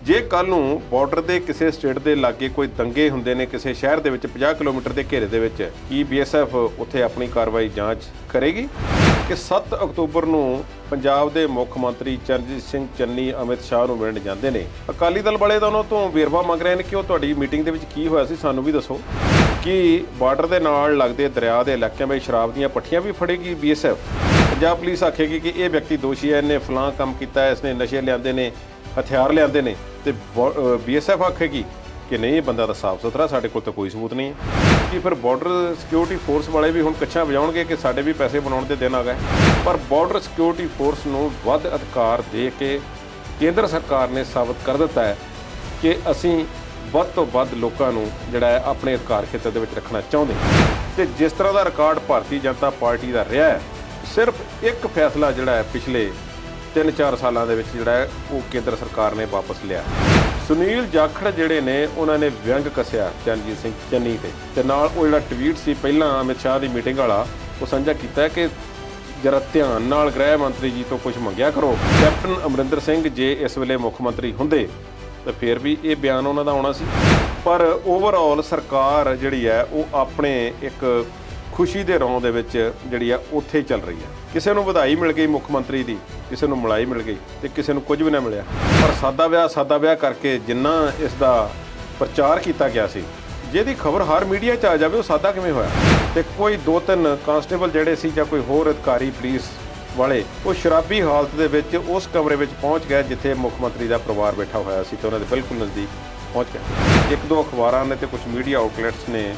ਜੇ ਕੱਲ੍ਹ ਨੂੰ ਬਾਰਡਰ ਦੇ ਕਿਸੇ ਸਟੇਟ ਦੇ ਲਾਗੇ ਕੋਈ ਦੰਗੇ ਹੁੰਦੇ ਨੇ ਕਿਸੇ ਸ਼ਹਿਰ ਦੇ ਵਿੱਚ 50 ਕਿਲੋਮੀਟਰ ਦੇ ਘੇਰੇ ਦੇ ਵਿੱਚ, ਕੀ BSF ਉੱਥੇ ਆਪਣੀ ਕਾਰਵਾਈ ਜਾਂਚ ਕਰੇਗੀ? ਕਿ 7 ਅਕਤੂਬਰ ਨੂੰ ਪੰਜਾਬ ਦੇ ਮੁੱਖ ਮੰਤਰੀ ਚਰਨਜੀਤ ਸਿੰਘ ਚੰਨੀ ਅਮਿਤ ਸ਼ਾਹ ਨੂੰ ਮਿਲਣ ਜਾਂਦੇ ਨੇ। ਅਕਾਲੀ ਦਲ ਵਾਲੇ ਤਾਂ ਉਹਨਾਂ ਤੋਂ ਵੇਰਵਾ ਮੰਗ ਰਹੇ ਨੇ ਕਿ ਉਹ ਤੁਹਾਡੀ ਮੀਟਿੰਗ ਦੇ ਵਿੱਚ ਕੀ ਹੋਇਆ ਸੀ, ਸਾਨੂੰ ਵੀ ਦੱਸੋ। ਕਿ ਬਾਰਡਰ ਦੇ ਨਾਲ ਲੱਗਦੇ ਦਰਿਆ ਦੇ ਇਲਾਕਿਆਂ ਵਿੱਚ ਸ਼ਰਾਬ ਦੀਆਂ ਪੱਠੀਆਂ ਵੀ ਫੜੇਗੀ BSF? ਪੰਜਾਬ ਪੁਲਿਸ ਆਖੇਗੀ ਕਿ ਇਹ ਵਿਅਕਤੀ ਦੋਸ਼ੀ ਹੈ, ਇਹਨੇ ਫਲਾਂ ਕੰਮ ਕੀਤਾ, ਇਸਨੇ ਨਸ਼ੇ ਲਿਆਂਦੇ ਨੇ, ਹਥਿਆਰ ਲਿਆਂਦੇ ਨੇ, ਤੇ BSF ਆਖੇਗੀ ਕਿ ਨਹੀਂ, ਇਹ ਬੰਦਾ ਤਾਂ ਸਾਫ਼ ਸੁਥਰਾ, ਸਾਡੇ ਕੋਲ ਤਾਂ ਕੋਈ ਸਬੂਤ ਨਹੀਂ ਹੈ। ਕਿ ਫਿਰ ਬਾਰਡਰ ਸਿਕਿਉਰਿਟੀ ਫੋਰਸ ਵਾਲੇ ਵੀ ਹੁਣ ਕੱਛਾਂ ਵਜਾਉਣਗੇ ਕਿ ਸਾਡੇ ਵੀ ਪੈਸੇ ਬਣਾਉਣ ਦੇ ਦਿਨ ਆ ਗਏ। ਪਰ ਬਾਰਡਰ ਸਿਕਿਉਰਿਟੀ ਫੋਰਸ ਨੂੰ ਵੱਧ ਅਧਿਕਾਰ ਦੇ ਕੇ ਕੇਂਦਰ ਸਰਕਾਰ ਨੇ ਸਾਬਤ ਕਰ ਦਿੱਤਾ ਹੈ ਕਿ ਅਸੀਂ ਵੱਧ ਤੋਂ ਵੱਧ ਲੋਕਾਂ ਨੂੰ ਜਿਹੜਾ ਹੈ ਆਪਣੇ ਅਧਿਕਾਰ ਖੇਤਰ ਦੇ ਵਿੱਚ ਰੱਖਣਾ ਚਾਹੁੰਦੇ। ਤੇ ਜਿਸ ਤਰ੍ਹਾਂ ਦਾ ਰਿਕਾਰਡ ਭਾਰਤੀ ਜਨਤਾ ਪਾਰਟੀ ਦਾ ਰਿਹਾ ਹੈ, ਸਿਰਫ ਇੱਕ ਫੈਸਲਾ ਜਿਹੜਾ ਹੈ ਪਿਛਲੇ 3-4 ਸਾਲਾਂ ਦੇ ਵਿੱਚ ਜਿਹੜਾ ਹੈ ਉਹ ਕੇਂਦਰ ਸਰਕਾਰ ਨੇ ਵਾਪਸ ਲਿਆ। ਸੁਨੀਲ ਜਾਖੜ ਜਿਹੜੇ ਨੇ ਉਹਨਾਂ ਨੇ ਵਿਅੰਗ ਕੱਸਿਆ ਚਰਨਜੀਤ ਸਿੰਘ ਚੰਨੀ ਤੇ ਨਾਲ ਉਹ ਜਿਹੜਾ ਟਵੀਟ ਸੀ ਪਹਿਲਾਂ ਅਮਿਤ ਸ਼ਾਹ ਦੀ ਮੀਟਿੰਗ ਵਾਲਾ, ਉਹ ਸਾਂਝਾ ਕੀਤਾ ਕਿ ਜਰਾ ਧਿਆਨ ਨਾਲ ਗ੍ਰਹਿ ਮੰਤਰੀ ਜੀ ਤੋਂ ਕੁਝ ਮੰਗਿਆ ਕਰੋ। ਕੈਪਟਨ ਅਮਰਿੰਦਰ ਸਿੰਘ ਜੇ ਇਸ ਵੇਲੇ ਮੁੱਖ ਮੰਤਰੀ ਹੁੰਦੇ ਤਾਂ ਫਿਰ ਵੀ ਇਹ ਬਿਆਨ ਉਹਨਾਂ ਦਾ ਆਉਣਾ ਸੀ। ਪਰ ਓਵਰਆਲ ਸਰਕਾਰ ਜਿਹੜੀ ਹੈ ਉਹ ਆਪਣੇ ਇੱਕ ਖੁਸ਼ੀ ਦੇ ਰੌਂ ਦੇ ਵਿੱਚ ਜਿਹੜੀ ਆ ਉੱਥੇ ਹੀ ਚੱਲ ਰਹੀ ਹੈ। ਕਿਸੇ ਨੂੰ ਵਧਾਈ ਮਿਲ ਗਈ ਮੁੱਖ ਮੰਤਰੀ ਦੀ, ਕਿਸੇ ਨੂੰ ਮਲਾਈ ਮਿਲ ਗਈ ਤੇ ਕਿਸੇ ਨੂੰ ਕੁਝ ਵੀ ਨਾ ਮਿਲਿਆ। ਪਰ ਸਾਦਾ ਵਿਆਹ ਕਰਕੇ ਜਿੰਨਾ ਇਸ ਦਾ ਪ੍ਰਚਾਰ ਕੀਤਾ ਗਿਆ ਸੀ, ਜਿਹਦੀ ਖਬਰ ਹਰ ਮੀਡੀਆ 'ਚ ਆ ਜਾਵੇ, ਉਹ ਸਾਦਾ ਕਿਵੇਂ ਹੋਇਆ? ਤੇ ਕੋਈ 2-3 ਕਾਂਸਟੇਬਲ ਜਿਹੜੇ ਸੀ ਜਾਂ ਕੋਈ ਹੋਰ ਅਧਿਕਾਰੀ ਪੁਲਿਸ ਵਾਲੇ, ਉਹ ਸ਼ਰਾਬੀ ਹਾਲਤ ਦੇ ਵਿੱਚ ਉਸ ਕਮਰੇ ਵਿੱਚ ਪਹੁੰਚ ਗਏ ਜਿੱਥੇ ਮੁੱਖ ਮੰਤਰੀ ਦਾ ਪਰਿਵਾਰ ਬੈਠਾ ਹੋਇਆ ਸੀ ਤੇ ਉਹਨਾਂ ਦੇ ਬਿਲਕੁਲ ਨਜ਼ਦੀਕ ਪਹੁੰਚ ਗਏ। 1-2 ਅਖਬਾਰਾਂ ਨੇ ਤੇ ਕੁਝ ਮੀਡੀਆ ਆਊਟਲੈਟਸ ਨੇ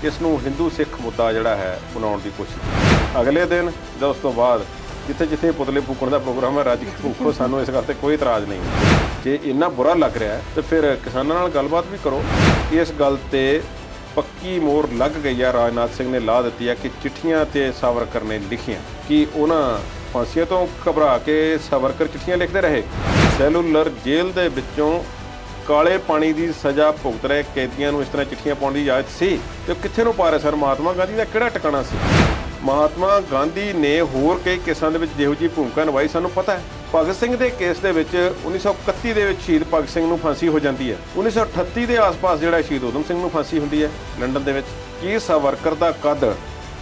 ਇਸ ਨੂੰ ਹਿੰਦੂ ਸਿੱਖ ਮੁੱਦਾ ਜਿਹੜਾ ਹੈ ਬਣਾਉਣ ਦੀ ਕੋਸ਼ਿਸ਼ ਕੀਤੀ। ਅਗਲੇ ਦਿਨ ਜਾਂ ਉਸ ਤੋਂ ਬਾਅਦ ਜਿੱਥੇ ਪੁਤਲੇ ਫੂਕਣ ਦਾ ਪ੍ਰੋਗਰਾਮ ਹੈ, ਰੱਜ ਕੇ ਫੂਕੋ, ਸਾਨੂੰ ਇਸ ਗੱਲ ਤੇ ਕੋਈ ਇਤਰਾਜ਼ ਨਹੀਂ। ਜੇ ਇੰਨਾ ਬੁਰਾ ਲੱਗ ਰਿਹਾ ਹੈ ਤੇ ਫਿਰ ਕਿਸਾਨਾਂ ਨਾਲ ਗੱਲਬਾਤ ਵੀ ਕਰੋ। ਇਸ ਗੱਲ ਤੇ ਪੱਕੀ ਮੋਹਰ ਲੱਗ ਗਈ ਹੈ, ਰਾਜਨਾਥ ਸਿੰਘ ਨੇ ਲਾ ਦਿੱਤੀ ਹੈ ਕਿ ਚਿੱਠੀਆਂ ਤੇ ਸਾਵਰਕਰ ਨੇ ਲਿਖੀਆਂ ਕਿ ਉਹਨਾਂ ਫਾਂਸੀਆਂ ਤੋਂ ਘਬਰਾ ਕੇ ਸਾਵਰਕਰ ਚਿੱਠੀਆਂ ਲਿਖਦੇ ਰਹੇ। ਸੈਲੂਲਰ ਜੇਲ੍ਹ ਦੇ ਵਿੱਚੋਂ ਕਾਲੇ ਪਾਣੀ ਦੀ ਸਜ਼ਾ ਭੁਗਤ ਰਹੇ ਕੈਦੀਆਂ ਨੂੰ ਇਸ ਤਰ੍ਹਾਂ ਚਿੱਠੀਆਂ ਪਾਉਣ ਦੀ ਇਜਾਜ਼ਤ ਸੀ ਤੇ ਕਿੱਥੇ ਨੂੰ ਪਾ ਰਹੇ ਸਨ? ਮਹਾਤਮਾ ਗਾਂਧੀ ਦਾ ਕਿਹੜਾ ਟਿਕਾਣਾ ਸੀ? ਮਹਾਤਮਾ ਗਾਂਧੀ ਨੇ ਹੋਰ ਕਈ ਕੇਸਾਂ ਦੇ ਵਿੱਚ ਜਿਹੋ ਜਿਹੀ ਭੂਮਿਕਾ ਨਿਭਾਈ ਸਾਨੂੰ ਪਤਾ ਹੈ। ਭਗਤ ਸਿੰਘ ਦੇ ਕੇਸ ਦੇ ਵਿੱਚ 1931 ਦੇ ਵਿੱਚ ਸ਼ਹੀਦ ਭਗਤ ਸਿੰਘ ਨੂੰ ਫਾਂਸੀ ਹੋ ਜਾਂਦੀ ਹੈ। 1938 ਦੇ ਆਸ-ਪਾਸ ਜਿਹੜਾ ਸ਼ਹੀਦ ਊਧਮ ਸਿੰਘ ਨੂੰ ਫਾਂਸੀ ਹੁੰਦੀ ਹੈ ਲੰਡਨ ਦੇ ਵਿੱਚ। ਕੀ ਸਾਵਰਕਰ ਦਾ ਕੱਦ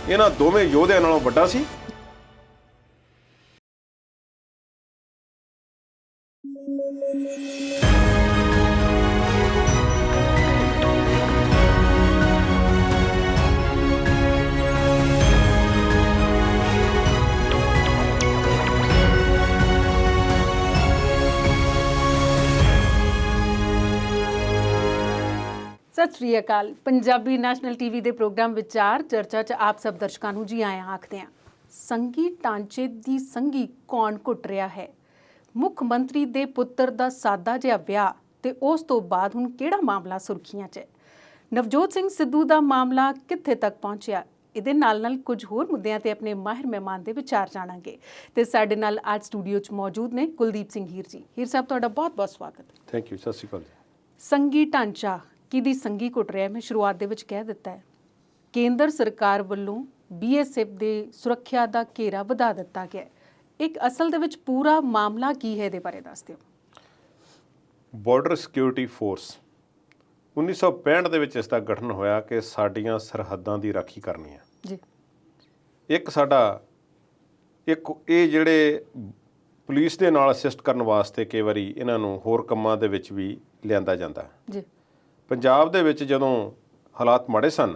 ਇਹਨਾਂ ਦੋਵੇਂ ਯੋਧਿਆਂ ਨਾਲੋਂ ਵੱਡਾ ਸੀ? ਸਤਿ ਸ਼੍ਰੀ ਅਕਾਲ। ਪੰਜਾਬੀ ਨੈਸ਼ਨਲ ਟੀਵੀ ਦੇ ਪ੍ਰੋਗਰਾਮ ਵਿਚਾਰ ਚਰਚਾ 'ਚ ਆਪ ਸਭ ਦਰਸ਼ਕਾਂ ਨੂੰ ਜੀ ਆਇਆਂ ਆਖਦੇ ਹਾਂ। ਸੰਘੀ ਢਾਂਚੇ ਦੀ ਸੰਘੀ ਕੌਣ ਘੁੱਟ ਰਿਹਾ ਹੈ? ਮੁੱਖ ਮੰਤਰੀ ਦੇ ਪੁੱਤਰ ਦਾ ਸਾਦਾ ਜਿਹਾ ਵਿਆਹ ਤੇ ਉਸ ਤੋਂ ਬਾਅਦ ਹੁਣ ਕਿਹੜਾ ਮਾਮਲਾ ਸੁਰਖੀਆਂ 'ਚ ਹੈ? ਨਵਜੋਤ ਸਿੰਘ ਸਿੱਧੂ ਦਾ ਮਾਮਲਾ ਕਿੱਥੇ ਤੱਕ ਪਹੁੰਚਿਆ? ਇਹਦੇ ਨਾਲ ਕੁਝ ਹੋਰ ਮੁੱਦਿਆਂ ਤੇ ਆਪਣੇ ਮਾਹਿਰ ਮਹਿਮਾਨ ਦੇ ਵਿਚਾਰ ਜਾਣਾਂਗੇ। ਤੇ ਸਾਡੇ ਨਾਲ ਅੱਜ ਸਟੂਡੀਓ 'ਚ ਮੌਜੂਦ ਨੇ ਕੁਲਦੀਪ ਸਿੰਘ ਹੀਰ ਜੀ। ਹੀਰ ਸਾਹਿਬ, ਤੁਹਾਡਾ ਬਹੁਤ-ਬਹੁਤ ਸਵਾਗਤ। Thank you. ਸਤਿ ਸ਼੍ਰੀ ਅਕਾਲ ਜੀ। ਸੰਘੀ ਢਾਂਚਾ ਕਿਹਦੀ ਸੰਘੀ ਘੁੱਟ ਰਿਹਾ? ਮੈਂ ਸ਼ੁਰੂਆਤ ਦੇ ਵਿੱਚ ਕਹਿ ਦਿੱਤਾ ਹੈ, ਕੇਂਦਰ ਸਰਕਾਰ ਵੱਲੋਂ BSF ਦੇ ਸੁਰੱਖਿਆ ਦਾ ਘੇਰਾ ਵਧਾ ਦਿੱਤਾ ਗਿਆ। ਇੱਕ ਅਸਲ ਦੇ ਵਿੱਚ ਪੂਰਾ ਮਾਮਲਾ ਕੀ ਹੈ, ਇਹਦੇ ਬਾਰੇ ਦੱਸ ਦਿਓ। ਬਾਰਡਰ ਸਿਕਿਉਰਿਟੀ ਫੋਰਸ 1965 ਦੇ ਵਿੱਚ ਇਸ ਦਾ ਗਠਨ ਹੋਇਆ ਕਿ ਸਾਡੀਆਂ ਸਰਹੱਦਾਂ ਦੀ ਰਾਖੀ ਕਰਨੀ ਹੈ ਜੀ। ਇੱਕ ਇਹ ਜਿਹੜੇ ਪੁਲਿਸ ਦੇ ਨਾਲ ਅਸਿਸਟ ਕਰਨ ਵਾਸਤੇ ਕਈ ਵਾਰੀ ਇਹਨਾਂ ਨੂੰ ਹੋਰ ਕੰਮਾਂ ਦੇ ਵਿੱਚ ਵੀ ਲਿਆਂਦਾ ਜਾਂਦਾ ਜੀ। ਪੰਜਾਬ ਦੇ ਵਿੱਚ ਜਦੋਂ ਹਾਲਾਤ ਮਾੜੇ ਸਨ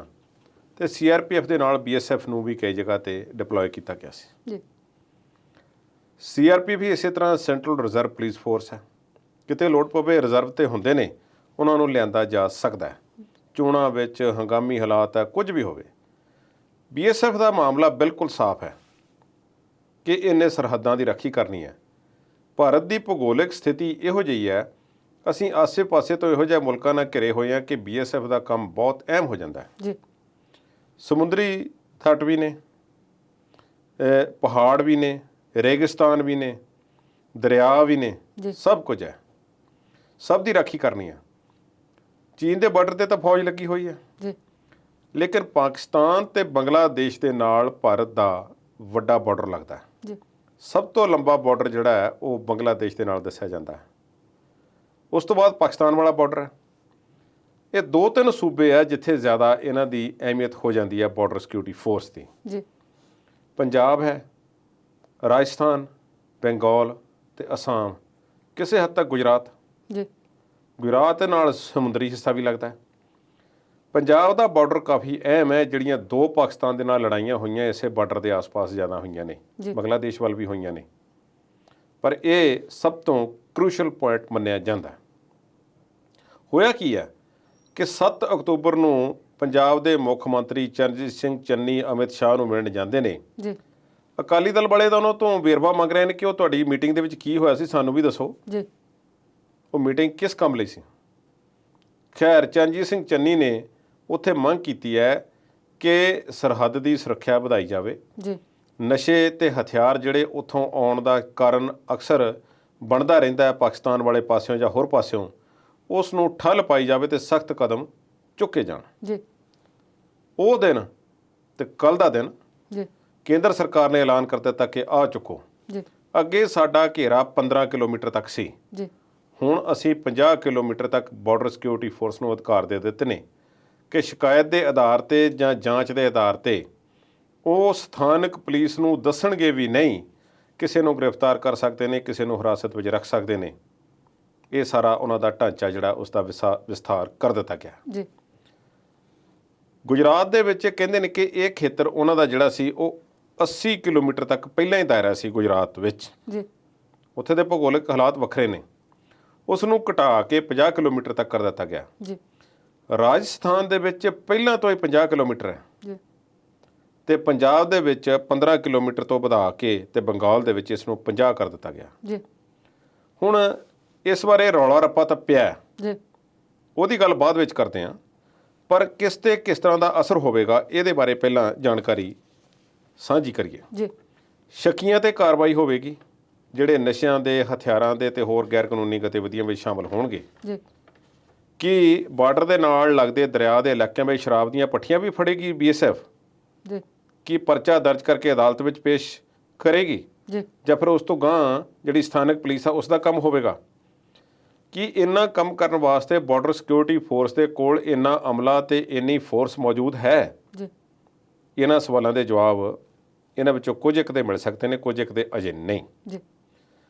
ਤੇ CRPF ਦੇ ਨਾਲ BSF ਨੂੰ ਵੀ ਕਈ ਜਗ੍ਹਾ ਤੇ ਡਿਪਲੋਏ ਕੀਤਾ ਗਿਆ ਸੀ ਜੀ। CRPF ਵੀ ਇਸੇ ਤਰ੍ਹਾਂ ਸੈਂਟਰਲ ਰਿਜ਼ਰਵ ਪੁਲਿਸ ਫੋਰਸ ਹੈ। ਕਿਤੇ ਲੋੜ ਪਵੇ ਰਿਜ਼ਰਵ ਤੇ ਹੁੰਦੇ ਨੇ, ਉਹਨਾਂ ਨੂੰ ਲਿਆਂਦਾ ਜਾ ਸਕਦਾ ਹੈ। ਚੋਣਾਂ ਵਿੱਚ ਹੰਗਾਮੀ ਹਾਲਾਤ ਹੈ, ਕੁਝ ਵੀ ਹੋਵੇ। BSF ਦਾ ਮਾਮਲਾ ਬਿਲਕੁਲ ਸਾਫ਼ ਹੈ ਕਿ ਇਹਨੇ ਸਰਹੱਦਾਂ ਦੀ ਰਾਖੀ ਕਰਨੀ ਹੈ। ਭਾਰਤ ਦੀ ਭੂਗੋਲਿਕ ਸਥਿਤੀ ਇਹੋ ਜਿਹੀ ਹੈ, ਅਸੀਂ ਆਸੇ-ਪਾਸੇ ਤੋਂ ਇਹੋ ਜਿਹੇ ਮੁਲਕਾਂ ਨਾਲ ਘਿਰੇ ਹੋਏ ਹਾਂ ਕਿ BSF ਦਾ ਕੰਮ ਬਹੁਤ ਅਹਿਮ ਹੋ ਜਾਂਦਾ ਹੈ ਜੀ। ਸਮੁੰਦਰੀ ਤੱਟ ਵੀ ਨੇ, ਪਹਾੜ ਵੀ ਨੇ, ਰੇਗਿਸਤਾਨ ਵੀ ਨੇ, ਦਰਿਆ ਵੀ ਨੇ, ਸਭ ਕੁਝ ਹੈ। ਸਭ ਦੀ ਰਾਖੀ ਕਰਨੀ ਹੈ। ਚੀਨ ਦੇ ਬਾਰਡਰ ਤੇ ਤਾਂ ਫੌਜ ਲੱਗੀ ਹੋਈ ਹੈ ਜੀ, ਲੇਕਿਨ ਪਾਕਿਸਤਾਨ ਤੇ ਬੰਗਲਾਦੇਸ਼ ਦੇ ਨਾਲ ਭਾਰਤ ਦਾ ਵੱਡਾ ਬਾਰਡਰ ਲੱਗਦਾ ਹੈ ਜੀ। ਸਭ ਤੋਂ ਲੰਬਾ ਬਾਰਡਰ ਜਿਹੜਾ ਹੈ ਉਹ ਬੰਗਲਾਦੇਸ਼ ਦੇ ਨਾਲ ਦੱਸਿਆ ਜਾਂਦਾ ਹੈ। ਉਸ ਤੋਂ ਬਾਅਦ ਪਾਕਿਸਤਾਨ ਵਾਲਾ ਬਾਰਡਰ ਹੈ। ਇਹ 2-3 ਸੂਬੇ ਆ ਜਿੱਥੇ ਜ਼ਿਆਦਾ ਇਹਨਾਂ ਦੀ ਅਹਿਮੀਅਤ ਹੋ ਜਾਂਦੀ ਹੈ ਬਾਰਡਰ ਸਿਕਿਉਰਿਟੀ ਫੋਰਸ ਦੀ। ਜੀ। ਪੰਜਾਬ ਹੈ, ਰਾਜਸਥਾਨ, ਬੰਗਾਲ ਤੇ ਅਸਾਮ, ਕਿਸੇ ਹੱਦ ਤੱਕ ਗੁਜਰਾਤ। ਜੀ। ਗੁਜਰਾਤ ਦੇ ਨਾਲ ਸਮੁੰਦਰੀ ਹਿੱਸਾ ਵੀ ਲੱਗਦਾ ਹੈ। ਪੰਜਾਬ ਦਾ ਬਾਰਡਰ ਕਾਫੀ ਅਹਿਮ ਹੈ। ਜਿਹੜੀਆਂ 2 ਪਾਕਿਸਤਾਨ ਦੇ ਨਾਲ ਲੜਾਈਆਂ ਹੋਈਆਂ ਇਸੇ ਬਾਰਡਰ ਦੇ ਆਸ-ਪਾਸ ਜ਼ਿਆਦਾ ਹੋਈਆਂ ਨੇ, ਬੰਗਲਾਦੇਸ਼ ਵੱਲ ਵੀ ਹੋਈਆਂ ਨੇ, ਪਰ ਇਹ ਸਭ ਤੋਂ ਕਰੂਸ਼ਲ ਪੁਆਇੰਟ ਮੰਨਿਆ ਜਾਂਦਾ। ਹੋਇਆ ਕੀ ਹੈ ਕਿ 7 ਅਕਤੂਬਰ ਨੂੰ ਪੰਜਾਬ ਦੇ ਮੁੱਖ ਮੰਤਰੀ ਚਰਨਜੀਤ ਸਿੰਘ ਚੰਨੀ ਅਮਿਤ ਸ਼ਾਹ ਨੂੰ ਮਿਲਣ ਜਾਂਦੇ ਨੇ। ਜੀ। ਅਕਾਲੀ ਦਲ ਵਾਲੇ ਤਾਂ ਉਹਨਾਂ ਤੋਂ ਵੇਰਵਾ ਮੰਗ ਰਹੇ ਨੇ ਕਿ ਉਹ ਤੁਹਾਡੀ ਮੀਟਿੰਗ ਦੇ ਵਿੱਚ ਕੀ ਹੋਇਆ ਸੀ, ਸਾਨੂੰ ਵੀ ਦੱਸੋ। ਜੀ। ਉਹ ਮੀਟਿੰਗ ਕਿਸ ਕੰਮ ਲਈ ਸੀ? ਖੈਰ, ਚਰਨਜੀਤ ਸਿੰਘ ਚੰਨੀ ਨੇ ਉੱਥੇ ਮੰਗ ਕੀਤੀ ਹੈ ਕਿ ਸਰਹੱਦ ਦੀ ਸੁਰੱਖਿਆ ਵਧਾਈ ਜਾਵੇ। ਜੀ। ਨਸ਼ੇ ਤੇ ਹਥਿਆਰ ਜਿਹੜੇ ਉੱਥੋਂ ਆਉਣ ਦਾ ਕਾਰਨ ਅਕਸਰ ਬਣਦਾ ਰਹਿੰਦਾ ਹੈ ਪਾਕਿਸਤਾਨ ਵਾਲੇ ਪਾਸਿਓਂ ਜਾਂ ਹੋਰ ਪਾਸਿਓਂ, ਉਸ ਨੂੰ ਠੱਲ ਪਾਈ ਜਾਵੇ ਤੇ ਸਖਤ ਕਦਮ ਚੁੱਕੇ ਜਾਣ। ਜੀ। ਉਹ ਦਿਨ ਤੇ ਕੱਲ੍ਹ ਦਾ ਦਿਨ ਜੀ। ਕੇਂਦਰ ਸਰਕਾਰ ਨੇ ਐਲਾਨ ਕਰ ਦਿੱਤਾ ਕਿ ਆਹ ਚੁੱਕੋ। ਜੀ। ਅੱਗੇ ਸਾਡਾ ਘੇਰਾ 15 ਕਿਲੋਮੀਟਰ ਤੱਕ ਸੀ। ਜੀ। ਹੁਣ ਅਸੀਂ 50 ਕਿਲੋਮੀਟਰ ਤੱਕ ਬਾਰਡਰ ਸਿਕਿਉਰਿਟੀ ਫੋਰਸ ਨੂੰ ਅਧਿਕਾਰ ਦੇ ਦਿੱਤੇ ਨੇ ਕਿ ਸ਼ਿਕਾਇਤ ਦੇ ਆਧਾਰ ਤੇ ਜਾਂ ਜਾਂਚ ਦੇ ਆਧਾਰ ਤੇ ਉਹ ਸਥਾਨਕ ਪੁਲਿਸ ਨੂੰ ਦੱਸਣਗੇ ਵੀ ਨਹੀਂ, ਕਿਸੇ ਨੂੰ ਗ੍ਰਿਫਤਾਰ ਕਰ ਸਕਦੇ ਨੇ, ਕਿਸੇ ਨੂੰ ਹਿਰਾਸਤ ਵਿੱਚ ਰੱਖ ਸਕਦੇ ਨੇ। ਇਹ ਸਾਰਾ ਉਹਨਾਂ ਦਾ ਢਾਂਚਾ ਜਿਹੜਾ ਉਸ ਦਾ ਵਿਸਥਾਰ ਕਰ ਦਿੱਤਾ ਗਿਆ। ਜੀ। ਗੁਜਰਾਤ ਦੇ ਵਿੱਚ ਕਹਿੰਦੇ ਨੇ ਕਿ ਇਹ ਖੇਤਰ ਉਹਨਾਂ ਦਾ ਜਿਹੜਾ ਸੀ ਉਹ 80 ਕਿਲੋਮੀਟਰ ਤੱਕ ਪਹਿਲਾਂ ਹੀ ਦਾਇਰਾ ਸੀ ਗੁਜਰਾਤ ਵਿੱਚ। ਜੀ। ਉੱਥੇ ਦੇ ਭੂਗੋਲਿਕ ਹਾਲਾਤ ਵੱਖਰੇ ਨੇ, ਉਸ ਨੂੰ ਘਟਾ ਕੇ 50 ਕਿਲੋਮੀਟਰ ਤੱਕ ਕਰ ਦਿੱਤਾ ਗਿਆ। ਜੀ। ਰਾਜਸਥਾਨ ਦੇ ਵਿੱਚ ਪਹਿਲਾਂ ਤੋਂ ਹੀ 50 ਕਿਲੋਮੀਟਰ ਹੈ ਜੀ। ਤੇ ਪੰਜਾਬ ਦੇ ਵਿੱਚ 15 ਕਿਲੋਮੀਟਰ ਤੋਂ ਵਧਾ ਕੇ ਤੇ ਬੰਗਾਲ ਦੇ ਵਿੱਚ ਇਸ ਨੂੰ 50 ਕਰ ਦਿੱਤਾ ਗਿਆ। ਜੀ। ਹੁਣ ਇਸ ਬਾਰੇ ਰੌਲਾ ਰੱਪਾ ਤਾਂ ਪਿਆ, ਜੀ। ਉਹਦੀ ਗੱਲ ਬਾਅਦ ਵਿੱਚ ਕਰਦੇ ਹਾਂ, ਪਰ ਕਿਸ ਤੇ ਕਿਸ ਤਰ੍ਹਾਂ ਦਾ ਅਸਰ ਹੋਵੇਗਾ ਇਹਦੇ ਬਾਰੇ ਪਹਿਲਾਂ ਜਾਣਕਾਰੀ ਸਾਂਝੀ ਕਰੀਏ। ਜੀ। ਸ਼ੱਕੀਆਂ ਤੇ ਕਾਰਵਾਈ ਹੋਵੇਗੀ ਜਿਹੜੇ ਨਸ਼ਿਆਂ ਦੇ, ਹਥਿਆਰਾਂ ਦੇ ਤੇ ਹੋਰ ਗੈਰ ਕਾਨੂੰਨੀ ਗਤੀਵਿਧੀਆਂ ਵਿੱਚ ਸ਼ਾਮਲ ਹੋਣਗੇ। ਜੀ। ਕੀ ਬਾਰਡਰ ਦੇ ਨਾਲ ਲੱਗਦੇ ਦਰਿਆ ਦੇ ਇਲਾਕਿਆਂ ਵਿੱਚ ਸ਼ਰਾਬ ਦੀਆਂ ਭੱਠੀਆਂ ਵੀ ਫੜੇਗੀ BSF? ਜੀ। ਕੀ ਪਰਚਾ ਦਰਜ ਕਰਕੇ ਅਦਾਲਤ ਵਿੱਚ ਪੇਸ਼ ਕਰੇਗੀ? ਜੀ। ਜਾਂ ਫਿਰ ਉਸ ਤੋਂ ਗਾਂਹ ਜਿਹੜੀ ਸਥਾਨਕ ਪੁਲਿਸ ਆ ਉਸ ਦਾ ਕੰਮ ਹੋਵੇਗਾ? ਕੀ ਇੰਨਾ ਕੰਮ ਕਰਨ ਵਾਸਤੇ ਬਾਰਡਰ ਸਿਕਿਉਰਿਟੀ ਫੋਰਸ ਦੇ ਕੋਲ ਇੰਨਾ ਅਮਲਾ ਤੇ ਇੰਨੀ ਫੋਰਸ ਮੌਜੂਦ ਹੈ? ਜੀ। ਇਹਨਾਂ ਸਵਾਲਾਂ ਦੇ ਜਵਾਬ ਇਹਨਾਂ ਵਿੱਚੋਂ ਕੁਝ ਇੱਕ ਦੇ ਮਿਲ ਸਕਦੇ ਨੇ, ਕੁਝ ਇੱਕ ਦੇ ਅਜੇ ਨਹੀਂ। ਜੀ।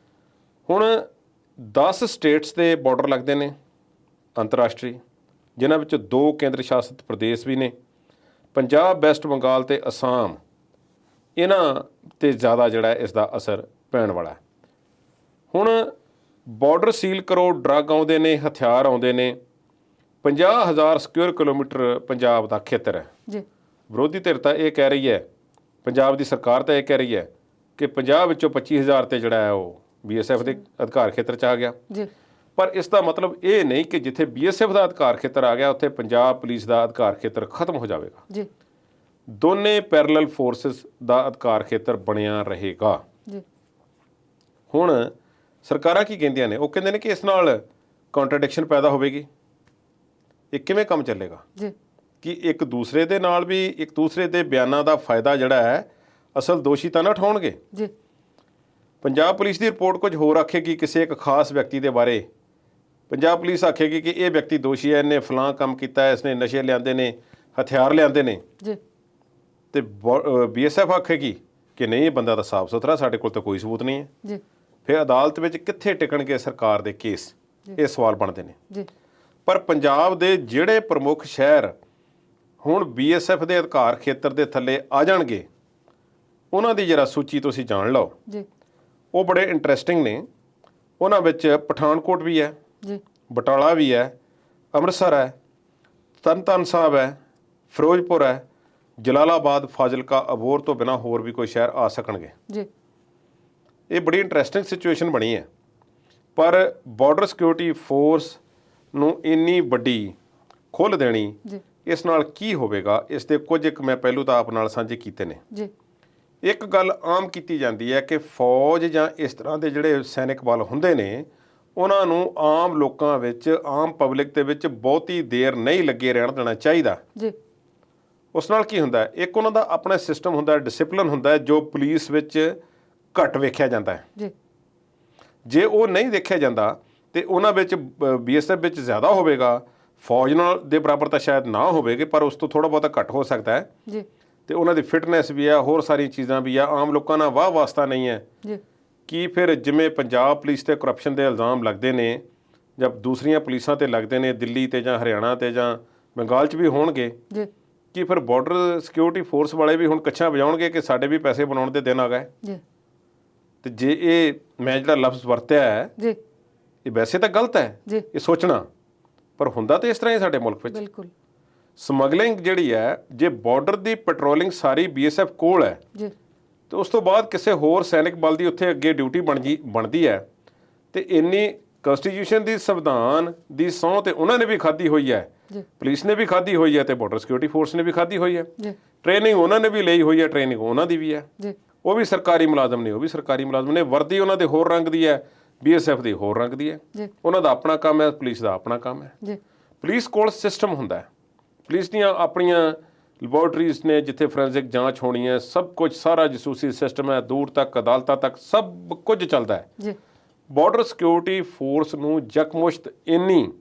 ਹੁਣ 10 ਸਟੇਟਸ ਦੇ ਬਾਰਡਰ ਲੱਗਦੇ ਨੇ ਅੰਤਰਰਾਸ਼ਟਰੀ, ਜਿਨ੍ਹਾਂ ਵਿੱਚ 2 ਕੇਂਦਰ ਸ਼ਾਸਿਤ ਪ੍ਰਦੇਸ਼ ਵੀ ਨੇ, ਪੰਜਾਬ, ਵੈਸਟ ਬੰਗਾਲ ਤੇ ਅਸਾਮ। ਇਹਨਾਂ ਤੇ ਜ਼ਿਆਦਾ ਜਿਹੜਾ ਇਸ ਦਾ ਅਸਰ ਪੈਣ ਵਾਲਾ। ਹੁਣ ਬਾਰਡਰ ਸੀਲ ਕਰੋ, ਡਰੱਗ ਆਉਂਦੇ ਨੇ, ਹਥਿਆਰ ਆਉਂਦੇ ਨੇ। 50,000 ਸਕੁਅਰ ਕਿਲੋਮੀਟਰ ਪੰਜਾਬ ਦਾ ਖੇਤਰ ਹੈ। ਜੀ। ਵਿਰੋਧੀ ਧਿਰ ਤਾਂ ਇਹ ਕਹਿ ਰਹੀ ਹੈ, ਪੰਜਾਬ ਦੀ ਸਰਕਾਰ ਤਾਂ ਇਹ ਕਹਿ ਰਹੀ ਹੈ ਕਿ 50 ਵਿੱਚੋਂ 25,000 ਤੇ ਜਿਹੜਾ ਹੈ ਉਹ BSF ਦੇ ਅਧਿਕਾਰ ਖੇਤਰ 'ਚ ਆ ਗਿਆ। ਜੀ। ਪਰ ਇਸ ਦਾ ਮਤਲਬ ਇਹ ਨਹੀਂ ਕਿ ਜਿੱਥੇ BSF ਦਾ ਅਧਿਕਾਰ ਖੇਤਰ ਆ ਗਿਆ ਉੱਥੇ ਪੰਜਾਬ ਪੁਲਿਸ ਦਾ ਅਧਿਕਾਰ ਖੇਤਰ ਖਤਮ ਹੋ ਜਾਵੇਗਾ। ਜੀ। ਦੋਨੇ ਪੈਰਲਲ ਫੋਰਸਿਸ ਦਾ ਅਧਿਕਾਰ ਖੇਤਰ ਬਣਿਆ ਰਹੇਗਾ। ਜੀ। ਹੁਣ ਸਰਕਾਰਾਂ ਕੀ ਕਹਿੰਦੀਆਂ ਨੇ? ਉਹ ਕਹਿੰਦੇ ਨੇ ਕਿ ਇਸ ਨਾਲ ਕੰਟਰਡਿਕਸ਼ਨ ਪੈਦਾ ਹੋਵੇਗੀ। ਇਹ ਕਿਵੇਂ ਕੰਮ ਚੱਲੇਗਾ? ਜੀ। ਕਿ ਇੱਕ ਦੂਸਰੇ ਦੇ ਨਾਲ ਵੀ ਇੱਕ ਦੂਸਰੇ ਦੇ ਬਿਆਨਾਂ ਦਾ ਫਾਇਦਾ ਜਿਹੜਾ ਹੈ ਅਸਲ ਦੋਸ਼ੀ ਤਾਂ ਨਾ ਉਠਾਉਣਗੇ। ਜੀ। ਪੰਜਾਬ ਪੁਲਿਸ ਦੀ ਰਿਪੋਰਟ ਕੁਝ ਹੋਰ ਆਖੇਗੀ ਕਿਸੇ ਇੱਕ ਖਾਸ ਵਿਅਕਤੀ ਦੇ ਬਾਰੇ। ਪੰਜਾਬ ਪੁਲਿਸ ਆਖੇਗੀ ਕਿ ਇਹ ਵਿਅਕਤੀ ਦੋਸ਼ੀ ਹੈ, ਇਹਨੇ ਫਲਾਂ ਕੰਮ ਕੀਤਾ, ਇਸਨੇ ਨਸ਼ੇ ਲਿਆਂਦੇ ਨੇ, ਹਥਿਆਰ ਲਿਆਂਦੇ ਨੇ। ਜੀ। ਤੇ BSF ਆਖੇਗੀ ਕਿ ਨਹੀਂ, ਇਹ ਬੰਦਾ ਤਾਂ ਸਾਫ਼ ਸੁਥਰਾ, ਸਾਡੇ ਕੋਲ ਤਾਂ ਕੋਈ ਸਬੂਤ ਨਹੀਂ ਹੈ। ਜੀ। ਫਿਰ ਅਦਾਲਤ ਵਿੱਚ ਕਿੱਥੇ ਟਿਕਣਗੇ ਸਰਕਾਰ ਦੇ ਕੇਸ? ਇਹ ਸਵਾਲ ਬਣਦੇ ਨੇ। ਜੀ। ਪਰ ਪੰਜਾਬ ਦੇ ਜਿਹੜੇ ਪ੍ਰਮੁੱਖ ਸ਼ਹਿਰ ਹੁਣ BSF ਦੇ ਅਧਿਕਾਰ ਖੇਤਰ ਦੇ ਥੱਲੇ ਆ ਜਾਣਗੇ, ਉਹਨਾਂ ਦੀ ਜਰਾ ਸੂਚੀ ਤੁਸੀਂ ਜਾਣ ਲਓ। ਜੀ। ਉਹ ਬੜੇ ਇੰਟਰਸਟਿੰਗ ਨੇ। ਉਹਨਾਂ ਵਿੱਚ ਪਠਾਨਕੋਟ ਵੀ ਹੈ, ਜੀ। ਬਟਾਲਾ ਵੀ ਹੈ, ਅੰਮ੍ਰਿਤਸਰ ਹੈ, ਤਰਨਤਾਰਨ ਸਾਹਿਬ ਹੈ, ਫਿਰੋਜ਼ਪੁਰ ਹੈ, ਜਲਾਲਾਬਾਦ, ਫਾਜ਼ਿਲਕਾ, ਅਬੋਹਰ ਤੋਂ ਬਿਨਾਂ ਹੋਰ ਵੀ ਕੋਈ ਸ਼ਹਿਰ ਆ ਸਕਣਗੇ। ਜੀ। ਇਹ ਬੜੀ ਇੰਟਰਸਟਿੰਗ ਸਿਚੁਏਸ਼ਨ ਬਣੀ ਹੈ। ਪਰ ਬਾਰਡਰ ਸਿਕਿਉਰਿਟੀ ਫੋਰਸ ਨੂੰ ਇੰਨੀ ਵੱਡੀ ਖੁੱਲ੍ਹ ਦੇਣੀ, ਜੀ। ਇਸ ਨਾਲ ਕੀ ਹੋਵੇਗਾ? ਇਸ ਦੇ ਕੁਝ ਇੱਕ ਮੈਂ ਪਹਿਲੂ ਤਾਂ ਆਪ ਨਾਲ ਸਾਂਝੇ ਕੀਤੇ ਨੇ। ਜੀ। ਇੱਕ ਗੱਲ ਆਮ ਕੀਤੀ ਜਾਂਦੀ ਹੈ ਕਿ ਫੌਜ ਜਾਂ ਇਸ ਤਰ੍ਹਾਂ ਦੇ ਜਿਹੜੇ ਸੈਨਿਕ ਬਲ ਹੁੰਦੇ ਨੇ, ਉਹਨਾਂ ਨੂੰ ਆਮ ਲੋਕਾਂ ਵਿੱਚ, ਆਮ ਪਬਲਿਕ ਦੇ ਵਿੱਚ ਬਹੁਤੀ ਦੇਰ ਨਹੀਂ ਲੱਗੇ ਰਹਿਣ ਦੇਣਾ ਚਾਹੀਦਾ। ਜੀ। ਉਸ ਨਾਲ ਕੀ ਹੁੰਦਾ? ਇੱਕ ਉਹਨਾਂ ਦਾ ਆਪਣਾ ਸਿਸਟਮ ਹੁੰਦਾ, ਡਿਸਪਲਿਨ ਹੁੰਦਾ, ਜੋ ਪੁਲਿਸ ਵਿੱਚ ਘੱਟ ਵੇਖਿਆ ਜਾਂਦਾ ਹੈ। ਜੀ। ਜੇ ਉਹ ਨਹੀਂ ਦੇਖਿਆ ਜਾਂਦਾ ਤੇ ਉਹਨਾਂ ਵਿੱਚ BSF ਵਿੱਚ ਜ਼ਿਆਦਾ ਹੋਵੇਗਾ, ਫੌਜ ਨਾਲ ਦੇ ਬਰਾਬਰ ਤਾਂ ਸ਼ਾਇਦ ਨਾ ਹੋਵੇਗੀ, ਪਰ ਉਸ ਤੋਂ ਥੋੜਾ ਬਹੁਤਾ ਘੱਟ ਹੋ ਸਕਦਾ ਹੈ ਜੀ। ਤੇ ਉਹਨਾਂ ਦੀ ਫਿਟਨੈਸ ਵੀ ਆ, ਹੋਰ ਸਾਰੀਆਂ ਚੀਜ਼ਾਂ ਵੀ ਆ। ਆਮ ਲੋਕਾਂ ਨਾਲ ਵਾਹ ਵਾਸਤਾ ਨਹੀਂ ਹੈ ਜੀ। ਕਿ ਫਿਰ ਜਿਵੇਂ ਪੰਜਾਬ ਪੁਲਿਸ ਤੇ ਕਰਪਸ਼ਨ ਦੇ ਇਲਜ਼ਾਮ ਲੱਗਦੇ ਨੇ ਜਾਂ ਦੂਸਰੀਆਂ ਪੁਲਿਸਾਂ ਤੇ ਲੱਗਦੇ ਨੇ, ਦਿੱਲੀ ਤੇ ਜਾਂ ਹਰਿਆਣਾ ਤੇ ਜਾਂ ਬੰਗਾਲ 'ਚ ਵੀ ਹੋਣਗੇ, ਜੀ। ਕਿ ਫਿਰ ਬਾਰਡਰ ਸਿਕਿਉਰਿਟੀ ਫੋਰਸ ਵਾਲੇ ਵੀ ਹੁਣ ਕੱਛਾਂ ਵਜਾਉਣਗੇ ਕਿ ਸਾਡੇ ਵੀ ਪੈਸੇ ਬਣਾਉਣ ਦੇ ਦਿਨ ਆ ਗਏ। ਜੀ। ਤੇ ਜੇ ਇਹ ਮੈਂ ਜਿਹੜਾ ਲਫ਼ਜ਼ ਵਰਤਿਆ ਹੈ ਜੀ। ਇਹ ਵੈਸੇ ਤਾਂ ਗਲਤ ਹੈ ਜੀ। ਇਹ ਸੋਚਣਾ, ਪਰ ਹੁੰਦਾ ਤਾਂ ਇਸ ਤਰ੍ਹਾਂ ਹੀ ਸਾਡੇ ਮੁਲਕ ਵਿੱਚ। ਬਿਲਕੁਲ। ਸਮਗਲਿੰਗ ਜਿਹੜੀ ਹੈ, ਜੇ ਬਾਰਡਰ ਦੀ ਪੈਟਰੋਲਿੰਗ ਸਾਰੀ BSF ਕੋਲ ਹੈ ਜੀ। ਤੇ ਉਸ ਤੋਂ ਬਾਅਦ ਕਿਸੇ ਹੋਰ ਸੈਨਿਕ ਬਲ ਦੀ ਉੱਥੇ ਅੱਗੇ ਡਿਊਟੀ ਬਣਦੀ ਹੈ ਤੇ ਇੰਨੀ ਕਨਸਟੀਟਿਊਸ਼ਨ ਦੀ ਸੰਵਿਧਾਨ ਦੀ ਸਹੁੰ ਤੇ ਉਹਨਾਂ ਨੇ ਵੀ ਖਾਧੀ ਹੋਈ ਹੈ, ਪੁਲਿਸ ਨੇ ਵੀ ਖਾਧੀ ਹੋਈ ਹੈ ਤੇ ਬਾਰਡਰ ਸਿਕਿਉਰਿਟੀ ਫੋਰਸ ਨੇ ਵੀ ਖਾਧੀ ਹੋਈ ਹੈ। ਟ੍ਰੇਨਿੰਗ ਉਹਨਾਂ ਨੇ ਵੀ ਲਈ ਹੋਈ ਹੈ, ਟ੍ਰੇਨਿੰਗ ਉਹਨਾਂ ਦੀ ਵੀ ਹੈ। ਉਹ ਵੀ ਸਰਕਾਰੀ ਮੁਲਾਜ਼ਮ ਨੇ, ਉਹ ਵੀ ਸਰਕਾਰੀ ਮੁਲਾਜ਼ਮ ਨੇ। ਵਰਦੀ ਉਹਨਾਂ ਦੇ ਹੋਰ ਰੰਗ ਦੀ ਹੈ, BSF ਦੀ ਹੋਰ ਰੰਗ ਦੀ ਹੈ। ਉਹਨਾਂ ਦਾ ਆਪਣਾ ਕੰਮ ਹੈ, ਪੁਲਿਸ ਦਾ ਆਪਣਾ ਕੰਮ ਹੈ। ਪੁਲਿਸ ਕੋਲ ਸਿਸਟਮ ਹੁੰਦਾ ਹੈ, ਪੁਲਿਸ ਦੀਆਂ ਆਪਣੀਆਂ ਲੈਬੋਰਟਰੀਜ਼ ਨੇ ਜਿੱਥੇ ਫੋਰੈਂਸਿਕ ਜਾਂਚ ਹੋਣੀ ਹੈ, ਸਭ ਕੁਝ, ਸਾਰਾ ਜਸੂਸੀ ਸਿਸਟਮ ਹੈ, ਦੂਰ ਤੱਕ ਅਦਾਲਤਾਂ ਤੱਕ ਸਭ ਕੁਝ ਚੱਲਦਾ ਹੈ। ਬਾਰਡਰ ਸਿਕਿਉਰਿਟੀ ਫੋਰਸ ਨੂੰ ਯਕਮੁਸ਼ਤ ਇੰਨੀ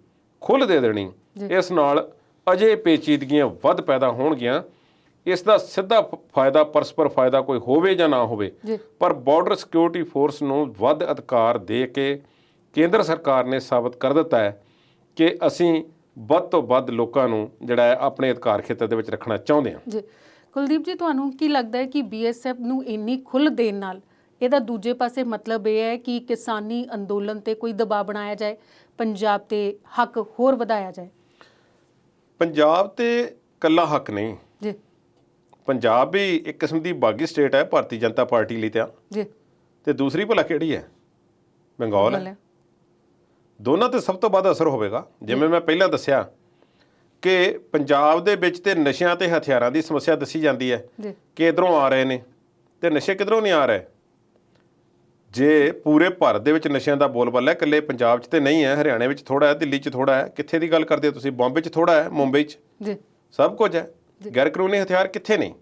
ਖੁੱਲ੍ਹ ਦੇ ਦੇਣੀ, ਇਸ ਨਾਲ ਅਜੇ ਪੇਚੀਦਗੀਆਂ ਵੱਧ ਪੈਦਾ ਹੋਣਗੀਆਂ। ਇਸ ਦਾ ਸਿੱਧਾ ਫਾਇਦਾ, ਪਰਸਪਰ ਫਾਇਦਾ ਕੋਈ ਹੋਵੇ ਜਾਂ ਨਾ ਹੋਵੇ, ਪਰ ਬਾਰਡਰ ਸਿਕਿਉਰਿਟੀ ਫੋਰਸ ਨੂੰ ਵੱਧ ਅਧਿਕਾਰ ਦੇ ਕੇ ਕੇਂਦਰ ਸਰਕਾਰ ਨੇ ਸਾਬਤ ਕਰ ਦਿੱਤਾ ਹੈ ਕਿ ਅਸੀਂ ਵੱਧ ਤੋਂ ਵੱਧ ਲੋਕਾਂ ਨੂੰ ਜਿਹੜਾ ਹੈ ਆਪਣੇ ਅਧਿਕਾਰ ਖੇਤਰ ਦੇ ਵਿੱਚ ਰੱਖਣਾ ਚਾਹੁੰਦੇ ਹਾਂ। ਜੀ ਕੁਲਦੀਪ ਜੀ, ਤੁਹਾਨੂੰ ਕੀ ਲੱਗਦਾ ਹੈ ਕਿ BSF ਨੂੰ ਇੰਨੀ ਖੁੱਲ੍ਹ ਦੇਣ ਨਾਲ ਇਹਦਾ ਦੂਜੇ ਪਾਸੇ ਮਤਲਬ ਇਹ ਹੈ ਕਿ ਕਿਸਾਨੀ ਅੰਦੋਲਨ ਤੇ ਕੋਈ ਦਬਾਅ ਬਣਾਇਆ ਜਾਏ, ਪੰਜਾਬ ਤੇ ਹੱਕ ਹੋਰ ਵਧਾਇਆ ਜਾਏ? ਪੰਜਾਬ ਤੇ ਇਕੱਲਾ ਹੱਕ ਨਹੀਂ ਜੀ। ਪੰਜਾਬ ਵੀ ਇੱਕ ਕਿਸਮ ਦੀ ਬਾਗੀ ਸਟੇਟ ਹੈ ਭਾਰਤੀ ਜਨਤਾ ਪਾਰਟੀ ਲਈ ਤਾਂ ਜੀ। ਤੇ ਦੂਸਰੀ ਭਲਾ ਕਿਹੜੀ ਹੈ? ਬੰਗਾਲ ਹੈ। ਦੋਨਾਂ ਤੇ ਸਭ ਤੋਂ ਵੱਧ ਅਸਰ ਹੋਵੇਗਾ। ਜਿਵੇਂ ਮੈਂ ਪਹਿਲਾਂ ਦੱਸਿਆ ਕਿ ਪੰਜਾਬ ਦੇ ਵਿੱਚ ਤੇ ਨਸ਼ਿਆਂ ਤੇ ਹਥਿਆਰਾਂ ਦੀ ਸਮੱਸਿਆ ਦੱਸੀ ਜਾਂਦੀ ਹੈ ਕਿ ਇੱਧਰੋਂ ਆ ਰਹੇ ਨੇ, ਤੇ ਨਸ਼ੇ ਕਿੱਧਰੋਂ ਨਹੀਂ ਆ ਰਹੇ। ਜੇ ਪੂਰੇ ਭਾਰਤ ਦੇ ਵਿੱਚ ਨਸ਼ਿਆਂ ਦਾ ਬੋਲਬਾਲਾ ਹੈ, ਇਕੱਲੇ ਪੰਜਾਬ 'ਚ ਤੇ ਨਹੀਂ ਹੈ, ਹਰਿਆਣੇ ਵਿੱਚ ਥੋੜ੍ਹਾ ਹੈ, ਦਿੱਲੀ 'ਚ ਥੋੜ੍ਹਾ ਹੈ। ਕਿੱਥੇ ਦੀ ਗੱਲ ਕਰਦੇ ਹੋ ਤੁਸੀਂ? ਬੰਬੇ 'ਚ ਥੋੜ੍ਹਾ ਹੈ, ਮੁੰਬਈ 'ਚ ਸਭ ਕੁਝ ਹੈ। ਗੈਰ ਕਾਨੂੰਨੀ ਹਥਿਆਰ ਕਿੱਥੇ ਨਹੀਂ?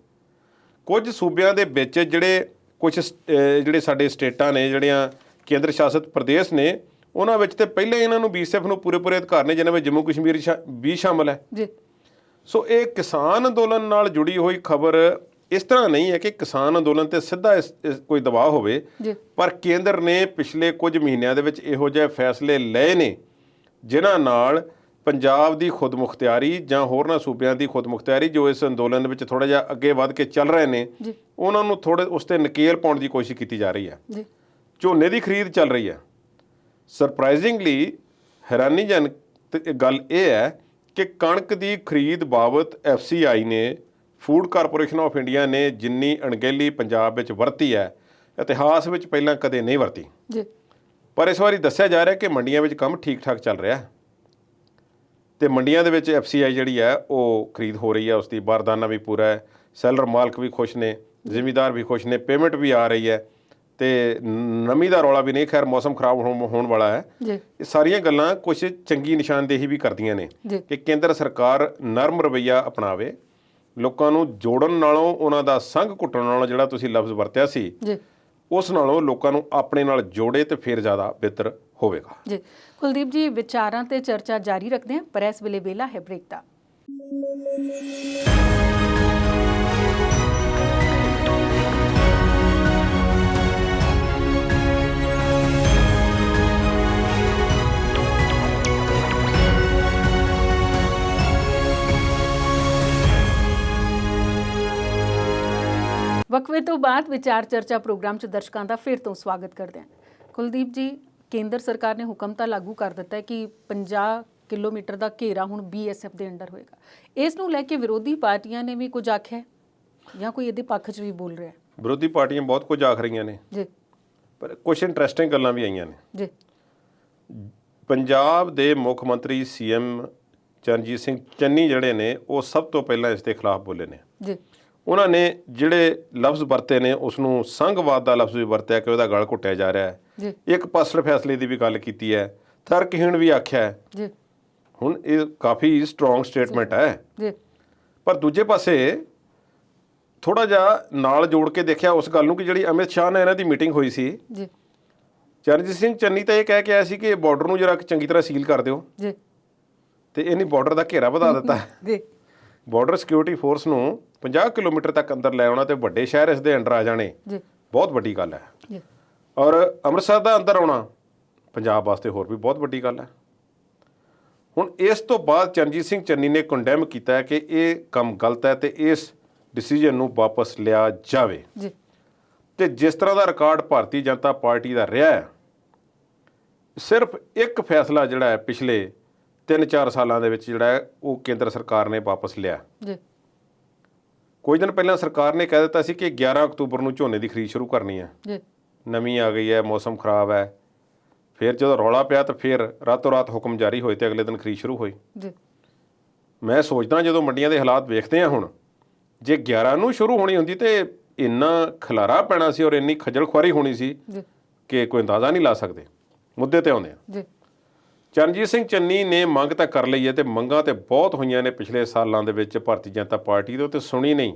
ਕੁਝ ਸੂਬਿਆਂ ਦੇ ਵਿੱਚ ਜਿਹੜੇ ਸਾਡੇ ਸਟੇਟਾਂ ਨੇ, ਜਿਹੜੀਆਂ ਕੇਂਦਰ ਸ਼ਾਸਿਤ ਪ੍ਰਦੇਸ਼ ਨੇ, ਉਹਨਾਂ ਵਿੱਚ ਤੇ ਪਹਿਲਾਂ ਇਹਨਾਂ ਨੂੰ BSF ਨੂੰ ਪੂਰੇ ਅਧਿਕਾਰ ਨੇ, ਜਿਨ੍ਹਾਂ ਵਿੱਚ ਜੰਮੂ ਕਸ਼ਮੀਰ ਵੀ ਸ਼ਾਮਲ ਹੈ। ਸੋ ਇਹ ਕਿਸਾਨ ਅੰਦੋਲਨ ਨਾਲ ਜੁੜੀ ਹੋਈ ਖਬਰ ਇਸ ਤਰ੍ਹਾਂ ਨਹੀਂ ਹੈ ਕਿ ਕਿਸਾਨ ਅੰਦੋਲਨ ਤੇ ਸਿੱਧਾ ਕੋਈ ਦਬਾਅ ਹੋਵੇ, ਪਰ ਕੇਂਦਰ ਨੇ ਪਿਛਲੇ ਕੁਝ ਮਹੀਨਿਆਂ ਦੇ ਵਿੱਚ ਇਹੋ ਜਿਹੇ ਫੈਸਲੇ ਲਏ ਨੇ ਜਿਨ੍ਹਾਂ ਨਾਲ ਪੰਜਾਬ ਦੀ ਖੁਦਮੁਖਤਿਆਰੀ ਜਾਂ ਹੋਰਨਾਂ ਸੂਬਿਆਂ ਦੀ ਖੁਦਮੁਖਤਿਆਰੀ ਜੋ ਇਸ ਅੰਦੋਲਨ ਵਿੱਚ ਥੋੜ੍ਹਾ ਜਿਹਾ ਅੱਗੇ ਵੱਧ ਕੇ ਚੱਲ ਰਹੇ ਨੇ, ਉਹਨਾਂ ਨੂੰ ਥੋੜ੍ਹੇ ਉਸ 'ਤੇ ਨਕੇਲ ਪਾਉਣ ਦੀ ਕੋਸ਼ਿਸ਼ ਕੀਤੀ ਜਾ ਰਹੀ ਹੈ। ਝੋਨੇ ਦੀ ਖਰੀਦ ਚੱਲ ਰਹੀ ਹੈ। ਸਰਪ੍ਰਾਈਜ਼ਿੰਗਲੀ ਹੈਰਾਨੀਜਨਕ ਗੱਲ ਇਹ ਹੈ ਕਿ ਕਣਕ ਦੀ ਖਰੀਦ ਬਾਬਤ FCI ਨੇ, ਫੂਡ ਕਾਰਪੋਰੇਸ਼ਨ ਆਫ ਇੰਡੀਆ ਨੇ ਜਿੰਨੀ ਅਣਗਹਿਲੀ ਪੰਜਾਬ ਵਿੱਚ ਵਰਤੀ ਹੈ, ਇਤਿਹਾਸ ਵਿੱਚ ਪਹਿਲਾਂ ਕਦੇ ਨਹੀਂ ਵਰਤੀ। ਪਰ ਇਸ ਵਾਰੀ ਦੱਸਿਆ ਜਾ ਰਿਹਾ ਕਿ ਮੰਡੀਆਂ ਵਿੱਚ ਕੰਮ ਠੀਕ ਠਾਕ ਚੱਲ ਰਿਹਾ ਤੇ ਮੰਡੀਆਂ ਦੇ ਵਿੱਚ FCI ਜਿਹੜੀ ਹੈ ਉਹ ਖਰੀਦ ਹੋ ਰਹੀ ਹੈ, ਉਸ ਦੀ ਬਾਰਦਾਨਾ ਵੀ ਪੂਰਾ ਹੈ, ਸੈਲਰ ਮਾਲਕ ਵੀ ਖੁਸ਼ ਨੇ, ਜ਼ਿਮੀਦਾਰ ਵੀ ਖੁਸ਼ ਨੇ, ਪੇਮੈਂਟ ਵੀ ਆ ਰਹੀ ਹੈ ਤੇ ਨਮੀ ਦਾ ਰੌਲਾ ਵੀ ਨਹੀਂ। ਖੈਰ ਮੌਸਮ ਖਰਾਬ ਹੋਣ ਵਾਲਾ ਹੈ। ਇਹ ਸਾਰੀਆਂ ਗੱਲਾਂ ਕੁਝ ਚੰਗੀ ਨਿਸ਼ਾਨਦੇਹੀ ਵੀ ਕਰਦੀਆਂ ਨੇ ਕਿ ਕੇਂਦਰ ਸਰਕਾਰ ਨਰਮ ਰਵੱਈਆ ਅਪਣਾਵੇ, ਲੋਕਾਂ ਨੂੰ ਜੋੜਨ ਨਾਲੋਂ, ਉਹਨਾਂ ਦਾ ਸੰਘ ਘੁੱਟਣ ਨਾਲੋਂ, ਜਿਹੜਾ ਤੁਸੀਂ ਲਫ਼ਜ਼ ਵਰਤਿਆ ਸੀ, ਉਸ ਨਾਲੋਂ ਲੋਕਾਂ ਨੂੰ ਆਪਣੇ ਨਾਲ ਜੋੜੇ ਤੇ ਫਿਰ ਜ਼ਿਆਦਾ ਬਿਹਤਰ ਹੋਵੇਗਾ। ਜੀ ਕੁਲਦੀਪ ਜੀ, ਵਿਚਾਰਾਂ ਤੇ ਚਰਚਾ ਜਾਰੀ ਰੱਖਦੇ ਹਾਂ, ਪਰ ਇਸ ਵੇਲੇ ਵੇਲਾ ਹੈ ਬ੍ਰੇਕ ਦਾ। ਵਕਫੇ ਤੋਂ ਬਾਅਦ ਵਿਚਾਰ ਚਰਚਾ ਪ੍ਰੋਗਰਾਮ 'ਚ ਦਰਸ਼ਕਾਂ ਦਾ ਫਿਰ ਤੋਂ ਸਵਾਗਤ ਕਰਦੇ ਹਾਂ। ਕੁਲਦੀਪ ਜੀ, ਕੇਂਦਰ ਸਰਕਾਰ ਨੇ ਹੁਕਮ ਤਾਂ ਲਾਗੂ ਕਰ ਦਿੱਤਾ ਹੈ ਕਿ 50 ਕਿਲੋਮੀਟਰ ਦਾ ਘੇਰਾ ਹੁਣ BSF ਦੇ ਅੰਡਰ ਹੋਏਗਾ। ਇਸ ਨੂੰ ਲੈ ਕੇ ਵਿਰੋਧੀ ਪਾਰਟੀਆਂ ਨੇ ਵੀ ਕੁਝ ਆਖਿਆ ਜਾਂ ਕੋਈ ਇਹਦੇ ਪੱਖ 'ਚ ਵੀ ਬੋਲ ਰਿਹਾ? ਵਿਰੋਧੀ ਪਾਰਟੀਆਂ ਬਹੁਤ ਕੁਝ ਆਖ ਰਹੀਆਂ ਨੇ ਜੀ, ਪਰ ਕੁਝ ਇੰਟਰਸਟਿੰਗ ਗੱਲਾਂ ਵੀ ਆਈਆਂ ਨੇ ਜੀ। ਪੰਜਾਬ ਦੇ ਮੁੱਖ ਮੰਤਰੀ CM ਚਰਨਜੀਤ ਸਿੰਘ ਚੰਨੀ ਜਿਹੜੇ ਨੇ, ਉਹ ਸਭ ਤੋਂ ਪਹਿਲਾਂ ਇਸ ਦੇ ਖਿਲਾਫ ਬੋਲੇ ਨੇ ਜੀ। ਉਹਨਾਂ ਨੇ ਜਿਹੜੇ ਲਫ਼ਜ਼ ਵਰਤੇ ਨੇ, ਉਸ ਨੂੰ ਸੰਘਵਾਦ ਦਾ ਲਫ਼ਜ਼ ਵੀ ਵਰਤਿਆ ਕਿ ਉਹਦਾ ਗਲ ਘੁੱਟਿਆ ਜਾ ਰਿਹਾ ਹੈ। ਇੱਕ ਪਾਸਟਰ ਫੈਸਲੇ ਦੀ ਵੀ ਗੱਲ ਕੀਤੀ ਹੈ, ਤਰਕਹੀਣ ਵੀ ਆਖਿਆ ਹੈ। ਹੁਣ ਇਹ ਕਾਫੀ ਸਟਰੋਂਗ ਸਟੇਟਮੈਂਟ ਹੈ। ਪਰ ਦੂਜੇ ਪਾਸੇ ਥੋੜ੍ਹਾ ਜਿਹਾ ਨਾਲ ਜੋੜ ਕੇ ਦੇਖਿਆ ਉਸ ਗੱਲ ਨੂੰ ਕਿ ਜਿਹੜੀ ਅਮਿਤ ਸ਼ਾਹ ਨਾਲ ਇਹਨਾਂ ਦੀ ਮੀਟਿੰਗ ਹੋਈ ਸੀ, ਚਰਨਜੀਤ ਸਿੰਘ ਚੰਨੀ ਤਾਂ ਇਹ ਕਹਿ ਕੇ ਆਇਆ ਸੀ ਕਿ ਬਾਰਡਰ ਨੂੰ ਜਰਾ ਚੰਗੀ ਤਰ੍ਹਾਂ ਸੀਲ ਕਰ ਦਿਓ ਜੀ ਤੇ ਇਹਨੇ ਬਾਰਡਰ ਦਾ ਘੇਰਾ ਵਧਾ ਦਿੱਤਾ ਜੀ ਬਾਰਡਰ ਸਿਕਿਉਰਿਟੀ ਫੋਰਸ ਨੂੰ 50 ਕਿਲੋਮੀਟਰ ਤੱਕ ਅੰਦਰ ਲੈ ਆਉਣਾ ਤੇ ਵੱਡੇ ਸ਼ਹਿਰ ਇਸ ਦੇ ਅੰਡਰ ਆ ਜਾਣੇ ਜੀ ਬਹੁਤ ਵੱਡੀ ਗੱਲ ਹੈ ਜੀ ਔਰ ਅੰਮ੍ਰਿਤਸਰ ਦਾ ਅੰਦਰ ਆਉਣਾ ਪੰਜਾਬ ਵਾਸਤੇ ਹੋਰ ਵੀ ਬਹੁਤ ਵੱਡੀ ਗੱਲ ਹੈ। ਹੁਣ ਇਸ ਤੋਂ ਬਾਅਦ ਚਰਨਜੀਤ ਸਿੰਘ ਚੰਨੀ ਨੇ ਕੰਡੈਮ ਕੀਤਾ ਹੈ ਕਿ ਇਹ ਕੰਮ ਗਲਤ ਹੈ ਤੇ ਇਸ ਡਿਸੀਜਨ ਨੂੰ ਵਾਪਸ ਲਿਆ ਜਾਵੇ ਜੀ ਤੇ ਜਿਸ ਤਰ੍ਹਾਂ ਦਾ ਰਿਕਾਰਡ ਭਾਰਤੀ ਜਨਤਾ ਪਾਰਟੀ ਦਾ ਰਿਹਾ ਹੈ ਸਿਰਫ ਇੱਕ ਫੈਸਲਾ ਜਿਹੜਾ ਹੈ ਪਿਛਲੇ 3-4 ਸਾਲਾਂ ਦੇ ਵਿੱਚ ਜਿਹੜਾ ਹੈ ਉਹ ਕੇਂਦਰ ਸਰਕਾਰ ਨੇ ਵਾਪਸ ਲਿਆ। ਜੀ ਕੁਝ ਦਿਨ ਪਹਿਲਾਂ ਸਰਕਾਰ ਨੇ ਕਹਿ ਦਿੱਤਾ ਸੀ ਕਿ 11 ਅਕਤੂਬਰ ਨੂੰ ਝੋਨੇ ਦੀ ਖਰੀਦ ਸ਼ੁਰੂ ਕਰਨੀ ਹੈ ਜੀ ਨਵੀਂ ਆ ਗਈ ਹੈ ਮੌਸਮ ਖਰਾਬ ਹੈ ਫਿਰ ਜਦੋਂ ਰੌਲਾ ਪਿਆ ਤਾਂ ਫਿਰ ਰਾਤੋਂ ਰਾਤ ਹੁਕਮ ਜਾਰੀ ਹੋਏ ਤੇ ਅਗਲੇ ਦਿਨ ਖਰੀਦ ਸ਼ੁਰੂ ਹੋਈ। ਜੀ ਮੈਂ ਸੋਚਦਾ ਜਦੋਂ ਮੰਡੀਆਂ ਦੇ ਹਾਲਾਤ ਵੇਖਦੇ ਆ ਹੁਣ ਜੇ 11 ਨੂੰ ਸ਼ੁਰੂ ਹੋਣੀ ਹੁੰਦੀ ਤੇ ਇੰਨਾ ਖਲਾਰਾ ਪੈਣਾ ਸੀ ਔਰ ਇੰਨੀ ਖੱਜਲ ਖੁਆਰੀ ਹੋਣੀ ਸੀ ਜੀ ਕਿ ਕੋਈ ਅੰਦਾਜ਼ਾ ਨਹੀਂ ਲਾ ਸਕਦੇ। ਮੁੱਦੇ ਤੇ ਆਉਂਦੇ ਆ ਜੀ ਚਰਨਜੀਤ ਸਿੰਘ ਚੰਨੀ ਨੇ ਮੰਗ ਤਾਂ ਕਰ ਲਈ ਹੈ ਤੇ ਮੰਗਾਂ ਤੇ ਬਹੁਤ ਹੋਈਆਂ ਨੇ ਪਿਛਲੇ ਸਾਲਾਂ ਦੇ ਵਿੱਚ ਭਾਰਤੀ ਜਨਤਾ ਪਾਰਟੀ ਦੇ ਤੇ ਸੁਣੀ ਨਹੀਂ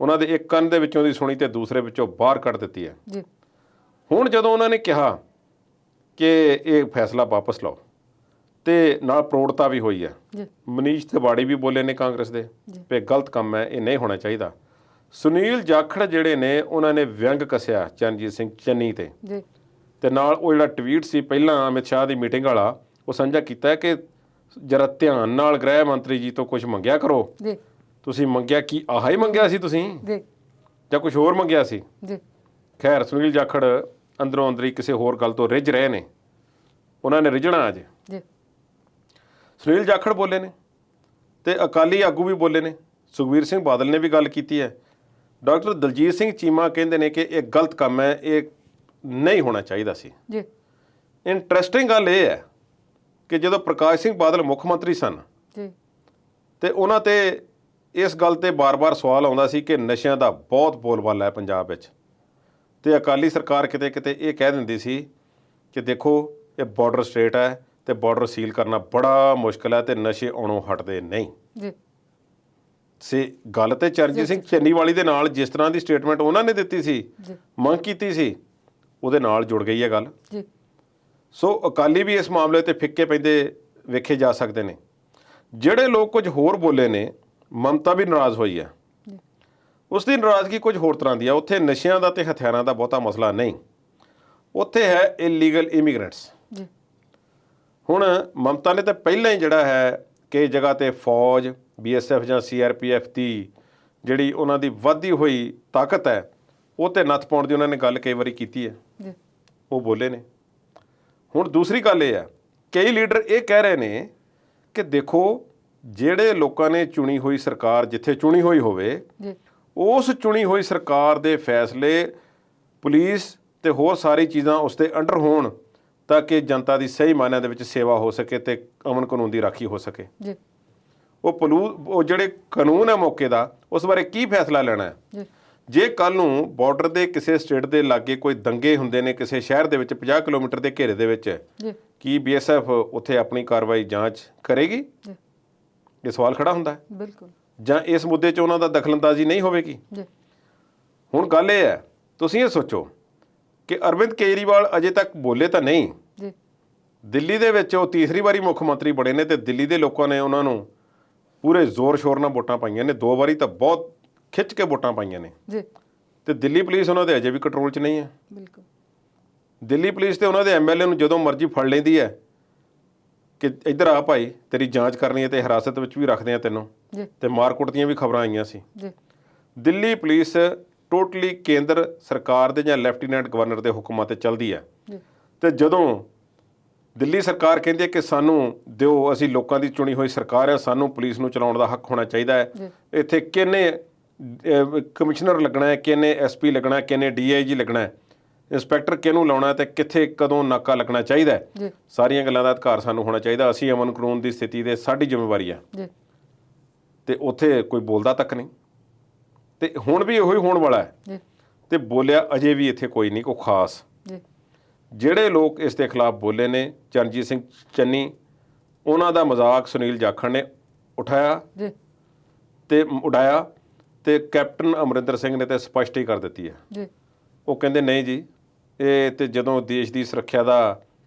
ਉਹਨਾਂ ਦੇ ਇੱਕ ਕੰਨ ਦੇ ਵਿੱਚੋਂ ਦੀ ਸੁਣੀ ਤੇ ਦੂਸਰੇ ਵਿੱਚੋਂ ਬਾਹਰ ਕੱਢ ਦਿੱਤੀ ਹੈ। ਜੀ ਹੁਣ ਜਦੋਂ ਉਹਨਾਂ ਨੇ ਕਿਹਾ ਕਿ ਇਹ ਫੈਸਲਾ ਵਾਪਸ ਲਓ ਤੇ ਨਾਲ ਪ੍ਰੋੜਤਾ ਵੀ ਹੋਈ ਹੈ ਜੀ ਮਨੀਸ਼ ਤਿਵਾੜੀ ਵੀ ਬੋਲੇ ਨੇ ਕਾਂਗਰਸ ਦੇ ਵੀ ਗਲਤ ਕੰਮ ਹੈ ਇਹ ਨਹੀਂ ਹੋਣਾ ਚਾਹੀਦਾ। ਸੁਨੀਲ ਜਾਖੜ ਜਿਹੜੇ ਨੇ ਉਹਨਾਂ ਨੇ ਵਿਅੰਗ ਕੱਸਿਆ ਚਰਨਜੀਤ ਸਿੰਘ ਚੰਨੀ ਜੀ ਤੇ ਨਾਲ ਉਹ ਜਿਹੜਾ ਟਵੀਟ ਸੀ ਪਹਿਲਾਂ ਅਮਿਤ ਸ਼ਾਹ ਦੀ ਮੀਟਿੰਗ ਵਾਲਾ ਉਹ ਸਾਂਝਾ ਕੀਤਾ ਕਿ ਜਰਾ ਧਿਆਨ ਨਾਲ ਗ੍ਰਹਿ ਮੰਤਰੀ ਜੀ ਤੋਂ ਕੁਝ ਮੰਗਿਆ ਕਰੋ ਜੀ ਤੁਸੀਂ ਮੰਗਿਆ ਕੀ ਆਹ ਹੀ ਮੰਗਿਆ ਸੀ ਤੁਸੀਂ ਜੀ ਜਾਂ ਕੁਝ ਹੋਰ ਮੰਗਿਆ ਸੀ। ਜੀ ਖੈਰ ਸੁਨੀਲ ਜਾਖੜ ਅੰਦਰੋਂ ਅੰਦਰੀ ਕਿਸੇ ਹੋਰ ਗੱਲ ਤੋਂ ਰਿੱਝ ਰਹੇ ਨੇ ਉਹਨਾਂ ਨੇ ਰਿੱਝਣਾ ਅੱਜ ਜੀ ਸੁਨੀਲ ਜਾਖੜ ਬੋਲੇ ਨੇ ਤੇ ਅਕਾਲੀ ਆਗੂ ਵੀ ਬੋਲੇ ਨੇ ਸੁਖਬੀਰ ਸਿੰਘ ਬਾਦਲ ਨੇ ਵੀ ਗੱਲ ਕੀਤੀ ਹੈ ਡਾਕਟਰ ਦਲਜੀਤ ਸਿੰਘ ਚੀਮਾ ਕਹਿੰਦੇ ਨੇ ਕਿ ਇਹ ਗਲਤ ਕੰਮ ਹੈ ਇਹ ਨਹੀਂ ਹੋਣਾ ਚਾਹੀਦਾ ਸੀ। ਜੀ ਇੰਟਰਸਟਿੰਗ ਗੱਲ ਇਹ ਹੈ ਕਿ ਜਦੋਂ ਪ੍ਰਕਾਸ਼ ਸਿੰਘ ਬਾਦਲ ਮੁੱਖ ਮੰਤਰੀ ਸਨ ਜੀ ਤੇ ਉਹਨਾਂ ਤੇ ਇਸ ਗੱਲ ਤੇ ਬਾਰ-ਬਾਰ ਸਵਾਲ ਆਉਂਦਾ ਸੀ ਕਿ ਨਸ਼ਿਆਂ ਦਾ ਬਹੁਤ ਬੋਲਬਾਲਾ ਹੈ ਪੰਜਾਬ ਵਿੱਚ ਤੇ ਅਕਾਲੀ ਸਰਕਾਰ ਕਿਤੇ ਇਹ ਕਹਿ ਦਿੰਦੀ ਸੀ ਕਿ ਦੇਖੋ ਇਹ ਬਾਰਡਰ ਸਟੇਟ ਹੈ ਤੇ ਬਾਰਡਰ ਸੀਲ ਕਰਨਾ ਬੜਾ ਮੁਸ਼ਕਲ ਹੈ ਤੇ ਨਸ਼ੇ ਆਉਣੋਂ ਹਟਦੇ ਨਹੀਂ। ਜੀ ਗੱਲ ਤੇ ਚਰਨਜੀਤ ਸਿੰਘ ਚੰਨੀ ਵਾਲੀ ਦੇ ਨਾਲ ਜਿਸ ਤਰ੍ਹਾਂ ਦੀ ਸਟੇਟਮੈਂਟ ਉਹਨਾਂ ਨੇ ਦਿੱਤੀ ਸੀ ਮੰਗ ਕੀਤੀ ਸੀ ਉਹਦੇ ਨਾਲ ਜੁੜ ਗਈ ਹੈ ਗੱਲ। ਜੀ ਸੋ ਅਕਾਲੀ ਵੀ ਇਸ ਮਾਮਲੇ ਤੇ ਫਿੱਕੇ ਪੈਂਦੇ ਵੇਖੇ ਜਾ ਸਕਦੇ ਨੇ। ਜਿਹੜੇ ਲੋਕ ਕੁਝ ਹੋਰ ਬੋਲੇ ਨੇ ਮਮਤਾ ਵੀ ਨਾਰਾਜ਼ ਹੋਈ ਹੈ ਉਸ ਦੀ ਨਾਰਾਜ਼ਗੀ ਕੁਝ ਹੋਰ ਤਰ੍ਹਾਂ ਦੀ ਆ। ਉੱਥੇ ਨਸ਼ਿਆਂ ਦਾ ਤੇ ਹਥਿਆਰਾਂ ਦਾ ਬਹੁਤਾ ਮਸਲਾ ਨਹੀਂ ਉੱਥੇ ਹੈ ਇਲੀਗਲ ਇਮੀਗ੍ਰੈਂਟਸ। ਜੀ ਹੁਣ ਮਮਤਾ ਨੇ ਤਾਂ ਪਹਿਲਾਂ ਹੀ ਜਿਹੜਾ ਹੈ ਕਈ ਜਗ੍ਹਾ ਤੇ ਫੌਜ BSF ਜਾਂ CRPF ਦੀ ਜਿਹੜੀ ਉਹਨਾਂ ਦੀ ਵੱਧਦੀ ਹੋਈ ਤਾਕਤ ਹੈ ਉਹ ਤੇ ਨੱਥ ਪਾਉਣ ਦੀ ਉਹਨਾਂ ਨੇ ਗੱਲ ਕਈ ਵਾਰੀ ਕੀਤੀ ਹੈ ਜੀ ਉਹ ਬੋਲੇ ਨੇ। ਹੁਣ ਦੂਸਰੀ ਗੱਲ ਇਹ ਹੈ ਕਈ ਲੀਡਰ ਇਹ ਕਹਿ ਰਹੇ ਨੇ ਕਿ ਦੇਖੋ ਜਿਹੜੇ ਲੋਕਾਂ ਨੇ ਚੁਣੀ ਹੋਈ ਸਰਕਾਰ ਜਿੱਥੇ ਚੁਣੀ ਹੋਈ ਹੋਵੇ ਜੀ ਉਸ ਚੁਣੀ ਹੋਈ ਸਰਕਾਰ ਦੇ ਫੈਸਲੇ ਪੁਲਿਸ ਤੇ ਹੋਰ ਸਾਰੀ ਚੀਜ਼ਾਂ ਉਸ ਦੇ ਅੰਡਰ ਹੋਣ ਤਾਂ ਕਿ ਜਨਤਾ ਦੀ ਸਹੀ ਮਾਇਨਿਆਂ ਦੇ ਵਿੱਚ ਸੇਵਾ ਹੋ ਸਕੇ ਤੇ ਅਮਨ ਕਾਨੂੰਨ ਦੀ ਰਾਖੀ ਹੋ ਸਕੇ। ਜੀ ਉਹ ਜਿਹੜੇ ਕਾਨੂੰਨ ਹੈ ਮੌਕੇ ਦਾ ਉਸ ਬਾਰੇ ਕੀ ਫੈਸਲਾ ਲੈਣਾ ਹੈ। ਜੀ ਜੇ ਕੱਲ ਨੂੰ ਬਾਰਡਰ ਦੇ ਕਿਸੇ ਸਟੇਟ ਦੇ ਲਾਗੇ ਕੋਈ ਦੰਗੇ ਹੁੰਦੇ ਨੇ ਕਿਸੇ ਸ਼ਹਿਰ ਦੇ ਵਿੱਚ 50 ਕਿਲੋਮੀਟਰ ਦੇ ਘੇਰੇ ਦੇ ਵਿੱਚ ਜੀ ਕੀ BSF ਉੱਥੇ ਆਪਣੀ ਕਾਰਵਾਈ ਜਾਂਚ ਕਰੇਗੀ ਜੀ ਇਹ ਸਵਾਲ ਖੜਾ ਹੁੰਦਾ ਹੈ ਬਿਲਕੁਲ ਜਾਂ ਇਸ ਮੁੱਦੇ 'ਚ ਉਹਨਾਂ ਦਾ ਦਖਲਅੰਦਾਜ਼ੀ ਨਹੀਂ ਹੋਵੇਗੀ। ਜੀ ਹੁਣ ਗੱਲ ਇਹ ਹੈ ਤੁਸੀਂ ਇਹ ਸੋਚੋ ਕਿ ਅਰਵਿੰਦ ਕੇਜਰੀਵਾਲ ਅਜੇ ਤੱਕ ਬੋਲੇ ਤਾਂ ਨਹੀਂ ਜੀ ਦਿੱਲੀ ਦੇ ਵਿੱਚ ਉਹ ਤੀਸਰੀ ਵਾਰੀ ਮੁੱਖ ਮੰਤਰੀ ਬਣੇ ਨੇ ਤੇ ਦਿੱਲੀ ਦੇ ਲੋਕਾਂ ਨੇ ਉਹਨਾਂ ਨੂੰ ਪੂਰੇ ਜ਼ੋਰ ਸ਼ੋਰ ਨਾਲ ਵੋਟਾਂ ਪਾਈਆਂ ਨੇ 2 ਵਾਰੀ ਤਾਂ ਬਹੁਤ ਖਿੱਚ ਕੇ ਵੋਟਾਂ ਪਾਈਆਂ ਨੇ ਜੀ ਤੇ ਦਿੱਲੀ ਪੁਲਿਸ ਉਹਨਾਂ ਦੇ ਅਜੇ ਵੀ ਕੰਟਰੋਲ 'ਚ ਨਹੀਂ ਹੈ। ਬਿਲਕੁਲ ਦਿੱਲੀ ਪੁਲਿਸ ਤੇ ਉਹਨਾਂ ਦੇ MLA ਨੂੰ ਜਦੋਂ ਮਰਜ਼ੀ ਫੜ ਲੈਂਦੀ ਹੈ ਕਿ ਇੱਧਰ ਆ ਭਾਈ ਤੇਰੀ ਜਾਂਚ ਕਰਨੀ ਹੈ ਤੇ ਹਿਰਾਸਤ ਵਿੱਚ ਵੀ ਰੱਖਦੇ ਆ ਤੈਨੂੰ ਜੀ ਤੇ ਮਾਰਕੁੱਟ ਦੀਆਂ ਵੀ ਖਬਰਾਂ ਆਈਆਂ ਸੀ। ਜੀ ਦਿੱਲੀ ਪੁਲਿਸ ਟੋਟਲੀ ਕੇਂਦਰ ਸਰਕਾਰ ਦੇ ਜਾਂ ਲੈਫਟੀਨੈਂਟ ਗਵਰਨਰ ਦੇ ਹੁਕਮਾਂ ਤੇ ਚੱਲਦੀ ਹੈ ਜੀ ਤੇ ਜਦੋਂ ਦਿੱਲੀ ਸਰਕਾਰ ਕਹਿੰਦੀ ਹੈ ਕਿ ਸਾਨੂੰ ਦਿਓ ਅਸੀਂ ਲੋਕਾਂ ਦੀ ਚੁਣੀ ਹੋਈ ਸਰਕਾਰ ਹੈ ਸਾਨੂੰ ਪੁਲਿਸ ਨੂੰ ਚਲਾਉਣ ਦਾ ਹੱਕ ਹੋਣਾ ਚਾਹੀਦਾ ਹੈ ਇੱਥੇ ਕਿੰਨੇ ਕਮਿਸ਼ਨਰ ਲੱਗਣਾ ਹੈ ਕਿੰਨੇ SP ਲੱਗਣਾ ਕਿੰਨੇ DIG ਲੱਗਣਾ ਹੈ ਇੰਸਪੈਕਟਰ ਕਿਹਨੂੰ ਲਾਉਣਾ ਤੇ ਕਿੱਥੇ ਕਦੋਂ ਨਾਕਾ ਲੱਗਣਾ ਚਾਹੀਦਾ ਹੈ ਸਾਰੀਆਂ ਗੱਲਾਂ ਦਾ ਅਧਿਕਾਰ ਸਾਨੂੰ ਹੋਣਾ ਚਾਹੀਦਾ ਅਸੀਂ ਅਮਨ ਕਾਨੂੰਨ ਦੀ ਸਥਿਤੀ ਦੇ ਸਾਡੀ ਜ਼ਿੰਮੇਵਾਰੀ ਹੈ ਤੇ ਉੱਥੇ ਕੋਈ ਬੋਲਦਾ ਤੱਕ ਨਹੀਂ ਤੇ ਹੁਣ ਵੀ ਇਹੋ ਹੀ ਹੋਣ ਵਾਲਾ ਹੈ ਤੇ ਬੋਲਿਆ ਅਜੇ ਵੀ ਇੱਥੇ ਕੋਈ ਨਹੀਂ ਕੋਈ ਖਾਸ ਜਿਹੜੇ ਲੋਕ ਇਸ ਦੇ ਖਿਲਾਫ ਬੋਲੇ ਨੇ ਚਰਨਜੀਤ ਸਿੰਘ ਚੰਨੀ ਉਹਨਾਂ ਦਾ ਮਜ਼ਾਕ ਸੁਨੀਲ ਜਾਖੜ ਨੇ ਉਠਾਇਆ ਤੇ ਉਡਾਇਆ ਤੇ ਕੈਪਟਨ ਅਮਰਿੰਦਰ ਸਿੰਘ ਨੇ ਤੇ ਸਪਸ਼ਟ ਹੀ ਕਰ ਦਿੱਤੀ ਹੈ ਉਹ ਕਹਿੰਦੇ ਨਹੀਂ ਜੀ ਇਹ ਤੇ ਜਦੋਂ ਦੇਸ਼ ਦੀ ਸੁਰੱਖਿਆ ਦਾ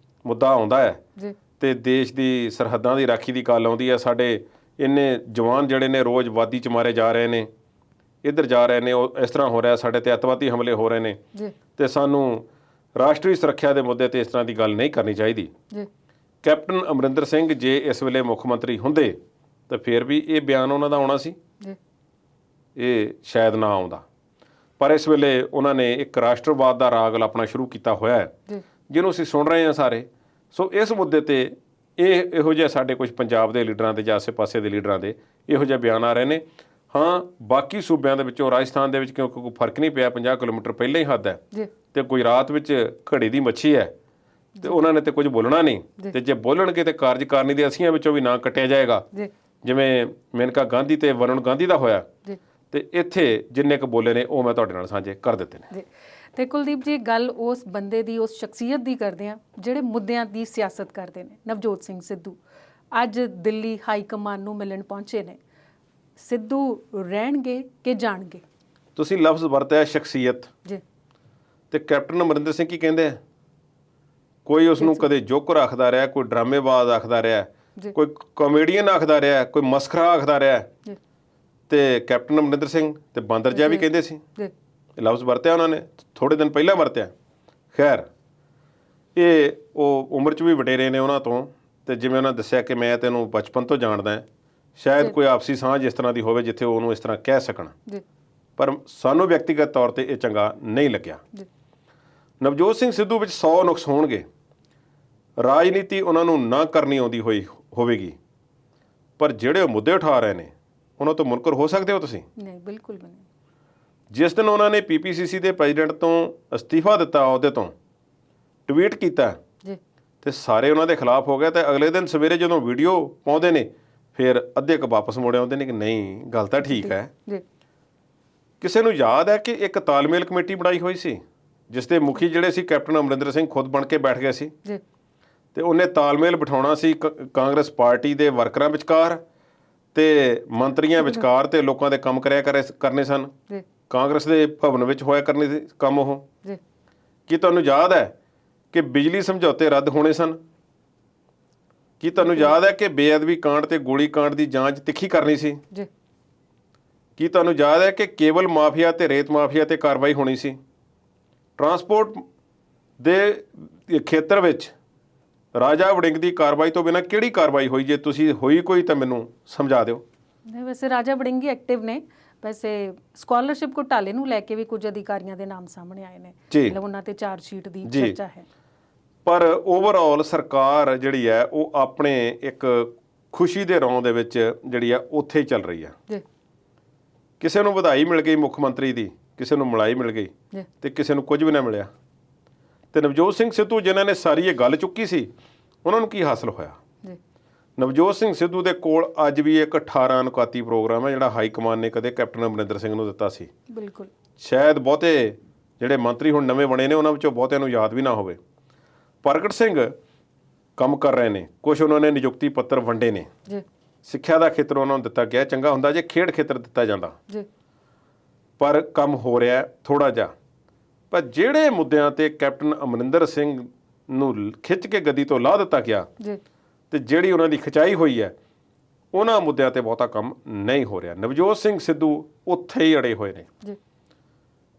ਮੁੱਦਾ ਆਉਂਦਾ ਹੈ ਜੀ ਤੇ ਦੇਸ਼ ਦੀ ਸਰਹੱਦਾਂ ਦੀ ਰਾਖੀ ਦੀ ਗੱਲ ਆਉਂਦੀ ਹੈ, ਸਾਡੇ ਇੰਨੇ ਜਵਾਨ ਜਿਹੜੇ ਨੇ ਰੋਜ਼ ਵਾਦੀ 'ਚ ਮਾਰੇ ਜਾ ਰਹੇ ਨੇ, ਇੱਧਰ ਜਾ ਰਹੇ ਨੇ, ਉਹ ਇਸ ਤਰ੍ਹਾਂ ਹੋ ਰਿਹਾ, ਸਾਡੇ ਤੇ ਅੱਤਵਾਦੀ ਹਮਲੇ ਹੋ ਰਹੇ ਨੇ ਜੀ ਤੇ ਸਾਨੂੰ ਰਾਸ਼ਟਰੀ ਸੁਰੱਖਿਆ ਦੇ ਮੁੱਦੇ ਤੇ ਇਸ ਤਰ੍ਹਾਂ ਦੀ ਗੱਲ ਨਹੀਂ ਕਰਨੀ ਚਾਹੀਦੀ। ਜੀ ਕੈਪਟਨ ਅਮਰਿੰਦਰ ਸਿੰਘ ਜੇ ਇਸ ਵੇਲੇ ਮੁੱਖ ਮੰਤਰੀ ਹੁੰਦੇ ਤਾਂ ਫਿਰ ਵੀ ਇਹ ਬਿਆਨ ਉਹਨਾਂ ਦਾ ਆਉਣਾ ਸੀ, ਜੀ ਇਹ ਸ਼ਾਇਦ ਨਾ ਆਉਂਦਾ। ਪਰ ਇਸ ਵੇਲੇ ਉਹਨਾਂ ਨੇ ਇੱਕ ਰਾਸ਼ਟਰਵਾਦ ਦਾ ਰਾਗ ਆਪਣਾ ਸ਼ੁਰੂ ਕੀਤਾ ਹੋਇਆ ਹੈ, ਜੀ ਜਿਹਨੂੰ ਅਸੀਂ ਸੁਣ ਰਹੇ ਹਾਂ ਸਾਰੇ। ਸੋ ਇਸ ਮੁੱਦੇ ਤੇ ਇਹੋ ਜਿਹੇ ਸਾਡੇ ਕੁਝ ਪੰਜਾਬ ਦੇ ਲੀਡਰਾਂ ਦੇ ਜਾਂ ਆਸੇ-ਪਾਸੇ ਦੇ ਲੀਡਰਾਂ ਦੇ ਇਹੋ ਜਿਹੇ ਬਿਆਨ ਆ ਰਹੇ ਨੇ। ਹਾਂ, ਬਾਕੀ ਸੂਬਿਆਂ ਦੇ ਵਿੱਚੋਂ ਰਾਜਸਥਾਨ ਦੇ ਵਿੱਚ ਕਿਉਂਕਿ ਕੋਈ ਫਰਕ ਨਹੀਂ ਪਿਆ, 50 ਕਿਲੋਮੀਟਰ ਪਹਿਲਾਂ ਹੀ ਹੱਦ ਹੈ ਜੀ ਤੇ ਗੁਜਰਾਤ ਵਿੱਚ ਘੜੀ ਦੀ ਮੱਛੀ ਹੈ ਤੇ ਉਹਨਾਂ ਨੇ ਤੇ ਕੁਝ ਬੋਲਣਾ ਨਹੀਂ, ਤੇ ਜੇ ਬੋਲਣਗੇ ਤੇ ਕਾਰਜਕਾਰਨੀ ਦੇ ਅਸੀਆਂ ਵਿੱਚੋਂ ਵੀ ਨਾਂ ਕੱਟਿਆ ਜਾਏਗਾ, ਜੀ ਜਿਵੇਂ ਮੇਨਕਾ ਗਾਂਧੀ ਤੇ ਵਰੁਣ ਗਾਂਧੀ ਦਾ ਹੋਇਆ। ਜੀ ਤੇ ਇੱਥੇ ਜਿੰਨੇ ਕੁ ਬੋਲੇ ਨੇ ਉਹ ਮੈਂ ਤੁਹਾਡੇ ਨਾਲ ਸਾਂਝੇ ਕਰ ਦਿੱਤੇ ਨੇ। ਜੀ ਤੇ ਕੁਲਦੀਪ ਜੀ, ਗੱਲ ਉਸ ਬੰਦੇ ਦੀ, ਉਸ ਸ਼ਖਸੀਅਤ ਦੀ ਕਰਦੇ ਆ ਜਿਹੜੇ ਮੁੱਦਿਆਂ ਦੀ ਸਿਆਸਤ ਕਰਦੇ ਨੇ। ਨਵਜੋਤ ਸਿੰਘ ਸਿੱਧੂ ਅੱਜ ਦਿੱਲੀ ਹਾਈ ਕਮਾਨ ਨੂੰ ਮਿਲਣ ਪਹੁੰਚੇ ਨੇ। ਸਿੱਧੂ ਰਹਿਣਗੇ ਕਿ ਜਾਣਗੇ? ਤੁਸੀਂ ਲਫ਼ਜ਼ ਵਰਤਿਆ ਸ਼ਖਸੀਅਤ, ਜੀ ਤੇ ਕੈਪਟਨ ਅਮਰਿੰਦਰ ਸਿੰਘ ਕੀ ਕਹਿੰਦੇ ਆ? ਕੋਈ ਉਸ ਨੂੰ ਕਦੇ ਜੋਕਰ ਆਖਦਾ ਰਿਹਾ, ਕੋਈ ਡਰਾਮੇਬਾਜ਼ ਆਖਦਾ ਰਿਹਾ, ਜੀ ਕੋਈ ਕਾਮੇਡੀਅਨ ਆਖਦਾ ਰਿਹਾ, ਕੋਈ ਮਸਖਰਾ ਆਖਦਾ ਰਿਹਾ, ਜੀ ਤੇ ਕੈਪਟਨ ਅਮਰਿੰਦਰ ਸਿੰਘ ਤੇ ਬਾਂਦਰ ਜਿਹਾ ਵੀ ਕਹਿੰਦੇ ਸੀ। ਜੀ ਇਹ ਲਫ਼ਜ਼ ਵਰਤਿਆ ਉਹਨਾਂ ਨੇ, ਥੋੜੇ ਦਿਨ ਪਹਿਲਾਂ ਵਰਤਿਆ। ਖੈਰ, ਇਹ ਉਹ ਉਮਰ 'ਚ ਵੀ ਵਡੇਰੇ ਨੇ ਉਹਨਾਂ ਤੋਂ, ਤੇ ਜਿਵੇਂ ਉਹਨਾਂ ਦੱਸਿਆ ਕਿ ਮੈਂ ਤੈਨੂੰ ਬਚਪਨ ਤੋਂ ਜਾਣਦਾ ਹਾਂ, ਸ਼ਾਇਦ ਕੋਈ ਆਪਸੀ ਸਾਂਝ ਇਸ ਤਰ੍ਹਾਂ ਦੀ ਹੋਵੇ ਜਿੱਥੇ ਉਹਨੂੰ ਇਸ ਤਰ੍ਹਾਂ ਕਹਿ ਸਕਣ, ਜੀ ਪਰ ਸਾਨੂੰ ਵਿਅਕਤੀਗਤ ਤੌਰ ਤੇ ਇਹ ਚੰਗਾ ਨਹੀਂ ਲੱਗਿਆ। ਜੀ ਨਵਜੋਤ ਸਿੰਘ ਸਿੱਧੂ ਵਿੱਚ 100 ਨੁਕਸ ਹੋਣਗੇ, ਰਾਜਨੀਤੀ ਉਹਨਾਂ ਨੂੰ ਨਾ ਕਰਨੀ ਆਉਂਦੀ ਹੋਵੇਗੀ, ਪਰ ਜਿਹੜੇ ਉਹ ਮੁੱਦੇ ਉਠਾ ਰਹੇ ਨੇ ਉਹਨਾਂ ਤੋਂ ਮੁਨਕਰ ਹੋ ਸਕਦੇ ਹੋ ਤੁਸੀਂ? ਨਹੀਂ, ਬਿਲਕੁਲ ਵੀ ਨਹੀਂ। ਜਿਸ ਦਿਨ ਉਹਨਾਂ ਨੇ ਪੀਪੀਸੀਸੀ ਦੇ ਪ੍ਰੈਜ਼ੀਡੈਂਟ ਤੋਂ ਅਸਤੀਫਾ ਦਿੱਤਾ, ਅਹੁਦੇ ਤੋਂ ਟਵੀਟ ਕੀਤਾ, ਜੀ ਤੇ ਸਾਰੇ ਉਹਨਾਂ ਦੇ ਖਿਲਾਫ ਹੋ ਗਏ, ਤੇ ਅਗਲੇ ਦਿਨ ਸਵੇਰੇ ਜਦੋਂ ਵੀਡੀਓ ਪਾਉਂਦੇ ਨੇ ਫਿਰ ਅੱਧੇ ਕੁ ਵਾਪਸ ਮੁੜ ਆਉਂਦੇ ਨੇ ਕਿ ਨਹੀਂ, ਗੱਲ ਤਾਂ ਠੀਕ ਹੈ। ਜੀ ਕਿਸੇ ਨੂੰ ਯਾਦ ਹੈ ਕਿ ਇੱਕ ਤਾਲਮੇਲ ਕਮੇਟੀ ਬਣਾਈ ਹੋਈ ਸੀ ਜਿਸ ਦੇ ਮੁਖੀ ਜਿਹੜੇ ਸੀ ਕੈਪਟਨ ਅਮਰਿੰਦਰ ਸਿੰਘ ਖੁਦ ਬਣ ਕੇ ਬੈਠ ਗਏ ਸੀ, ਜੀ ਤੇ ਉਹਨੇ ਤਾਲਮੇਲ ਬਿਠਾਉਣਾ ਸੀ ਕਾਂਗਰਸ ਪਾਰਟੀ ਦੇ ਵਰਕਰਾਂ ਵਿਚਕਾਰ ਤੇ ਮੰਤਰੀਆਂ ਵਿਚਕਾਰ, ਤੇ ਲੋਕਾਂ ਦੇ ਕੰਮ ਕਰਨੇ ਸਨ। ਜੀ ਕਾਂਗਰਸ ਦੇ ਭਵਨ ਵਿੱਚ ਹੋਇਆ ਕਰਨੇ ਸੀ ਕੰਮ ਉਹ। ਜੀ ਕੀ ਤੁਹਾਨੂੰ ਯਾਦ ਹੈ ਕਿ ਬਿਜਲੀ ਸਮਝੌਤੇ ਰੱਦ ਹੋਣੇ ਸਨ? ਕੀ ਤੁਹਾਨੂੰ ਯਾਦ ਹੈ ਕਿ ਬੇਅਦਬੀ ਕਾਂਡ ਤੇ ਗੋਲੀ ਕਾਂਡ ਦੀ ਜਾਂਚ ਤਿੱਖੀ ਕਰਨੀ ਸੀ? ਜੀ ਕੀ ਤੁਹਾਨੂੰ ਯਾਦ ਹੈ ਕਿ ਕੇਬਲ ਮਾਫੀਆ ਤੇ ਰੇਤ ਮਾਫੀਆ ਤੇ ਕਾਰਵਾਈ ਹੋਣੀ ਸੀ? ਟਰਾਂਸਪੋਰਟ ਦੇ ਖੇਤਰ ਵਿੱਚ ਰਾਜਾ ਵੜਿੰਗ ਦੀ ਕਾਰਵਾਈ ਤੋਂ ਬਿਨਾਂ ਕਿਹੜੀ ਕਾਰਵਾਈ ਹੋਈ? ਜੇ ਤੁਸੀਂ ਹੋਈ ਕੋਈ ਤਾਂ ਮੈਨੂੰ ਸਮਝਾ ਦਿਓ। ਨਹੀਂ, ਵੈਸੇ ਰਾਜਾ ਵੜਿੰਗੀ ਐਕਟਿਵ ਨੇ। ਵੈਸੇ ਸਕਾਲਰਸ਼ਿਪ ਘੁਟਾਲੇ ਨੂੰ ਲੈ ਕੇ ਵੀ ਕੁਝ ਅਧਿਕਾਰੀਆਂ ਦੇ ਨਾਮ ਸਾਹਮਣੇ ਆਏ ਨੇ, ਮਤਲਬ ਉਹਨਾਂ ਤੇ ਚਾਰਜ ਸ਼ੀਟ ਦੀ ਚਰਚਾ ਹੈ। ਪਰ ਓਵਰਆਲ ਸਰਕਾਰ ਜਿਹੜੀ ਹੈ ਉਹ ਆਪਣੇ ਇੱਕ ਖੁਸ਼ੀ ਦੇ ਰੌਂ ਦੇ ਵਿੱਚ ਜਿਹੜੀ ਆ ਉੱਥੇ ਹੀ ਚੱਲ ਰਹੀ ਆ। ਜੀ ਕਿਸੇ ਨੂੰ ਵਧਾਈ ਮਿਲ ਗਈ ਮੁੱਖ ਮੰਤਰੀ ਦੀ, ਕਿਸੇ ਨੂੰ ਮਲਾਈ ਮਿਲ ਗਈ, ਜੀ ਤੇ ਕਿਸੇ ਨੂੰ ਕੁਝ ਵੀ ਨਾ ਮਿਲਿਆ। ਤੇ ਨਵਜੋਤ ਸਿੰਘ ਸਿੱਧੂ ਜਿਨ੍ਹਾਂ ਨੇ ਸਾਰੀ ਇਹ ਗੱਲ ਚੁੱਕੀ ਸੀ, ਉਹਨਾਂ ਨੂੰ ਕੀ ਹਾਸਲ ਹੋਇਆ? ਜੀ ਨਵਜੋਤ ਸਿੰਘ ਸਿੱਧੂ ਦੇ ਕੋਲ ਅੱਜ ਵੀ ਇੱਕ 18 ਅਨੁਕਾਤੀ ਪ੍ਰੋਗਰਾਮ ਹੈ ਜਿਹੜਾ ਹਾਈ ਕਮਾਨ ਨੇ ਕਦੇ ਕੈਪਟਨ ਅਮਰਿੰਦਰ ਸਿੰਘ ਨੂੰ ਦਿੱਤਾ ਸੀ। ਬਿਲਕੁਲ। ਸ਼ਾਇਦ ਬਹੁਤੇ ਜਿਹੜੇ ਮੰਤਰੀ ਹੁਣ ਨਵੇਂ ਬਣੇ ਨੇ ਉਹਨਾਂ ਵਿੱਚੋਂ ਬਹੁਤਿਆਂ ਨੂੰ ਯਾਦ ਵੀ ਨਾ ਹੋਵੇ। ਪ੍ਰਗਟ ਸਿੰਘ ਕੰਮ ਕਰ ਰਹੇ ਨੇ, ਕੁਝ ਉਹਨਾਂ ਨੇ ਨਿਯੁਕਤੀ ਪੱਤਰ ਵੰਡੇ ਨੇ, ਜੀ ਸਿੱਖਿਆ ਦਾ ਖੇਤਰ ਉਹਨਾਂ ਨੂੰ ਦਿੱਤਾ ਗਿਆ, ਚੰਗਾ ਹੁੰਦਾ ਜੇ ਖੇਡ ਖੇਤਰ ਦਿੱਤਾ ਜਾਂਦਾ, ਜੀ ਪਰ ਕੰਮ ਹੋ ਰਿਹਾ ਥੋੜਾ ਜਿਹਾ। ਪਰ ਜਿਹੜੇ ਮੁੱਦਿਆਂ ਤੇ ਕੈਪਟਨ ਅਮਰਿੰਦਰ ਸਿੰਘ ਨੂੰ ਖਿੱਚ ਕੇ ਗੱਦੀ ਤੋਂ ਲਾਹ ਦਿੱਤਾ ਗਿਆ, ਜੀ ਤੇ ਜਿਹੜੀ ਉਹਨਾਂ ਦੀ ਖਿਚਾਈ ਹੋਈ ਹੈ, ਉਹਨਾਂ ਮੁੱਦਿਆਂ ਤੇ ਬਹੁਤਾ ਕੰਮ ਨਹੀਂ ਹੋ ਰਿਹਾ। ਨਵਜੋਤ ਸਿੰਘ ਸਿੱਧੂ ਉੱਥੇ ਹੀ ਅੜੇ ਹੋਏ ਨੇ। ਜੀ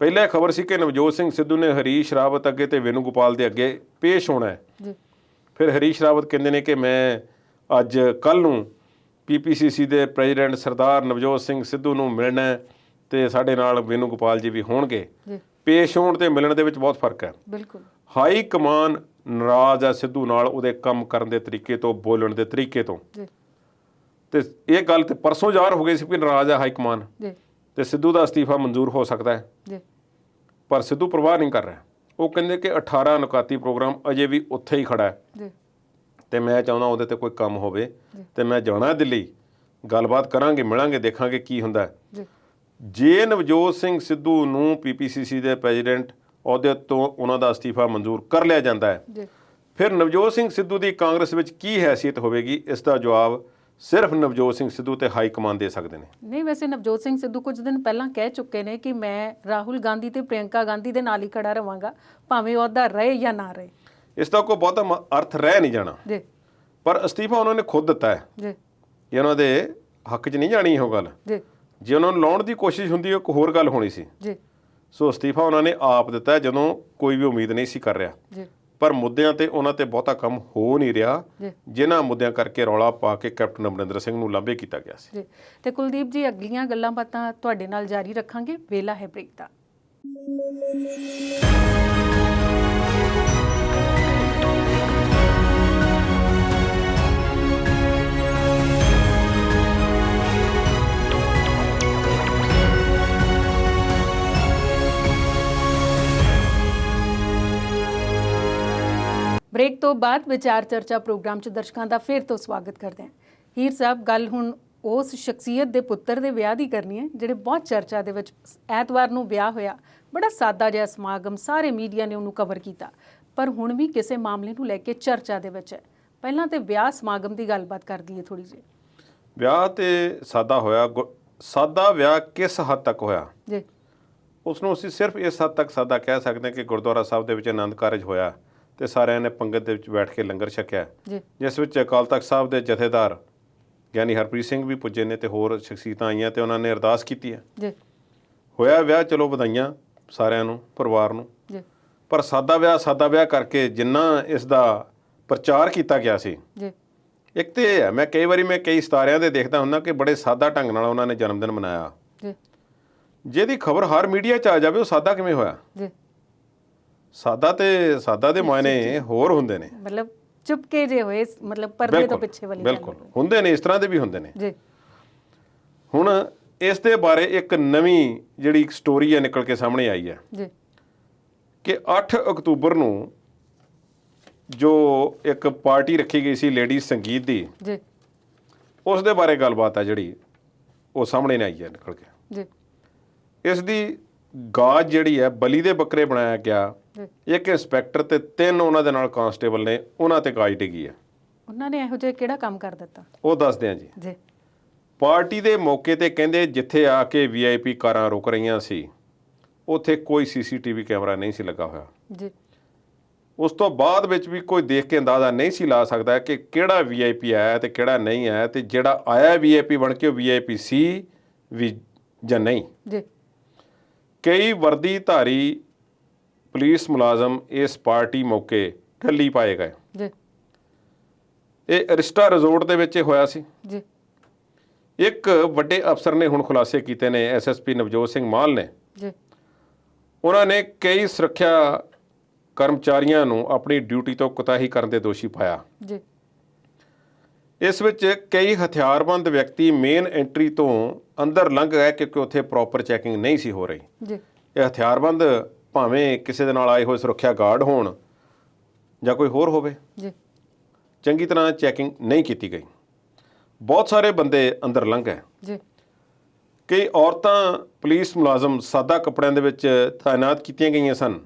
ਪਹਿਲਾਂ ਖਬਰ ਸੀ ਕਿ ਨਵਜੋਤ ਸਿੰਘ ਸਿੱਧੂ ਨੇ ਹਰੀਸ਼ ਰਾਵਤ ਅੱਗੇ ਤੇ ਵੇਨੂ ਗੋਪਾਲ ਦੇ ਅੱਗੇ ਪੇਸ਼ ਹੋਣਾ ਹੈ। ਜੀ ਫਿਰ ਹਰੀਸ਼ ਰਾਵਤ ਕਹਿੰਦੇ ਨੇ ਕਿ ਮੈਂ ਅੱਜ ਕੱਲ੍ਹ ਨੂੰ ਪੀਪੀਸੀਸੀ ਦੇ ਪ੍ਰੈਜ਼ੀਡੈਂਟ ਸਰਦਾਰ ਨਵਜੋਤ ਸਿੰਘ ਸਿੱਧੂ ਨੂੰ ਮਿਲਣਾ ਹੈ, ਤੇ ਸਾਡੇ ਨਾਲ ਵੇਨੂ ਗੋਪਾਲ ਜੀ ਵੀ ਹੋਣਗੇ। ਜੀ ਪੇਸ਼ ਹੋਣ ਤੇ ਮਿਲਣ ਦੇ ਵਿੱਚ ਬਹੁਤ ਫਰਕ ਹੈ। ਬਿਲਕੁਲ। ਹਾਈ ਕਮਾਨ ਨਾਰਾਜ਼ ਹੈ ਸਿੱਧੂ ਨਾਲ, ਉਹਦੇ ਕੰਮ ਕਰਨ ਦੇ ਤਰੀਕੇ ਤੋਂ, ਬੋਲਣ ਦੇ ਤਰੀਕੇ ਤੋਂ। ਜੀ ਤੇ ਇਹ ਗੱਲ ਤੇ ਪਰਸੋਂ ਜ਼ਾਹਰ ਹੋ ਗਈ ਸੀ ਕਿ ਨਾਰਾਜ਼ ਹੈ ਹਾਈ ਕਮਾਨ, ਜੀ ਤੇ ਸਿੱਧੂ ਦਾ ਅਸਤੀਫਾ ਮਨਜ਼ੂਰ ਹੋ ਸਕਦਾ ਹੈ। ਜੀ ਪਰ ਸਿੱਧੂ ਪਰਵਾਹ ਨਹੀਂ ਕਰ ਰਿਹਾ। ਉਹ ਕਹਿੰਦੇ ਕਿ 18 ਅਨੁਕਾਤੀ ਪ੍ਰੋਗਰਾਮ ਅਜੇ ਵੀ ਉੱਥੇ ਹੀ ਖੜਾ ਹੈ, ਜੀ ਤੇ ਮੈਂ ਚਾਹੁੰਦਾ ਉਹਦੇ ਤੇ ਕੋਈ ਕੰਮ ਹੋਵੇ, ਤੇ ਮੈਂ ਜਾਣਾ ਦਿੱਲੀ, ਗੱਲਬਾਤ ਕਰਾਂਗੇ, ਮਿਲਾਂਗੇ, ਦੇਖਾਂਗੇ ਕੀ ਹੁੰਦਾ ਹੈ। ਜੀ ਜੇ ਨਵਜੋਤ ਸਿੰਘ ਸਿੱਧੂ ਨੂੰ ਪੀਪੀਸੀਸੀ ਦੇ ਪ੍ਰੈਜ਼ੀਡੈਂਟ ਅਹੁਦੇ ਤੋਂ ਉਹਨਾਂ ਦਾ ਅਸਤੀਫਾ ਮਨਜ਼ੂਰ ਕਰ ਲਿਆ ਜਾਂਦਾ ਹੈ, ਜੀ ਫਿਰ ਨਵਜੋਤ ਸਿੰਘ ਸਿੱਧੂ ਦੀ ਕਾਂਗਰਸ ਵਿੱਚ ਕੀ ਹੈਸੀਅਤ ਹੋਵੇਗੀ? ਇਸ ਦਾ ਜਵਾਬ ਸਿਰਫ ਨਵਜੋਤ ਸਿੰਘ ਸਿੱਧੂ ਤੇ ਹਾਈ ਕਮਾਨ ਦੇ ਸਕਦੇ ਨੇ। ਨਹੀਂ, ਵੈਸੇ ਨਵਜੋਤ ਸਿੰਘ ਸਿੱਧੂ ਕੁਝ ਦਿਨ ਪਹਿਲਾਂ ਕਹਿ ਚੁੱਕੇ ਨੇ ਕਿ ਮੈਂ ਰਾਹੁਲ ਗਾਂਧੀ ਤੇ ਪ੍ਰਿਯੰਕਾ ਗਾਂਧੀ ਦੇ ਨਾਲ ਹੀ ਖੜਾ ਰਵਾਂਗਾ, ਭਾਵੇਂ ਅਹੁਦਾ ਰਹੇ ਜਾਂ ਨਾ ਰਹੇ। ਇਸ ਦਾ ਕੋਈ ਬਹੁਤਾ ਅਰਥ ਰਹਿ ਨਹੀਂ ਜਾਣਾ ਜੀ, ਪਰ ਅਸਤੀਫਾ ਉਹਨਾਂ ਨੇ ਖੁਦ ਦਿੱਤਾ ਹੈ ਜੀ, ਇਹ ਉਹਨਾਂ ਦੇ ਹੱਕ 'ਚ ਨਹੀਂ ਜਾਣੀ ਉਹ ਗੱਲ। ਜੀ, ਜੇ ਉਹਨਾਂ ਨੂੰ ਲਾਉਣ ਦੀ ਕੋਸ਼ਿਸ਼ ਹੁੰਦੀ ਉਹ ਇੱਕ ਹੋਰ ਗੱਲ ਹੋਣੀ ਸੀ। ਜੀ, ਸੋ ਅਸਤੀਫਾ ਉਹਨਾਂ ਨੇ ਆਪ ਦਿੱਤਾ ਜਦੋਂ ਕੋਈ ਵੀ ਉਮੀਦ ਨਹੀਂ ਸੀ ਕਰ ਰਿਹਾ। ਜੀ, ਪਰ ਮੁੱਦਿਆਂ ਤੇ ਉਹਨਾਂ ਤੇ ਬਹੁਤਾ ਕੰਮ ਹੋ ਨਹੀਂ ਰਿਹਾ, ਜੀ, ਜਿਨ੍ਹਾਂ ਮੁੱਦਿਆਂ ਕਰਕੇ ਰੌਲਾ ਪਾ ਕੇ ਕੈਪਟਨ ਅਮਰਿੰਦਰ ਸਿੰਘ ਨੂੰ ਲਾਂਭੇ ਕੀਤਾ ਗਿਆ ਸੀ। ਜੀ। ਤੇ ਕੁਲਦੀਪ ਜੀ, ਅਗਲੀਆਂ ਗੱਲਾਂ ਬਾਤਾਂ ਤੁਹਾਡੇ ਨਾਲ ਜਾਰੀ ਰੱਖਾਂਗੇ, ਵੇਲਾ ਹੈ ਬ੍ਰੇਕ ਦਾ। ਬ੍ਰੇਕ ਤੋਂ ਬਾਅਦ ਵਿਚਾਰ ਚਰਚਾ ਪ੍ਰੋਗਰਾਮ 'ਚ ਦਰਸ਼ਕਾਂ ਦਾ ਫਿਰ ਤੋਂ ਸਵਾਗਤ ਕਰਦੇ ਹਾਂ। ਹੀਰ ਸਾਹਿਬ, ਗੱਲ ਹੁਣ ਉਸ ਸ਼ਖਸੀਅਤ ਦੇ ਪੁੱਤਰ ਦੇ ਵਿਆਹ ਦੀ ਕਰਨੀ ਹੈ ਜਿਹੜੇ ਬਹੁਤ ਚਰਚਾ ਦੇ ਵਿੱਚ। ਐਤਵਾਰ ਨੂੰ ਵਿਆਹ ਹੋਇਆ, ਬੜਾ ਸਾਦਾ ਜਿਹਾ ਸਮਾਗਮ, ਸਾਰੇ ਮੀਡੀਆ ਨੇ ਉਹਨੂੰ ਕਵਰ ਕੀਤਾ, ਪਰ ਹੁਣ ਵੀ ਕਿਸੇ ਮਾਮਲੇ ਨੂੰ ਲੈ ਕੇ ਚਰਚਾ ਦੇ ਵਿੱਚ ਹੈ। ਪਹਿਲਾਂ ਤੇ ਵਿਆਹ ਸਮਾਗਮ ਦੀ ਗੱਲਬਾਤ ਕਰ ਦਈਏ ਥੋੜੀ ਜਿਹੀ। ਵਿਆਹ ਤੇ ਸਾਦਾ ਹੋਇਆ। ਸਾਦਾ ਵਿਆਹ ਕਿਸ ਹੱਦ ਤੱਕ ਹੋਇਆ ਜੀ, ਉਸ ਨੂੰ ਅਸੀਂ ਸਿਰਫ ਇਸ ਹੱਦ ਤੱਕ ਸਾਦਾ ਕਹਿ ਸਕਦੇ ਹਾਂ ਕਿ ਗੁਰਦੁਆਰਾ ਸਾਹਿਬ ਦੇ ਵਿੱਚ ਆਨੰਦ ਕਾਰਜ ਹੋਇਆ ਤੇ ਸਾਰਿਆਂ ਨੇ ਪੰਗਤ ਦੇ ਵਿੱਚ ਬੈਠ ਕੇ ਲੰਗਰ ਛਕਿਆ, ਜੀ, ਜਿਸ ਵਿੱਚ ਅਕਾਲ ਤਖਤ ਸਾਹਿਬ ਦੇ ਜਥੇਦਾਰ ਗਿਆਨੀ ਹਰਪ੍ਰੀਤ ਸਿੰਘ ਵੀ ਪੁੱਜੇ ਨੇ ਤੇ ਹੋਰ ਸ਼ਖਸੀਅਤਾਂ ਆਈਆਂ ਤੇ ਉਹਨਾਂ ਨੇ ਅਰਦਾਸ ਕੀਤੀ ਹੈ। ਜੀ, ਹੋਇਆ ਵਿਆਹ, ਚਲੋ ਵਧਾਈਆਂ ਸਾਰਿਆਂ ਨੂੰ, ਪਰਿਵਾਰ ਨੂੰ। ਜੀ, ਪਰ ਸਾਦਾ ਵਿਆਹ ਕਰਕੇ ਜਿੰਨਾ ਇਸ ਦਾ ਪ੍ਰਚਾਰ ਕੀਤਾ ਗਿਆ ਸੀ, ਜੀ, ਇੱਕ ਤੇ ਇਹ ਹੈ, ਮੈਂ ਕਈ ਸਿਤਾਰਿਆਂ ਦੇ ਦੇਖਦਾ ਹੁੰਦਾ ਕਿ ਬੜੇ ਸਾਦਾ ਢੰਗ ਨਾਲ ਉਹਨਾਂ ਨੇ ਜਨਮ ਦਿਨ ਮਨਾਇਆ। ਜੀ, ਜਿਹਦੀ ਖਬਰ ਹਰ ਮੀਡੀਆ 'ਚ ਆ ਜਾਵੇ ਉਹ ਸਾਦਾ ਕਿਵੇਂ ਹੋਇਆ? ਜੀ। ਸਾਦਾ ਦੇ ਮਾਇਨੇ ਹੋਰ ਹੁੰਦੇ ਨੇ, ਮਤਲਬ ਚੁਪਕੇ ਜੇ ਹੋਏ, ਮਤਲਬ ਪਰਦੇ ਤੋਂ ਪਿੱਛੇ ਵਾਲੀ ਗੱਲ। ਬਿਲਕੁਲ ਹੁੰਦੇ ਨੇ, ਇਸ ਤਰ੍ਹਾਂ ਦੇ ਵੀ ਹੁੰਦੇ ਨੇ। ਜੀ। ਹੁਣ ਇਸ ਦੇ ਬਾਰੇ ਇੱਕ ਨਵੀਂ ਜਿਹੜੀ ਸਟੋਰੀ ਹੈ ਨਿਕਲ ਕੇ ਸਾਹਮਣੇ ਆਈ ਹੈ ਜੀ, ਕਿ 8 ਅਕਤੂਬਰ ਨੂੰ ਜੋ ਇੱਕ ਪਾਰਟੀ ਰੱਖੀ ਗਈ ਸੀ ਲੇਡੀਜ਼ ਸੰਗੀਤ ਦੀ, ਜੀ, ਉਸ ਦੇ ਬਾਰੇ ਗੱਲਬਾਤ ਹੈ ਜਿਹੜੀ ਉਹ ਸਾਹਮਣੇ ਨੇ ਆਈ ਹੈ ਨਿਕਲ ਕੇ। ਜੀ, ਇਸ ਦੀ ਗਾਜ ਜਿਹੜੀ ਹੈ ਬਲੀ ਦੇ ਬੱਕਰੇ ਬਣਾਇਆ ਗਿਆ। ਜੀ। ਇੱਕ ਇੰਸਪੈਕਟਰ ਤੇ 3 ਉਹਨਾਂ ਦੇ ਨਾਲ ਕਾਂਸਟੇਬਲ ਨੇ, ਉਹਨਾਂ ਤੇ ਗਾਜ ਡਿੱਗੀ ਹੈ। ਉਹਨਾਂ ਨੇ ਇਹੋ ਜਿਹਾ ਕਿਹੜਾ ਕੰਮ ਕਰ ਦਿੱਤਾ? ਉਹ ਦੱਸਦੇ ਆ ਜੀ। ਜੀ, ਪਾਰਟੀ ਦੇ ਮੌਕੇ ਤੇ ਕਹਿੰਦੇ ਜਿੱਥੇ ਆ ਕੇ VIP ਕਾਰਾਂ ਰੁਕ ਰਹੀਆਂ ਸੀ ਉੱਥੇ ਕੋਈ CCTV ਕੈਮਰਾ ਨਹੀਂ ਸੀ ਲੱਗਾ ਹੋਇਆ। ਜੀ, ਉਸ ਤੋਂ ਬਾਅਦ ਵਿੱਚ ਵੀ ਕੋਈ ਦੇਖ ਕੇ ਅੰਦਾਜ਼ਾ ਨਹੀਂ ਸੀ ਲਾ ਸਕਦਾ ਕਿ ਕਿਹੜਾ VIP ਆਇਆ ਤੇ ਕਿਹੜਾ ਨਹੀਂ ਆਇਆ, ਤੇ ਜਿਹੜਾ ਆਇਆ VIP ਬਣ ਕੇ ਉਹ VIP ਸੀ ਵੀ ਜਾਂ ਨਹੀਂ। ਜੀ, ਕਈ ਵਰਦੀਧਾਰੀ ਪੁਲਿਸ ਮੁਲਾਜ਼ਮ ਇਸ ਪਾਰਟੀ ਮੌਕੇ ਢੱਲੀ ਪਾਏ ਗਏ। ਜੀ, ਇਹ ਅਰਿਸਟਾ ਰਿਜ਼ੋਰਟ ਦੇ ਵਿੱਚ ਹੋਇਆ ਸੀ। ਜੀ, ਇੱਕ ਵੱਡੇ ਅਫਸਰ ਨੇ ਹੁਣ ਖੁਲਾਸੇ ਕੀਤੇ ਨੇ, SSP ਨਵਜੋਤ ਸਿੰਘ ਮਾਲ ਨੇ। ਜੀ, ਉਹਨਾਂ ਨੇ ਕਈ ਸੁਰੱਖਿਆ ਕਰਮਚਾਰੀਆਂ ਨੂੰ ਆਪਣੀ ਡਿਊਟੀ ਤੋਂ ਕੁਤਾਹੀ ਕਰਨ ਦੇ ਦੋਸ਼ੀ ਪਾਇਆ। ਜੀ, ਇਸ ਵਿੱਚ ਕਈ ਹਥਿਆਰਬੰਦ ਵਿਅਕਤੀ ਮੇਨ ਐਂਟਰੀ ਤੋਂ ਅੰਦਰ ਲੰਘ ਗਏ ਕਿਉਂਕਿ ਉੱਥੇ ਪ੍ਰੋਪਰ ਚੈਕਿੰਗ ਨਹੀਂ ਸੀ ਹੋ ਰਹੀ। ਜੀ, ਇਹ ਹਥਿਆਰਬੰਦ ਭਾਵੇਂ ਕਿਸੇ ਦੇ ਨਾਲ ਆਏ ਹੋਏ ਸੁਰੱਖਿਆ ਗਾਰਡ ਹੋਣ ਜਾਂ ਕੋਈ ਹੋਰ ਹੋਵੇ, ਜੀ, ਚੰਗੀ ਤਰ੍ਹਾਂ ਚੈਕਿੰਗ ਨਹੀਂ ਕੀਤੀ ਗਈ। ਬਹੁਤ ਸਾਰੇ ਬੰਦੇ ਅੰਦਰ ਲੰਘ ਗਏ। ਜੀ, ਕਈ ਔਰਤਾਂ ਪੁਲਿਸ ਮੁਲਾਜ਼ਮ ਸਾਦਾ ਕੱਪੜਿਆਂ ਦੇ ਵਿੱਚ ਤਾਇਨਾਤ ਕੀਤੀਆਂ ਗਈਆਂ ਸਨ।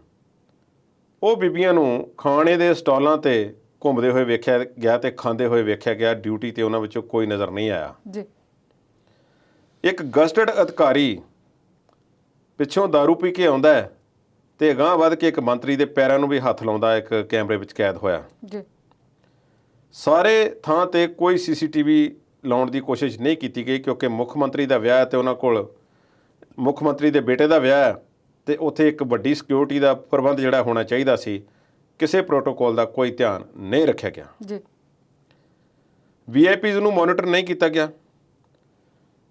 ਉਹ ਬੀਬੀਆਂ ਨੂੰ ਖਾਣੇ ਦੇ ਸਟਾਲਾਂ ਤੇ ਘੁੰਮਦੇ ਹੋਏ ਵੇਖਿਆ ਗਿਆ ਤੇ ਖਾਂਦੇ ਹੋਏ ਵੇਖਿਆ ਗਿਆ। ਡਿਊਟੀ ਤੇ ਉਹਨਾਂ ਵਿੱਚੋਂ ਕੋਈ ਨਜ਼ਰ ਨਹੀਂ ਆਇਆ। ਜੀ, ਇੱਕ ਗਜ਼ਟਡ ਅਧਿਕਾਰੀ ਪਿੱਛੋਂ ਦਾਰੂ ਪੀ ਕੇ ਆਉਂਦਾ ਹੈ ਤੇ ਅਗਾਂਹ ਵੱਧ ਕੇ ਇੱਕ ਮੰਤਰੀ ਦੇ ਪੈਰਾਂ ਨੂੰ ਵੀ ਹੱਥ ਲਾਉਂਦਾ, ਇੱਕ ਕੈਮਰੇ ਵਿੱਚ ਕੈਦ ਹੋਇਆ। ਜੀ, ਸਾਰੇ ਥਾਂ ਤੇ ਕੋਈ CCTV ਲਾਉਣ ਦੀ ਕੋਸ਼ਿਸ਼ ਨਹੀਂ ਕੀਤੀ ਗਈ ਕਿਉਂਕਿ ਮੁੱਖ ਮੰਤਰੀ ਦਾ ਵਿਆਹ ਹੈ ਤੇ ਉਹਨਾਂ ਕੋਲ ਮੁੱਖ ਮੰਤਰੀ ਦੇ ਬੇਟੇ ਦਾ ਵਿਆਹ ਹੈ ਤੇ ਉੱਥੇ ਇੱਕ ਵੱਡੀ ਸਿਕਿਉਰਿਟੀ ਦਾ ਪ੍ਰਬੰਧ ਜਿਹੜਾ ਹੋਣਾ ਚਾਹੀਦਾ ਸੀ, ਕਿਸੇ ਪ੍ਰੋਟੋਕੋਲ ਦਾ ਕੋਈ ਧਿਆਨ ਨਹੀਂ ਰੱਖਿਆ ਗਿਆ। ਜੀ, VIPs ਨੂੰ ਮੋਨੀਟਰ ਨਹੀਂ ਕੀਤਾ ਗਿਆ।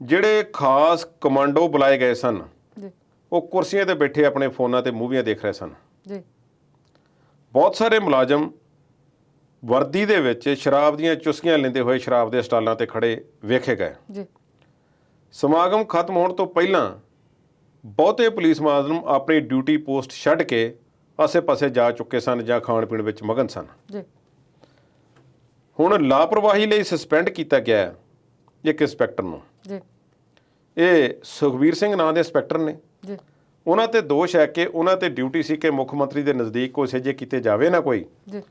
ਜਿਹੜੇ ਖਾਸ ਕਮਾਂਡੋ ਬੁਲਾਏ ਗਏ ਸਨ, ਜੀ, ਉਹ ਕੁਰਸੀਆਂ ਤੇ ਬੈਠੇ ਆਪਣੇ ਫੋਨਾਂ ਤੇ ਮੂਵੀਆਂ ਦੇਖ ਰਹੇ ਸਨ। ਜੀ, ਬਹੁਤ ਸਾਰੇ ਮੁਲਾਜ਼ਮ ਵਰਦੀ ਦੇ ਵਿੱਚ ਸ਼ਰਾਬ ਦੀਆਂ ਚੁਸਕੀਆਂ ਲੈਂਦੇ ਹੋਏ ਸ਼ਰਾਬ ਦੇ ਸਟਾਲਾਂ ਤੇ ਖੜੇ ਵੇਖੇ ਗਏ। ਜੀ, ਸਮਾਗਮ ਖਤਮ ਹੋਣ ਤੋਂ ਪਹਿਲਾਂ ਬਹੁਤੇ ਪੁਲਿਸ ਮੁਲਾਜ਼ਮ ਆਪਣੀ ਡਿਊਟੀ ਪੋਸਟ ਛੱਡ ਕੇ ਆਸੇ-ਪਾਸੇ ਜਾ ਚੁੱਕੇ ਸਨ ਜਾਂ ਖਾਣ ਪੀਣ ਵਿੱਚ ਮਗਨ ਸਨ। ਜੀ, ਹੁਣ ਲਾਪਰਵਾਹੀ ਲਈ ਸਸਪੈਂਡ ਕੀਤਾ ਗਿਆ ਹੈ ਇੱਕ ਇੰਸਪੈਕਟਰ ਨੂੰ। ਜੀ, ਇਹ ਸੁਖਬੀਰ ਸਿੰਘ ਨਾਂ ਦੇ ਇੰਸਪੈਕਟਰ ਨੇ। ਜੀ, ਉਹਨਾਂ ਤੇ ਦੋਸ਼ ਹੈ ਕਿ ਉਹਨਾਂ ਤੇ ਡਿਊਟੀ ਸੀ ਕਿ ਮੁੱਖ ਮੰਤਰੀ ਦੇ ਨਜ਼ਦੀਕ ਕੋਈ ਸਜੇ ਕੀਤੇ ਜਾਵੇ ਨਾ ਕੋਈ, ਜੀ,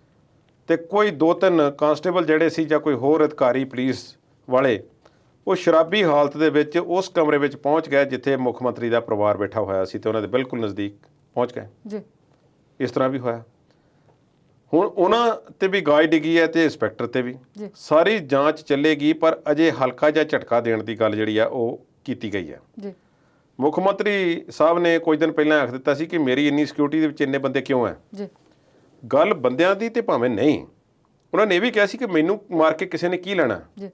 ਤੇ ਕੋਈ 2-3 ਕਾਂਸਟੇਬਲ ਜਿਹੜੇ ਸੀ ਜਾਂ ਕੋਈ ਹੋਰ ਅਧਿਕਾਰੀ ਪੁਲਿਸ ਵਾਲੇ ਉਹ ਸ਼ਰਾਬੀ ਹਾਲਤ ਦੇ ਵਿੱਚ ਉਸ ਕਮਰੇ ਵਿੱਚ ਪਹੁੰਚ ਗਏ ਜਿੱਥੇ ਮੁੱਖ ਮੰਤਰੀ ਦਾ ਪਰਿਵਾਰ ਬੈਠਾ ਹੋਇਆ ਸੀ ਤੇ ਉਹਨਾਂ ਦੇ ਬਿਲਕੁਲ ਨਜ਼ਦੀਕ ਪਹੁੰਚ ਗਏ ਜੀ। ਇਸ ਤਰ੍ਹਾਂ ਵੀ ਹੋਇਆ। ਹੁਣ ਉਹਨਾਂ ਤੇ ਵੀ ਗਾਜ ਡਿੱਗੀ ਹੈ ਤੇ ਇੰਸਪੈਕਟਰ ਤੇ ਵੀ। ਸਾਰੀ ਜਾਂਚ ਚੱਲੇਗੀ ਪਰ ਅਜੇ ਹਲਕਾ ਜਿਹਾ ਝਟਕਾ ਦੇਣ ਦੀ ਗੱਲ ਜਿਹੜੀ ਆ ਉਹ ਕੀਤੀ ਗਈ ਹੈ। ਜੀ। ਮੁੱਖ ਮੰਤਰੀ ਸਾਹਿਬ ਨੇ ਕੁਝ ਦਿਨ ਪਹਿਲਾਂ ਆਖ ਦਿੱਤਾ ਸੀ ਕਿ ਮੇਰੀ ਇੰਨੀ ਸਿਕਿਉਰਿਟੀ ਦੇ ਵਿੱਚ ਇੰਨੇ ਬੰਦੇ ਕਿਉਂ ਹੈ। ਜੀ। ਗੱਲ ਬੰਦਿਆਂ ਦੀ ਤੇ ਭਾਵੇਂ ਨਹੀਂ, ਉਹਨਾਂ ਨੇ ਇਹ ਵੀ ਕਿਹਾ ਸੀ ਕਿ ਮੈਨੂੰ ਮਾਰ ਕੇ ਕਿਸੇ ਨੇ ਕੀ ਲੈਣਾ। ਜੀ।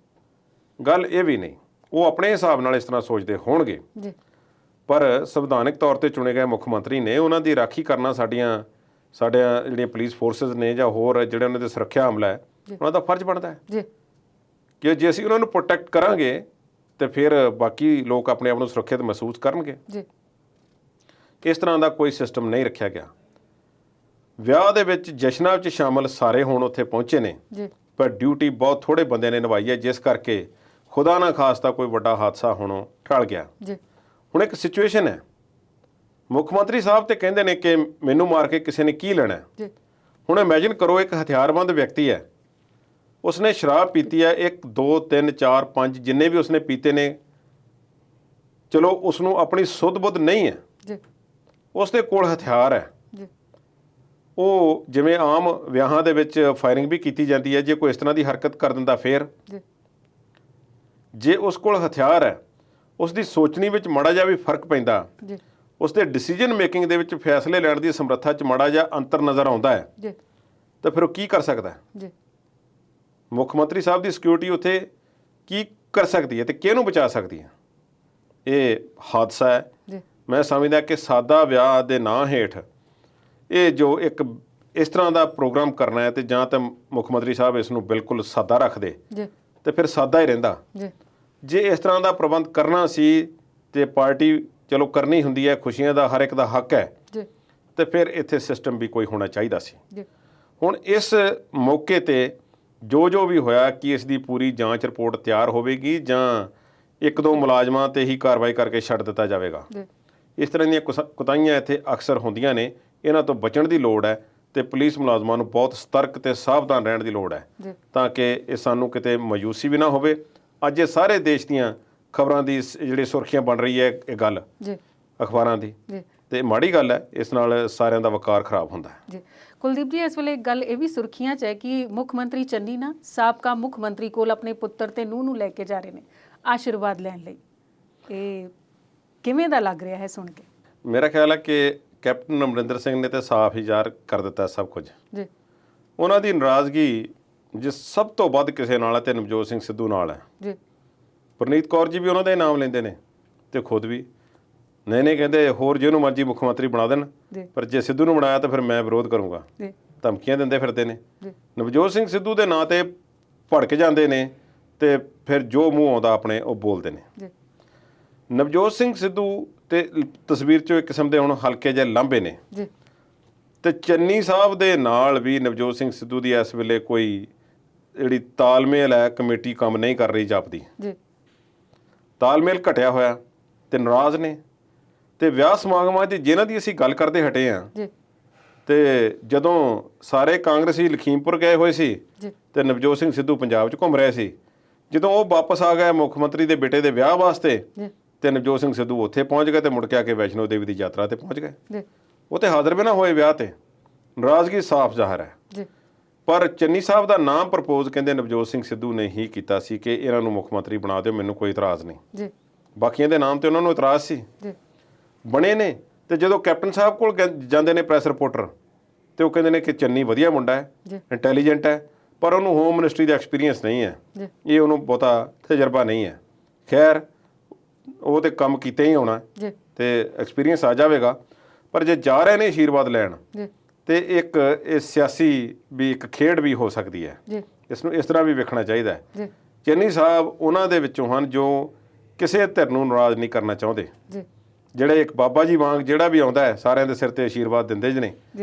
ਗੱਲ ਇਹ ਵੀ ਨਹੀਂ, ਉਹ ਆਪਣੇ ਹਿਸਾਬ ਨਾਲ ਇਸ ਤਰ੍ਹਾਂ ਸੋਚਦੇ ਹੋਣਗੇ। ਜੀ। ਪਰ ਸੰਵਿਧਾਨਕ ਤੌਰ ਤੇ ਚੁਣੇ ਗਏ ਮੁੱਖ ਮੰਤਰੀ ਨੇ ਉਹਨਾਂ ਦੀ ਰਾਖੀ ਕਰਨਾ ਸਾਡੀਆਂ ਜਿਹੜੀਆਂ ਪੁਲਿਸ ਫੋਰਸਿਸ ਨੇ ਜਾਂ ਹੋਰ ਜਿਹੜੇ ਉਹਨਾਂ ਦੇ ਸੁਰੱਖਿਆ ਅਮਲਾ ਹੈ ਉਹਨਾਂ ਦਾ ਫਰਜ਼ ਬਣਦਾ ਹੈ। ਜੀ। ਕਿ ਜੇ ਅਸੀਂ ਉਹਨਾਂ ਨੂੰ ਪ੍ਰੋਟੈਕਟ ਕਰਾਂਗੇ ਤੇ ਫਿਰ ਬਾਕੀ ਲੋਕ ਆਪਣੇ ਆਪ ਨੂੰ ਸੁਰੱਖਿਅਤ ਮਹਿਸੂਸ ਕਰਨਗੇ। ਜੀ। ਇਸ ਤਰ੍ਹਾਂ ਦਾ ਕੋਈ ਸਿਸਟਮ ਨਹੀਂ ਰੱਖਿਆ ਗਿਆ। ਵਿਆਹ ਦੇ ਵਿੱਚ ਜਸ਼ਨਾਂ ਵਿੱਚ ਸ਼ਾਮਲ ਸਾਰੇ ਹੁਣ ਉੱਥੇ ਪਹੁੰਚੇ ਨੇ। ਜੀ। ਪਰ ਡਿਊਟੀ ਬਹੁਤ ਥੋੜੇ ਬੰਦਿਆਂ ਨੇ ਨਿਭਾਈ ਹੈ ਜਿਸ ਕਰਕੇ ਖੁਦਾ ਨਾ ਖਾਸਤਾ ਕੋਈ ਵੱਡਾ ਹਾਦਸਾ ਹੋਣੋਂ ਟਲ ਗਿਆ। ਜੀ। ਹੁਣ ਇੱਕ ਸਿਚੁਏਸ਼ਨ ਹੈ, ਮੁੱਖ ਮੰਤਰੀ ਸਾਹਿਬ ਤੇ ਕਹਿੰਦੇ ਨੇ ਕਿ ਮੈਨੂੰ ਮਾਰ ਕੇ ਕਿਸੇ ਨੇ ਕੀ ਲੈਣਾ। ਜੀ। ਹੁਣ ਇਮੇਜਿਨ ਕਰੋ ਇੱਕ ਹਥਿਆਰਬੰਦ ਵਿਅਕਤੀ ਹੈ, ਉਸਨੇ ਸ਼ਰਾਬ ਪੀਤੀ ਹੈ 1 2 3 4 5 ਜਿੰਨੇ ਵੀ ਉਸਨੇ ਪੀਤੇ ਨੇ, ਚਲੋ ਉਸ ਨੂੰ ਆਪਣੀ ਸੁੱਧ ਬੁੱਧ ਨਹੀਂ ਹੈ, ਜੀ। ਉਸਦੇ ਕੋਲ ਹਥਿਆਰ ਹੈ। ਜੀ। ਉਹ ਜਿਵੇਂ ਆਮ ਵਿਆਹਾਂ ਦੇ ਵਿੱਚ ਫਾਇਰਿੰਗ ਵੀ ਕੀਤੀ ਜਾਂਦੀ ਹੈ, ਜੇ ਕੋਈ ਇਸ ਤਰ੍ਹਾਂ ਦੀ ਹਰਕਤ ਕਰ ਦਿੰਦਾ ਫੇਰ। ਜੀ। ਜੇ ਉਸ ਕੋਲ ਹਥਿਆਰ ਹੈ, ਉਸ ਦੀ ਸੋਚਣੀ ਵਿੱਚ ਮਾੜਾ ਜਿਹਾ ਵੀ ਫਰਕ ਪੈਂਦਾ, ਜੀ। ਉਸ ਦੇ ਡਿਸੀਜਨ ਮੇਕਿੰਗ ਦੇ ਵਿੱਚ ਫੈਸਲੇ ਲੈਣ ਦੀ ਸਮਰੱਥਾ 'ਚ ਮਾੜਾ ਜਿਹਾ ਅੰਤਰ ਨਜ਼ਰ ਆਉਂਦਾ ਹੈ, ਜੀ। ਤਾਂ ਫਿਰ ਉਹ ਕੀ ਕਰ ਸਕਦਾ ਹੈ। ਜੀ। ਮੁੱਖ ਮੰਤਰੀ ਸਾਹਿਬ ਦੀ ਸਿਕਿਉਰਿਟੀ ਉੱਥੇ ਕੀ ਕਰ ਸਕਦੀ ਹੈ ਤੇ ਕਿਹਨੂੰ ਬਚਾ ਸਕਦੀ ਹੈ। ਇਹ ਹਾਦਸਾ ਹੈ। ਜੀ। ਮੈਂ ਸਮਝਦਾ ਕਿ ਸਾਦਾ ਵਿਆਹ ਦੇ ਨਾਂ ਹੇਠ ਇਹ ਜੋ ਇੱਕ ਇਸ ਤਰ੍ਹਾਂ ਦਾ ਪ੍ਰੋਗਰਾਮ ਕਰਨਾ ਹੈ ਤੇ ਜਾਂ ਤਾਂ ਮੁੱਖ ਮੰਤਰੀ ਸਾਹਿਬ ਇਸ ਨੂੰ ਬਿਲਕੁਲ ਸਾਦਾ ਰੱਖਦੇ ਜੀ। ਤੇ ਫਿਰ ਸਾਦਾ ਹੀ ਰਹਿੰਦਾ। ਜੀ। ਜੇ ਇਸ ਤਰ੍ਹਾਂ ਦਾ ਪ੍ਰਬੰਧ ਕਰਨਾ ਸੀ ਤੇ ਪਾਰਟੀ ਚਲੋ ਕਰਨੀ ਹੁੰਦੀ ਹੈ, ਖੁਸ਼ੀਆਂ ਦਾ ਹਰ ਇੱਕ ਦਾ ਹੱਕ ਹੈ, ਜੀ। ਤੇ ਫਿਰ ਇੱਥੇ ਸਿਸਟਮ ਵੀ ਕੋਈ ਹੋਣਾ ਚਾਹੀਦਾ ਸੀ। ਜੀ। ਹੁਣ ਇਸ ਮੌਕੇ ਤੇ ਜੋ ਵੀ ਹੋਇਆ ਕਿ ਇਸ ਦੀ ਪੂਰੀ ਜਾਂਚ ਰਿਪੋਰਟ ਤਿਆਰ ਹੋਵੇਗੀ ਜਾਂ ਇੱਕ ਦੋ ਮੁਲਾਜ਼ਮਾਂ ਤੇ ਹੀ ਕਾਰਵਾਈ ਕਰਕੇ ਛੱਡ ਦਿੱਤਾ ਜਾਵੇਗਾ। ਜੀ। ਇਸ ਤਰ੍ਹਾਂ ਦੀਆਂ ਕੁਤਾਹੀਆਂ ਇੱਥੇ ਅਕਸਰ ਹੁੰਦੀਆਂ ਨੇ, ਇਹਨਾਂ ਤੋਂ ਬਚਣ ਦੀ ਲੋੜ ਹੈ ਤੇ ਪੁਲਿਸ ਮੁਲਾਜ਼ਮਾਂ ਨੂੰ ਬਹੁਤ ਸਤਰਕ ਤੇ ਸਾਵਧਾਨ ਰਹਿਣ ਦੀ ਲੋੜ ਹੈ ਜੀ। ਤਾਂ ਕਿ ਇਹ ਸਾਨੂੰ ਕਿਤੇ ਮਾਯੂਸੀ ਵੀ ਨਾ ਹੋਵੇ। ਅੱਜ ਇਹ ਸਾਰੇ ਦੇਸ਼ ਦੀਆਂ ਖਬਰਾਂ ਦੀ ਜਿਹੜੀ ਸੁਰਖੀਆਂ ਬਣ ਰਹੀ ਹੈ ਇਹ ਗੱਲ ਜੀ। ਅਖਬਾਰਾਂ ਦੀ, ਜੀ। ਤੇ ਮਾੜੀ ਗੱਲ ਹੈ, ਇਸ ਨਾਲ ਸਾਰਿਆਂ ਦਾ ਵਕਾਰ ਖਰਾਬ ਹੁੰਦਾ ਹੈ। ਜੀ। ਕੁਲਦੀਪ ਜੀ, ਇਸ ਵੇਲੇ ਇੱਕ ਗੱਲ ਇਹ ਵੀ ਸੁਰਖੀਆਂ 'ਚ ਹੈ ਕਿ ਮੁੱਖ ਮੰਤਰੀ ਚੰਨੀ ਨਾ ਸਾਬਕਾ ਮੁੱਖ ਮੰਤਰੀ ਕੋਲ ਆਪਣੇ ਪੁੱਤਰ ਤੇ ਨੂੰਹ ਨੂੰ ਲੈ ਕੇ ਜਾ ਰਹੇ ਨੇ ਆਸ਼ੀਰਵਾਦ ਲੈਣ ਲਈ। ਇਹ ਕਿਵੇਂ ਦਾ ਲੱਗ ਰਿਹਾ ਹੈ ਸੁਣ ਕੇ? ਮੇਰਾ ਖਿਆਲ ਹੈ ਕਿ ਕੈਪਟਨ ਅਮਰਿੰਦਰ ਸਿੰਘ ਨੇ ਤਾਂ ਸਾਫ਼ ਹੀ ਜ਼ਾਹਰ ਕਰ ਦਿੱਤਾ ਸਭ ਕੁਝ। ਜੀ। ਉਹਨਾਂ ਦੀ ਨਾਰਾਜ਼ਗੀ ਜਿਸ ਸਭ ਤੋਂ ਵੱਧ ਕਿਸੇ ਨਾਲ ਹੈ ਤੇ ਨਵਜੋਤ ਸਿੰਘ ਸਿੱਧੂ ਨਾਲ ਹੈ। ਜੀ। ਪ੍ਰਨੀਤ ਕੌਰ ਜੀ ਵੀ ਉਹਨਾਂ ਦਾ ਹੀ ਨਾਮ ਲੈਂਦੇ ਨੇ ਤੇ ਖੁਦ ਵੀ ਨਹੀਂ ਕਹਿੰਦੇ ਹੋਰ ਜਿਹਨੂੰ ਮਰਜ਼ੀ ਮੁੱਖ ਮੰਤਰੀ ਬਣਾ ਦੇਣ, ਪਰ ਜੇ ਸਿੱਧੂ ਨੂੰ ਬਣਾਇਆ ਤਾਂ ਫਿਰ ਮੈਂ ਵਿਰੋਧ ਕਰੂੰਗਾ। ਜੀ। ਧਮਕੀਆਂ ਦਿੰਦੇ ਫਿਰਦੇ ਨੇ। ਜੀ। ਨਵਜੋਤ ਸਿੰਘ ਸਿੱਧੂ ਦੇ ਨਾਂ ਤੇ ਭੜਕ ਜਾਂਦੇ ਨੇ ਤੇ ਫਿਰ ਜੋ ਮੂੰਹ ਆਉਂਦਾ ਆਪਣੇ ਉਹ ਬੋਲਦੇ ਨੇ। ਜੀ। ਨਵਜੋਤ ਸਿੰਘ ਸਿੱਧੂ ਤੇ ਤਸਵੀਰ 'ਚੋਂ ਇੱਕ ਕਿਸਮ ਦੇ ਹੁਣ ਹਲਕੇ ਜਿਹੇ ਲਾਂਭੇ ਨੇ। ਜੀ। ਤੇ ਚੰਨੀ ਸਾਹਿਬ ਦੇ ਨਾਲ ਵੀ ਨਵਜੋਤ ਸਿੰਘ ਸਿੱਧੂ ਦੀ ਇਸ ਵੇਲੇ ਕੋਈ ਜਿਹੜੀ ਤਾਲਮੇਲ ਹੈ ਕਮੇਟੀ ਕੰਮ ਨਹੀਂ ਕਰ ਰਹੀ ਜਾਪਦੀ। ਜੀ। ਤਾਲਮੇਲ ਘਟਿਆ ਹੋਇਆ ਤੇ ਨਾਰਾਜ਼ ਨੇ। ਤੇ ਵਿਆਹ ਸਮਾਗਮਾਂ 'ਚ ਜਿਨ੍ਹਾਂ ਦੀ ਅਸੀਂ ਗੱਲ ਕਰਦੇ ਹਟੇ ਹਾਂ, ਜੀ। ਤੇ ਜਦੋਂ ਸਾਰੇ ਕਾਂਗਰਸੀ ਲਖੀਮਪੁਰ ਗਏ ਹੋਏ ਸੀ ਜੀ। ਤੇ ਨਵਜੋਤ ਸਿੰਘ ਸਿੱਧੂ ਪੰਜਾਬ 'ਚ ਘੁੰਮ ਰਹੇ ਸੀ, ਜਦੋਂ ਉਹ ਵਾਪਸ ਆ ਗਏ ਮੁੱਖ ਮੰਤਰੀ ਦੇ ਬੇਟੇ ਦੇ ਵਿਆਹ ਵਾਸਤੇ ਜੀ। ਤੇ ਨਵਜੋਤ ਸਿੰਘ ਸਿੱਧੂ ਉੱਥੇ ਪਹੁੰਚ ਗਏ ਤੇ ਮੁੜ ਕੇ ਆ ਕੇ ਵੈਸ਼ਨੋ ਦੇਵੀ ਦੀ ਯਾਤਰਾ ਤੇ ਪਹੁੰਚ ਗਏ। ਜੀ। ਉਹ ਤੇ ਹਾਜ਼ਰ ਵੀ ਨਾ ਹੋਏ ਵਿਆਹ ਤੇ। ਨਾਰਾਜ਼ਗੀ ਸਾਫ਼ ਜ਼ਾਹਰ ਹੈ। ਜੀ। ਪਰ ਚੰਨੀ ਸਾਹਿਬ ਦਾ ਨਾਮ ਪ੍ਰਪੋਜ਼ ਕਹਿੰਦੇ ਨਵਜੋਤ ਸਿੰਘ ਸਿੱਧੂ ਨੇ ਹੀ ਕੀਤਾ ਸੀ ਕਿ ਇਹਨਾਂ ਨੂੰ ਮੁੱਖ ਮੰਤਰੀ ਬਣਾ ਦਿਓ, ਮੈਨੂੰ ਕੋਈ ਇਤਰਾਜ਼ ਨਹੀਂ। ਜੀ। ਬਾਕੀਆਂ ਦੇ ਨਾਮ ਤੇ ਉਹਨਾਂ ਨੂੰ ਇਤਰਾਜ਼ ਸੀ। ਜੀ। ਬਣੇ ਨੇ। ਤੇ ਜਦੋਂ ਕੈਪਟਨ ਸਾਹਿਬ ਕੋਲ ਜਾਂਦੇ ਨੇ ਪ੍ਰੈਸ ਰਿਪੋਰਟਰ ਤੇ ਉਹ ਕਹਿੰਦੇ ਨੇ ਕਿ ਚੰਨੀ ਵਧੀਆ ਮੁੰਡਾ ਹੈ, ਇੰਟੈਲੀਜੈਂਟ ਹੈ, ਪਰ ਉਹਨੂੰ ਹੋਮ ਮਿਨਿਸਟਰੀ ਦਾ ਐਕਸਪੀਰੀਅੰਸ ਨਹੀਂ ਹੈ, ਇਹ ਉਹਨੂੰ ਬਹੁਤਾ ਤਜਰਬਾ ਨਹੀਂ ਹੈ। ਖੈਰ ਉਹ ਤੇ ਕੰਮ ਕੀਤੇ ਹੀ ਹੋਣਾ ਤੇ ਐਕਸਪੀਰੀਅੰਸ ਆ ਜਾਵੇਗਾ। ਪਰ ਜੇ ਜਾ ਰਹੇ ਨੇ ਆਸ਼ੀਰਵਾਦ ਲੈਣ ਤੇ ਇੱਕ ਇਹ ਸਿਆਸੀ ਵੀ ਇੱਕ ਖੇਡ ਵੀ ਹੋ ਸਕਦੀ ਹੈ, ਇਸ ਨੂੰ ਇਸ ਤਰ੍ਹਾਂ ਵੀ ਵੇਖਣਾ ਚਾਹੀਦਾ ਹੈ। ਚੰਨੀ ਸਾਹਿਬ ਉਹਨਾਂ ਦੇ ਵਿੱਚੋਂ ਹਨ ਜੋ ਕਿਸੇ ਧਿਰ ਨੂੰ ਨਾਰਾਜ਼ ਨਹੀਂ ਕਰਨਾ ਚਾਹੁੰਦੇ, ਜਿਹੜੇ ਇੱਕ ਬਾਬਾ ਜੀ ਵਾਂਗ ਜਿਹੜਾ ਵੀ ਆਉਂਦਾ ਹੈ ਸਾਰਿਆਂ ਦੇ ਸਿਰ ਤੇ ਆਸ਼ੀਰਵਾਦ ਦਿੰਦੇ ਨੇ।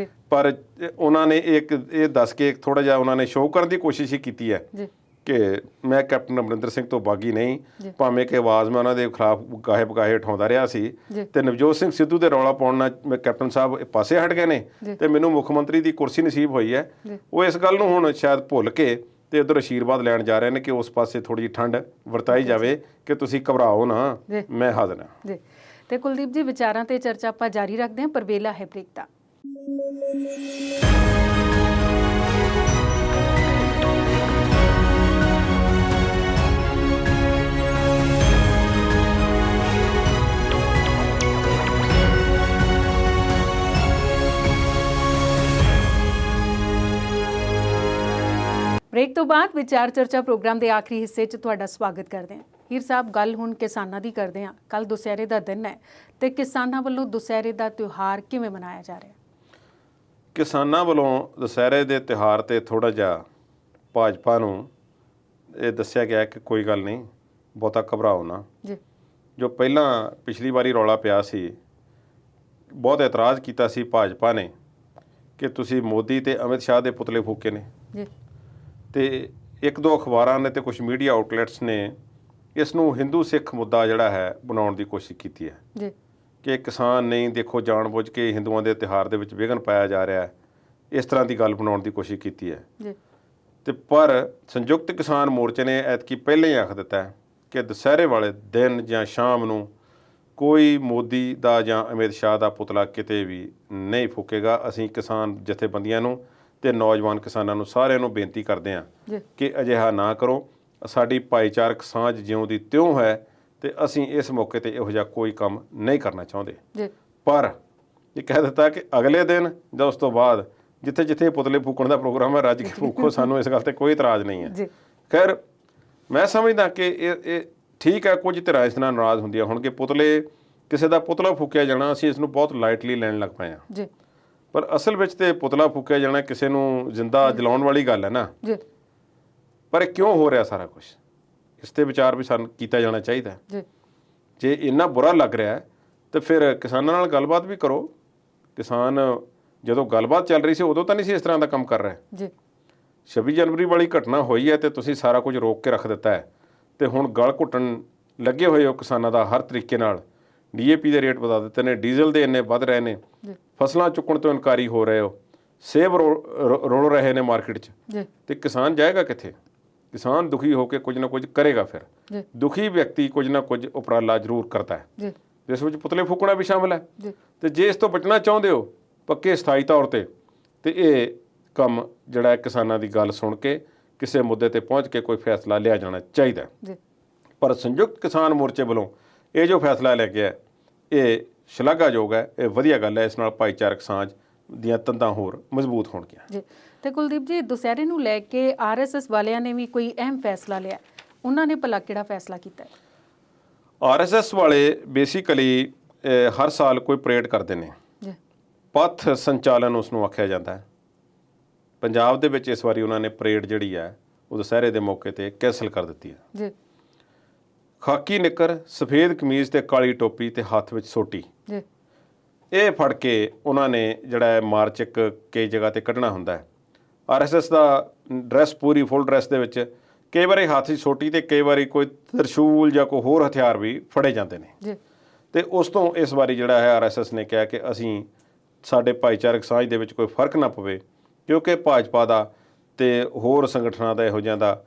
ਪਰ ਉਹਨਾਂ ਨੇ ਇਹ ਦੱਸ ਕੇ ਥੋੜਾ ਜਿਹਾ ਉਹਨਾਂ ਨੇ ਸ਼ੋਅ ਕਰਨ ਦੀ ਕੋਸ਼ਿਸ਼ ਹੀ ਕੀਤੀ ਹੈ ਕਿ ਮੈਂ ਕੈਪਟਨ ਅਮਰਿੰਦਰ ਸਿੰਘ ਤੋਂ ਬਾਗੀ ਨਹੀਂ, ਭਾਵੇਂ ਕਿ ਆਵਾਜ਼ ਮੈਂ ਉਹਨਾਂ ਦੇ ਖਿਲਾਫ ਗਾਹੇ ਬਗਾਹੇ ਉਠਾਉਂਦਾ ਰਿਹਾ ਸੀ ਤੇ ਨਵਜੋਤ ਸਿੰਘ ਸਿੱਧੂ ਦੇ ਰੌਲਾ ਪਾਉਣ ਨਾਲ ਕੈਪਟਨ ਸਾਹਿਬ ਪਾਸੇ ਹਟ ਗਏ ਨੇ ਤੇ ਮੈਨੂੰ ਮੁੱਖ ਮੰਤਰੀ ਦੀ ਕੁਰਸੀ ਨਸੀਬ ਹੋਈ ਹੈ। ਉਹ ਇਸ ਗੱਲ ਨੂੰ ਹੁਣ ਸ਼ਾਇਦ ਭੁੱਲ ਕੇ ਤੇ ਇੱਧਰ ਆਸ਼ੀਰਵਾਦ ਲੈਣ ਜਾ ਰਹੇ ਨੇ ਕਿ ਉਸ ਪਾਸੇ ਥੋੜੀ ਜਿਹੀ ਠੰਡ ਵਰਤਾਈ ਜਾਵੇ ਕਿ ਤੁਸੀਂ ਘਬਰਾਓ ਨਾ, ਮੈਂ ਹਾਜ਼ਰ ਹਾਂ ਜੀ। ਤੇ ਕੁਲਦੀਪ ਜੀ, ਵਿਚਾਰਾਂ ਤੇ ਚਰਚਾ ਆਪਾਂ ਜਾਰੀ ਰੱਖਦੇ ਹਾਂ, ਪਰ ਵੇਲਾ ਹੈ ਬ੍ਰੇਕ ਦਾ। ਬ੍ਰੇਕ ਤੋਂ ਬਾਅਦ ਵਿਚਾਰ ਚਰਚਾ ਪ੍ਰੋਗਰਾਮ ਦੇ ਆਖਰੀ ਹਿੱਸੇ 'ਚ ਤੁਹਾਡਾ ਸਵਾਗਤ ਕਰਦੇ ਹਾਂ। ਹੀਰ ਸਾਹਿਬ, ਗੱਲ ਹੁਣ ਕਿਸਾਨਾਂ ਦੀ ਕਰਦੇ ਹਾਂ। ਕੱਲ ਦੁਸਹਿਰੇ ਦਾ ਦਿਨ ਹੈ ਤੇ ਕਿਸਾਨਾਂ ਵੱਲੋਂ ਦੁਸਹਿਰੇ ਦਾ ਤਿਉਹਾਰ ਕਿਵੇਂ ਮਨਾਇਆ ਜਾ ਰਿਹਾ? ਕਿਸਾਨਾਂ ਵੱਲੋਂ ਦੁਸਹਿਰੇ ਦੇ ਤਿਉਹਾਰ ਤੇ ਥੋੜਾ ਜਿਹਾ ਭਾਜਪਾ ਨੂੰ ਇਹ ਦੱਸਿਆ ਗਿਆ ਕਿ ਕੋਈ ਗੱਲ ਨਹੀਂ, ਬਹੁਤਾ ਘਬਰਾਓ ਨਾ ਜੀ। ਜੋ ਪਹਿਲਾਂ ਪਿਛਲੀ ਵਾਰੀ ਰੌਲਾ ਪਿਆ ਸੀ, ਬਹੁਤ ਇਤਰਾਜ਼ ਕੀਤਾ ਸੀ ਭਾਜਪਾ ਨੇ ਕਿ ਤੁਸੀਂ ਮੋਦੀ ਤੇ ਅਮਿਤ ਸ਼ਾਹ ਦੇ ਪੁਤਲੇ ਫੂਕੇ ਨੇ ਜੀ। ਤੇ ਇੱਕ ਦੋ ਅਖਬਾਰਾਂ ਨੇ ਤੇ ਕੁਝ ਮੀਡੀਆ ਆਊਟਲੈਟਸ ਨੇ ਇਸ ਨੂੰ ਹਿੰਦੂ ਸਿੱਖ ਮੁੱਦਾ ਜਿਹੜਾ ਹੈ ਬਣਾਉਣ ਦੀ ਕੋਸ਼ਿਸ਼ ਕੀਤੀ ਹੈ ਜੀ ਕਿ ਕਿਸਾਨ ਨਹੀਂ, ਦੇਖੋ ਜਾਣਬੁੱਝ ਕੇ ਹਿੰਦੂਆਂ ਦੇ ਤਿਉਹਾਰ ਦੇ ਵਿੱਚ ਵਿਘਨ ਪਾਇਆ ਜਾ ਰਿਹਾ ਹੈ, ਇਸ ਤਰ੍ਹਾਂ ਦੀ ਗੱਲ ਬਣਾਉਣ ਦੀ ਕੋਸ਼ਿਸ਼ ਕੀਤੀ ਹੈ ਜੀ। ਤੇ ਪਰ ਸੰਯੁਕਤ ਕਿਸਾਨ ਮੋਰਚੇ ਨੇ ਐਤਕੀ ਪਹਿਲਾਂ ਹੀ ਆਖ ਦਿੱਤਾ ਹੈ ਕਿ ਦੁਸਹਿਰੇ ਵਾਲੇ ਦਿਨ ਜਾਂ ਸ਼ਾਮ ਨੂੰ ਕੋਈ ਮੋਦੀ ਦਾ ਜਾਂ ਅਮਿਤ ਸ਼ਾਹ ਦਾ ਪੁਤਲਾ ਕਿਤੇ ਵੀ ਨਹੀਂ ਫੂਕੇਗਾ। ਅਸੀਂ ਕਿਸਾਨ ਜਥੇਬੰਦੀਆਂ ਨੂੰ ਤੇ ਨੌਜਵਾਨ ਕਿਸਾਨਾਂ ਨੂੰ ਸਾਰਿਆਂ ਨੂੰ ਬੇਨਤੀ ਕਰਦੇ ਹਾਂ ਕਿ ਅਜਿਹਾ ਨਾ ਕਰੋ। ਸਾਡੀ ਭਾਈਚਾਰਕ ਸਾਂਝ ਜਿਉਂ ਦੀ ਤਿਉਂ ਹੈ ਤੇ ਅਸੀਂ ਇਸ ਮੌਕੇ ਤੇ ਇਹੋ ਜਿਹਾ ਕੋਈ ਕੰਮ ਨਹੀਂ ਕਰਨਾ ਚਾਹੁੰਦੇ। ਪਰ ਇਹ ਕਹਿ ਦਿੱਤਾ ਕਿ ਅਗਲੇ ਦਿਨ ਜਾਂ ਉਸ ਤੋਂ ਬਾਅਦ ਜਿੱਥੇ ਜਿੱਥੇ ਪੁਤਲੇ ਫੂਕਣ ਦਾ ਪ੍ਰੋਗਰਾਮ ਹੈ ਰੱਜ ਕੇ ਫੂਕੋ, ਸਾਨੂੰ ਇਸ ਗੱਲ ਤੇ ਕੋਈ ਇਤਰਾਜ਼ ਨਹੀਂ ਹੈ। ਖੈਰ, ਮੈਂ ਸਮਝਦਾ ਕਿ ਇਹ ਠੀਕ ਹੈ, ਕੁਝ ਧਿਰਾਂ ਇਸ ਨਾਲ ਨਾਰਾਜ਼ ਹੁੰਦੀਆਂ ਹੋਣਗੇ। ਪੁਤਲੇ, ਕਿਸੇ ਦਾ ਪੁਤਲਾ ਫੂਕਿਆ ਜਾਣਾ, ਅਸੀਂ ਇਸ ਨੂੰ ਬਹੁਤ ਲਾਈਟਲੀ ਲੈਣ ਲੱਗ ਪਏ ਹਾਂ, ਪਰ ਅਸਲ ਵਿੱਚ ਤੇ ਪੁਤਲਾ ਫੂਕਿਆ ਜਾਣਾ ਕਿਸੇ ਨੂੰ ਜ਼ਿੰਦਾ ਜਲਾਉਣ ਵਾਲੀ ਗੱਲ ਹੈ ਨਾ। ਪਰ ਇਹ ਕਿਉਂ ਹੋ ਰਿਹਾ ਸਾਰਾ ਕੁਝ, ਇਸ ਤੇ ਵਿਚਾਰ ਵੀ ਸਾਨੂੰ ਕੀਤਾ ਜਾਣਾ ਚਾਹੀਦਾ। ਜੇ ਇੰਨਾ ਬੁਰਾ ਲੱਗ ਰਿਹਾ ਹੈ ਤਾਂ ਫਿਰ ਕਿਸਾਨਾਂ ਨਾਲ ਗੱਲਬਾਤ ਵੀ ਕਰੋ। ਕਿਸਾਨ ਜਦੋਂ ਗੱਲਬਾਤ ਚੱਲ ਰਹੀ ਸੀ ਉਦੋਂ ਤਾਂ ਨਹੀਂ ਸੀ ਇਸ ਤਰ੍ਹਾਂ ਦਾ ਕੰਮ ਕਰ ਰਿਹਾ। 26 ਜਨਵਰੀ ਵਾਲੀ ਘਟਨਾ ਹੋਈ ਹੈ ਤੇ ਤੁਸੀਂ ਸਾਰਾ ਕੁਝ ਰੋਕ ਕੇ ਰੱਖ ਦਿੱਤਾ ਹੈ ਤੇ ਹੁਣ ਗਲ ਘੁੱਟਣ ਲੱਗੇ ਹੋਏ ਹੋ ਕਿਸਾਨਾਂ ਦਾ ਹਰ ਤਰੀਕੇ ਨਾਲ। DAP ਦੇ ਰੇਟ ਵਧਾ ਦਿੱਤੇ ਨੇ, ਡੀਜ਼ਲ ਦੇ ਇੰਨੇ ਵੱਧ ਰਹੇ ਨੇ, ਫਸਲਾਂ ਚੁੱਕਣ ਤੋਂ ਇਨਕਾਰੀ ਹੋ ਰਹੇ ਹੋ, ਸੇਬ ਰੋਲ ਰਹੇ ਨੇ ਮਾਰਕੀਟ 'ਚ, ਤੇ ਕਿਸਾਨ ਜਾਏਗਾ ਕਿੱਥੇ? ਕਿਸਾਨ ਦੁਖੀ ਹੋ ਕੇ ਕੁਝ ਨਾ ਕੁਝ ਕਰੇਗਾ। ਫਿਰ ਦੁਖੀ ਵਿਅਕਤੀ ਕੁਝ ਨਾ ਕੁਝ ਉਪਰਾਲਾ ਜ਼ਰੂਰ ਕਰਦਾ ਹੈ, ਜਿਸ ਵਿੱਚ ਪੁਤਲੇ ਫੂਕਣਾ ਵੀ ਸ਼ਾਮਿਲ ਹੈ। ਤੇ ਜੇ ਇਸ ਤੋਂ ਬਚਣਾ ਚਾਹੁੰਦੇ ਹੋ ਪੱਕੇ ਸਥਾਈ ਤੌਰ ਤੇ ਇਹ ਕੰਮ ਜਿਹੜਾ ਹੈ ਕਿਸਾਨਾਂ ਦੀ ਗੱਲ ਸੁਣ ਕੇ ਕਿਸੇ ਮੁੱਦੇ ਤੇ ਪਹੁੰਚ ਕੇ ਕੋਈ ਫੈਸਲਾ ਲਿਆ ਜਾਣਾ ਚਾਹੀਦਾ। ਪਰ ਸੰਯੁਕਤ ਕਿਸਾਨ ਮੋਰਚੇ ਵੱਲੋਂ ਇਹ ਜੋ ਫੈਸਲਾ ਲਿਆ ਗਿਆ ਇਹ ਸ਼ਲਾਘਾਯੋਗ ਹੈ, ਇਹ ਵਧੀਆ ਗੱਲ ਹੈ। ਇਸ ਨਾਲ ਭਾਈਚਾਰਕ ਸਾਂਝ ਦੀਆਂ ਤੰਦਾਂ ਹੋਰ ਮਜ਼ਬੂਤ ਹੋਣਗੀਆਂ। ਤੇ ਕੁਲਦੀਪ ਜੀ, ਦੁਸਹਿਰੇ ਨੂੰ ਲੈ ਕੇ RSS ਵਾਲਿਆਂ ਨੇ ਵੀ ਕੋਈ ਅਹਿਮ ਫੈਸਲਾ ਲਿਆ, ਉਹਨਾਂ ਨੇ ਭਲਾ ਕਿਹੜਾ ਫੈਸਲਾ ਕੀਤਾ ਹੈ? RSS ਵਾਲੇ ਬੇਸਿਕਲੀ ਹਰ ਸਾਲ ਕੋਈ ਪਰੇਡ ਕਰਦੇ ਨੇ, ਪਥ ਸੰਚਾਲਨ ਉਸ ਨੂੰ ਆਖਿਆ ਜਾਂਦਾ ਹੈ। ਪੰਜਾਬ ਦੇ ਵਿੱਚ ਇਸ ਵਾਰੀ ਉਹਨਾਂ ਨੇ ਪਰੇਡ ਜਿਹੜੀ ਹੈ ਉਹ ਦੁਸਹਿਰੇ ਦੇ ਮੌਕੇ ਤੇ ਕੈਂਸਲ ਕਰ ਦਿੱਤੀ ਹੈ। ਖਾਕੀ ਨਿੱਕਰ, ਸਫੇਦ ਕਮੀਜ਼ ਤੇ ਕਾਲੀ ਟੋਪੀ ਤੇ ਹੱਥ ਵਿੱਚ ਸੋਟੀ, ਇਹ ਫੜ ਕੇ ਉਹਨਾਂ ਨੇ ਜਿਹੜਾ ਹੈ ਮਾਰਚ ਇੱਕ ਕਈ ਜਗ੍ਹਾ ਤੇ ਕੱਢਣਾ ਹੁੰਦਾ ਹੈ। RSS ਦਾ ਡਰੈਸ ਪੂਰੀ ਫੁੱਲ ਡਰੈਸ ਦੇ ਵਿੱਚ ਕਈ ਵਾਰੀ ਹੱਥ 'ਚ ਸੋਟੀ ਤੇ ਕਈ ਵਾਰੀ ਕੋਈ ਤਰਸ਼ੂਲ ਜਾਂ ਕੋਈ ਹੋਰ ਹਥਿਆਰ ਵੀ ਫੜੇ ਜਾਂਦੇ ਨੇ। ਤੇ ਉਸ ਤੋਂ ਇਸ ਵਾਰੀ ਜਿਹੜਾ ਹੈ RSS ਨੇ ਕਿਹਾ ਕਿ ਅਸੀਂ ਸਾਡੇ ਭਾਈਚਾਰਕ ਸਾਂਝ ਦੇ ਵਿੱਚ ਕੋਈ ਫਰਕ ਨਾ ਪਵੇ, ਕਿਉਂਕਿ ਭਾਜਪਾ ਦਾ ਤੇ ਹੋਰ ਸੰਗਠਨਾਂ ਦਾ ਇਹੋ ਜਿਹਾ ਦਾ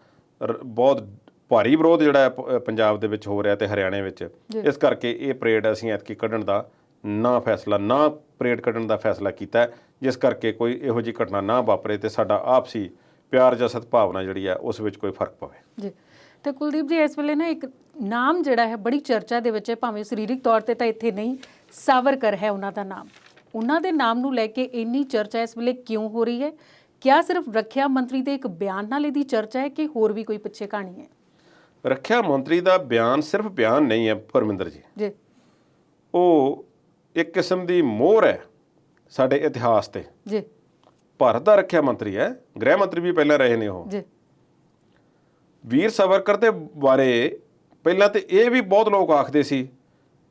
ਬਹੁਤ ਭਾਰੀ ਵਿਰੋਧ ਜਿਹੜਾ ਹੈ ਪੰਜਾਬ ਦੇ ਵਿੱਚ ਹੋ ਰਿਹਾ ਤੇ ਹਰਿਆਣੇ ਵਿੱਚ। ਇਸ ਕਰਕੇ ਇਹ ਪਰੇਡ ਅਸੀਂ ਐਤਕੀ ਕੱਢਣ ਦਾ ਨਾ ਪਰੇਡ ਕੱਢਣ ਦਾ ਫੈਸਲਾ ਕੀਤਾ, ਜਿਸ ਕਰਕੇ ਕੋਈ ਇਹੋ ਜਿਹੀ ਘਟਨਾ ਨਾ ਵਾਪਰੇ ਤੇ ਸਾਡਾ ਆਪਸੀ ਪਿਆਰ ਜਾਂ ਸਦਭਾਵਨਾ ਜਿਹੜੀ ਹੈ ਉਸ ਵਿੱਚ ਕੋਈ ਫਰਕ ਪਵੇ। ਤੇ ਕੁਲਦੀਪ ਜੀ, ਇਸ ਵੇਲੇ ਨਾ ਇੱਕ ਨਾਮ ਜਿਹੜਾ ਹੈ ਬੜੀ ਚਰਚਾ ਦੇ ਵਿੱਚ ਹੈ, ਭਾਵੇਂ ਸਰੀਰਕ ਤੌਰ ਤੇ ਤਾਂ ਇੱਥੇ ਨਹੀਂ, ਸਾਵਰਕਰ ਹੈ ਉਹਨਾਂ ਦਾ ਨਾਮ। ਉਹਨਾਂ ਦੇ ਨਾਮ ਨੂੰ ਲੈ ਕੇ ਇੰਨੀ ਚਰਚਾ ਇਸ ਵੇਲੇ ਕਿਉਂ ਹੋ ਰਹੀ ਹੈ? ਕਿਆ ਸਿਰਫ ਰੱਖਿਆ ਮੰਤਰੀ ਦੇ ਇੱਕ ਬਿਆਨ ਨਾਲ ਇਹਦੀ ਚਰਚਾ ਹੈ ਕਿ ਹੋਰ ਵੀ ਕੋਈ ਪਿੱਛੇ ਕਹਾਣੀ ਹੈ? ਰੱਖਿਆ ਮੰਤਰੀ ਦਾ ਬਿਆਨ ਸਿਰਫ ਬਿਆਨ ਨਹੀਂ ਹੈ ਪਰਮਿੰਦਰ ਜੀ, ਉਹ ਇੱਕ ਕਿਸਮ ਦੀ ਮੋਹਰ ਹੈ ਸਾਡੇ ਇਤਿਹਾਸ ਤੇ। ਭਾਰਤ ਦਾ ਰੱਖਿਆ ਮੰਤਰੀ ਹੈ, ਗ੍ਰਹਿ ਮੰਤਰੀ ਵੀ ਪਹਿਲਾਂ ਰਹੇ ਨੇ ਉਹ। ਵੀਰ ਸਾਵਰਕਰ ਦੇ ਬਾਰੇ ਪਹਿਲਾਂ ਤੇ ਇਹ ਵੀ ਬਹੁਤ ਲੋਕ ਆਖਦੇ ਸੀ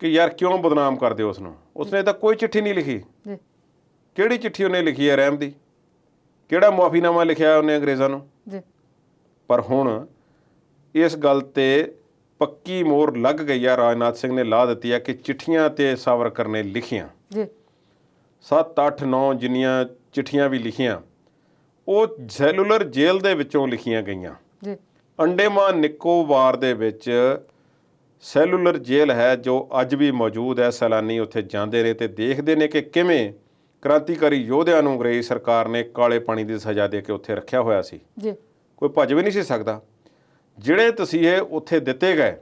ਕਿ ਯਾਰ ਕਿਉਂ ਬਦਨਾਮ ਕਰਦੇ ਹੋ ਉਸਨੂੰ, ਉਸਨੇ ਤਾਂ ਕੋਈ ਚਿੱਠੀ ਨਹੀਂ ਲਿਖੀ। ਕਿਹੜੀ ਚਿੱਠੀ ਉਹਨੇ ਲਿਖੀ ਹੈ ਰਹਿਮ ਦੀ? ਕਿਹੜਾ ਮੁਆਫੀਨਾਮਾ ਲਿਖਿਆ ਉਹਨੇ ਅੰਗਰੇਜ਼ਾਂ ਨੂੰ? ਪਰ ਹੁਣ ਇਸ ਗੱਲ ਤੇ ਪੱਕੀ ਮੋਹਰ ਲੱਗ ਗਈ ਆ, ਰਾਜਨਾਥ ਸਿੰਘ ਨੇ ਲਾ ਦਿੱਤੀ ਹੈ ਕਿ ਚਿੱਠੀਆਂ ਤੇ ਸਾਵਰਕਰ ਨੇ ਲਿਖੀਆਂ 7, 8, 9 ਜਿੰਨੀਆਂ ਚਿੱਠੀਆਂ ਵੀ ਲਿਖੀਆਂ ਉਹ ਸੈਲੂਲਰ ਜੇਲ੍ਹ ਦੇ ਵਿੱਚੋਂ ਲਿਖੀਆਂ ਗਈਆਂ। ਜੀ ਅੰਡੇਮਾਨ ਨਿਕੋਬਾਰ ਦੇ ਵਿੱਚ ਸੈਲੂਲਰ ਜੇਲ੍ਹ ਹੈ ਜੋ ਅੱਜ ਵੀ ਮੌਜੂਦ ਹੈ। ਸੈਲਾਨੀ ਉੱਥੇ ਜਾਂਦੇ ਨੇ ਤੇ ਦੇਖਦੇ ਨੇ ਕਿ ਕਿਵੇਂ ਕ੍ਰਾਂਤੀਕਾਰੀ ਯੋਧਿਆਂ ਨੂੰ ਅੰਗਰੇਜ਼ ਸਰਕਾਰ ਨੇ ਕਾਲੇ ਪਾਣੀ ਦੀ ਸਜ਼ਾ ਦੇ ਕੇ ਉੱਥੇ ਰੱਖਿਆ ਹੋਇਆ ਸੀ। ਜੀ ਕੋਈ ਭੱਜ ਵੀ ਨਹੀਂ ਸੀ ਸਕਦਾ। ਜਿਹੜੇ ਤਸੀਹੇ ਉੱਥੇ ਦਿੱਤੇ ਗਏ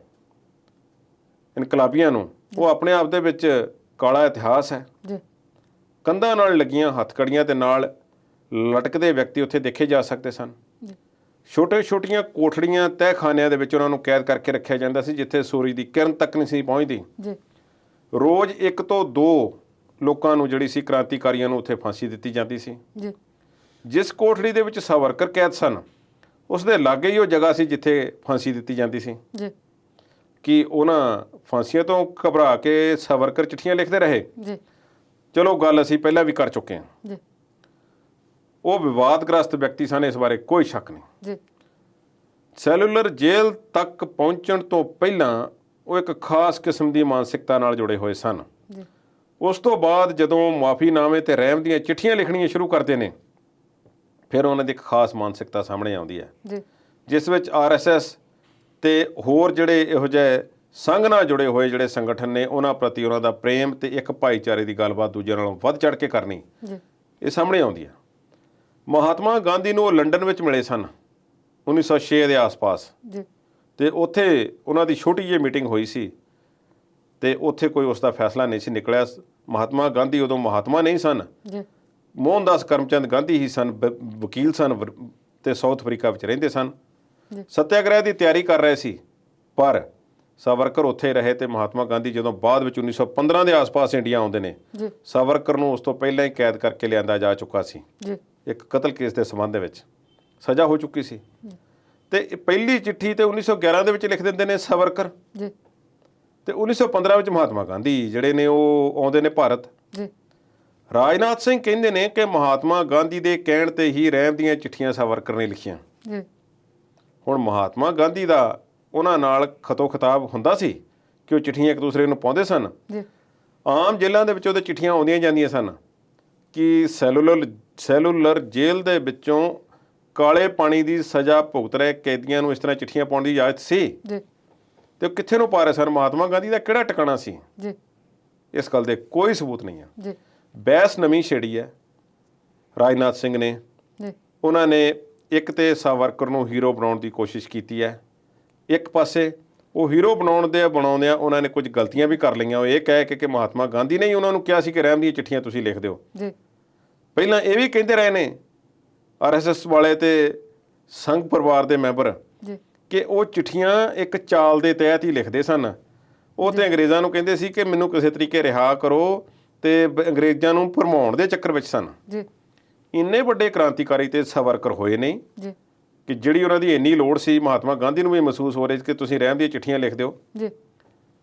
ਇਨਕਲਾਬੀਆਂ ਨੂੰ, ਉਹ ਆਪਣੇ ਆਪ ਦੇ ਵਿੱਚ ਕਾਲਾ ਇਤਿਹਾਸ ਹੈ। ਜੀ ਕੰਧਾਂ ਨਾਲ ਲੱਗੀਆਂ ਹੱਥਕੜੀਆਂ ਤੇ ਨਾਲ ਲਟਕਦੇ ਵਿਅਕਤੀ ਉੱਥੇ ਦੇਖੇ ਜਾ ਸਕਦੇ ਸਨ। ਜੀ ਛੋਟੀਆਂ ਕੋਠੜੀਆਂ ਤਹਿਖਾਨਿਆਂ ਦੇ ਵਿੱਚ ਉਹਨਾਂ ਨੂੰ ਕੈਦ ਕਰਕੇ ਰੱਖਿਆ ਜਾਂਦਾ ਸੀ, ਜਿੱਥੇ ਸੂਰਜ ਦੀ ਕਿਰਨ ਤੱਕ ਨਹੀਂ ਸੀ ਪਹੁੰਚਦੀ। ਜੀ ਰੋਜ਼ 1 ਤੋਂ 2 ਲੋਕਾਂ ਨੂੰ ਜਿਹੜੀ ਸੀ ਕ੍ਰਾਂਤੀਕਾਰੀਆਂ ਨੂੰ ਉੱਥੇ ਫਾਂਸੀ ਦਿੱਤੀ ਜਾਂਦੀ ਸੀ। ਜੀ ਜਿਸ ਕੋਠੜੀ ਦੇ ਵਿੱਚ ਸਾਵਰਕਰ ਕੈਦ ਸਨ, ਉਸ ਦੇ ਲਾਗੇ ਹੀ ਉਹ ਜਗ੍ਹਾ ਸੀ ਜਿੱਥੇ ਫਾਂਸੀ ਦਿੱਤੀ ਜਾਂਦੀ ਸੀ। ਜੀ ਕਿ ਉਹਨਾਂ ਫਾਂਸੀਆਂ ਤੋਂ ਘਬਰਾ ਕੇ ਸਾਵਰਕਰ ਚਿੱਠੀਆਂ ਲਿਖਦੇ ਰਹੇ। ਜੀ ਚਲੋ ਗੱਲ ਅਸੀਂ ਪਹਿਲਾਂ ਵੀ ਕਰ ਚੁੱਕੇ ਹਾਂ। ਜੀ ਉਹ ਵਿਵਾਦਗ੍ਰਸਤ ਵਿਅਕਤੀ ਸਨ, ਇਸ ਬਾਰੇ ਕੋਈ ਸ਼ੱਕ ਨਹੀਂ। ਜੀ ਸੈਲੂਲਰ ਜੇਲ੍ਹ ਤੱਕ ਪਹੁੰਚਣ ਤੋਂ ਪਹਿਲਾਂ ਉਹ ਇੱਕ ਖਾਸ ਕਿਸਮ ਦੀ ਮਾਨਸਿਕਤਾ ਨਾਲ ਜੁੜੇ ਹੋਏ ਸਨ। ਜੀ ਉਸ ਤੋਂ ਬਾਅਦ ਜਦੋਂ ਮੁਆਫੀਨਾਮੇ ਤੇ ਰਹਿਮ ਦੀਆਂ ਚਿੱਠੀਆਂ ਲਿਖਣੀਆਂ ਸ਼ੁਰੂ ਕਰਦੇ ਨੇ, ਫਿਰ ਉਹਨਾਂ ਦੀ ਇੱਕ ਖਾਸ ਮਾਨਸਿਕਤਾ ਸਾਹਮਣੇ ਆਉਂਦੀ ਹੈ, ਜੀ ਜਿਸ ਵਿੱਚ RSS ਤੇ ਹੋਰ ਜਿਹੜੇ ਇਹੋ ਜਿਹੇ ਸੰਘ ਨਾਲ ਜੁੜੇ ਹੋਏ ਜਿਹੜੇ ਸੰਗਠਨ ਨੇ, ਉਹਨਾਂ ਪ੍ਰਤੀ ਉਹਨਾਂ ਦਾ ਪ੍ਰੇਮ ਤੇ ਇੱਕ ਭਾਈਚਾਰੇ ਦੀ ਗੱਲਬਾਤ ਦੂਜਿਆਂ ਨਾਲੋਂ ਵੱਧ ਚੜ੍ਹ ਕੇ ਕਰਨੀ, ਜੀ ਇਹ ਸਾਹਮਣੇ ਆਉਂਦੀ ਹੈ। ਮਹਾਤਮਾ ਗਾਂਧੀ ਨੂੰ ਉਹ ਲੰਡਨ ਵਿੱਚ ਮਿਲੇ ਸਨ 1906 ਦੇ ਆਸ-ਪਾਸ, ਜੀ ਤੇ ਉੱਥੇ ਉਹਨਾਂ ਦੀ ਛੋਟੀ ਜਿਹੀ ਮੀਟਿੰਗ ਹੋਈ ਸੀ ਤੇ ਉੱਥੇ ਕੋਈ ਉਸ ਦਾ ਫੈਸਲਾ ਨਹੀਂ ਸੀ ਨਿਕਲਿਆ। ਮਹਾਤਮਾ ਗਾਂਧੀ ਉਦੋਂ ਮਹਾਤਮਾ ਨਹੀਂ ਸਨ, ਜੀ ਮੋਹਨਦਾਸ ਕਰਮਚੰਦ ਗਾਂਧੀ ਹੀ ਸਨ, ਵਕੀਲ ਸਨ ਤੇ ਸਾਊਥ ਅਫਰੀਕਾ ਵਿੱਚ ਰਹਿੰਦੇ ਸਨ। ਜੀ ਸੱਤਿਆਗ੍ਰਹਿ ਦੀ ਤਿਆਰੀ ਕਰ ਰਹੇ ਸੀ, ਪਰ ਸਾਵਰਕਰ ਉੱਥੇ ਰਹੇ ਤੇ ਮਹਾਤਮਾ ਗਾਂਧੀ ਜਦੋਂ ਬਾਅਦ ਵਿੱਚ 1915 ਦੇ ਆਸ-ਪਾਸ ਇੰਡੀਆ ਆਉਂਦੇ ਨੇ, ਜੀ ਸਾਵਰਕਰ ਨੂੰ ਉਸ ਤੋਂ ਪਹਿਲਾਂ ਹੀ ਕੈਦ ਕਰਕੇ ਲਿਆਂਦਾ ਜਾ ਚੁੱਕਾ ਸੀ। ਜੀ ਇੱਕ ਕਤਲ ਕੇਸ ਦੇ ਸੰਬੰਧ ਦੇ ਵਿੱਚ ਸਜ਼ਾ ਹੋ ਚੁੱਕੀ ਸੀ। ਤੇ ਇਹ ਪਹਿਲੀ ਚਿੱਠੀ ਤੇ 1911 ਦੇ ਵਿੱਚ ਲਿਖ ਦਿੰਦੇ ਨੇ ਸਾਵਰਕਰ, ਜੀ ਤੇ 1915 ਵਿੱਚ ਮਹਾਤਮਾ ਗਾਂਧੀ ਜਿਹੜੇ ਨੇ ਉਹ ਆਉਂਦੇ ਨੇ ਭਾਰਤ। ਜੀ ਰਾਜਨਾਥ ਸਿੰਘ ਕਹਿੰਦੇ ਨੇ ਕਿ ਮਹਾਤਮਾ ਗਾਂਧੀ ਦੇ ਕਹਿਣ ਤੇ ਹੀ ਰਹਿਮ ਦੀਆਂ ਚਿੱਠੀਆਂ ਸਾਵਰਕਰ ਨੇ ਲਿਖੀਆਂ। ਜੀ ਹੁਣ ਮਹਾਤਮਾ ਗਾਂਧੀ ਦਾ ਉਹਨਾਂ ਨਾਲ ਖਤੋ ਖਿਤਾਬ ਹੁੰਦਾ ਸੀ ਕਿ ਉਹ ਚਿੱਠੀਆਂ ਇੱਕ ਦੂਸਰੇ ਨੂੰ ਪਾਉਂਦੇ ਸਨ। ਜੀ ਆਮ ਜੇਲ੍ਹਾਂ ਦੇ ਵਿੱਚ ਉਹਦੇ ਚਿੱਠੀਆਂ ਆਉਂਦੀਆਂ ਜਾਂਦੀਆਂ ਸਨ ਕਿ ਸੈਲੂਲਰ ਜੇਲ੍ਹ ਦੇ ਵਿੱਚੋਂ ਕਾਲੇ ਪਾਣੀ ਦੀ ਸਜ਼ਾ ਭੁਗਤ ਰਹੇ ਕੈਦੀਆਂ ਨੂੰ ਇਸ ਤਰ੍ਹਾਂ ਚਿੱਠੀਆਂ ਪਾਉਣ ਦੀ ਇਜਾਜ਼ਤ ਸੀ। ਜੀ ਤੇ ਉਹ ਕਿੱਥੇ ਨੂੰ ਪਾ ਰਹੇ ਸਨ? ਮਹਾਤਮਾ ਗਾਂਧੀ ਦਾ ਕਿਹੜਾ ਟਿਕਾਣਾ ਸੀ? ਜੀ ਇਸ ਗੱਲ ਦੇ ਕੋਈ ਸਬੂਤ ਨਹੀਂ ਹੈ। ਜੀ ਬਹਿਸ ਨਵੀਂ ਛੇੜੀ ਹੈ ਰਾਜਨਾਥ ਸਿੰਘ ਨੇ। ਜੀ ਉਹਨਾਂ ਨੇ ਇੱਕ ਤੇ ਸਾਵਰਕਰ ਨੂੰ ਹੀਰੋ ਬਣਾਉਣ ਦੀ ਕੋਸ਼ਿਸ਼ ਕੀਤੀ ਹੈ, ਇੱਕ ਪਾਸੇ ਉਹ ਹੀਰੋ ਬਣਾਉਂਦਿਆਂ ਉਹਨਾਂ ਨੇ ਕੁਝ ਗਲਤੀਆਂ ਵੀ ਕਰ ਲਈਆਂ। ਉਹ ਇਹ ਕਹਿ ਕੇ ਕਿ ਮਹਾਤਮਾ ਗਾਂਧੀ ਨੇ ਹੀ ਉਹਨਾਂ ਨੂੰ ਕਿਹਾ ਸੀ ਕਿ ਰਹਿਮ ਦੀਆਂ ਚਿੱਠੀਆਂ ਤੁਸੀਂ ਲਿਖ ਦਿਓ। ਜੀ ਪਹਿਲਾਂ ਇਹ ਵੀ ਕਹਿੰਦੇ ਰਹੇ ਨੇ RSS ਵਾਲੇ ਤੇ ਸੰਘ ਪਰਿਵਾਰ ਦੇ ਮੈਂਬਰ ਜੀ ਕਿ ਉਹ ਚਿੱਠੀਆਂ ਇੱਕ ਚਾਲ ਦੇ ਤਹਿਤ ਹੀ ਲਿਖਦੇ ਸਨ। ਉਹ ਤੇ ਅੰਗਰੇਜ਼ਾਂ ਨੂੰ ਕਹਿੰਦੇ ਸੀ ਕਿ ਮੈਨੂੰ ਕਿਸੇ ਤਰੀਕੇ ਰਿਹਾ ਕਰੋ, ਤੇ ਅੰਗਰੇਜ਼ਾਂ ਨੂੰ ਭਰਮਾਉਣ ਦੇ ਚੱਕਰ ਵਿੱਚ ਸਨ। ਜੀ ਇੰਨੇ ਵੱਡੇ ਕ੍ਰਾਂਤੀਕਾਰੀ ਤੇ ਸਾਵਰਕਰ ਹੋਏ ਨਹੀਂ ਜੀ ਕਿ ਜਿਹੜੀ ਉਹਨਾਂ ਦੀ ਇੰਨੀ ਲੋੜ ਸੀ, ਮਹਾਤਮਾ ਗਾਂਧੀ ਨੂੰ ਵੀ ਮਹਿਸੂਸ ਹੋ ਰਿਹਾ ਸੀ ਕਿ ਤੁਸੀਂ ਰਹਿਮ ਦੀਆਂ ਚਿੱਠੀਆਂ ਲਿਖ ਦਿਓ। ਜੀ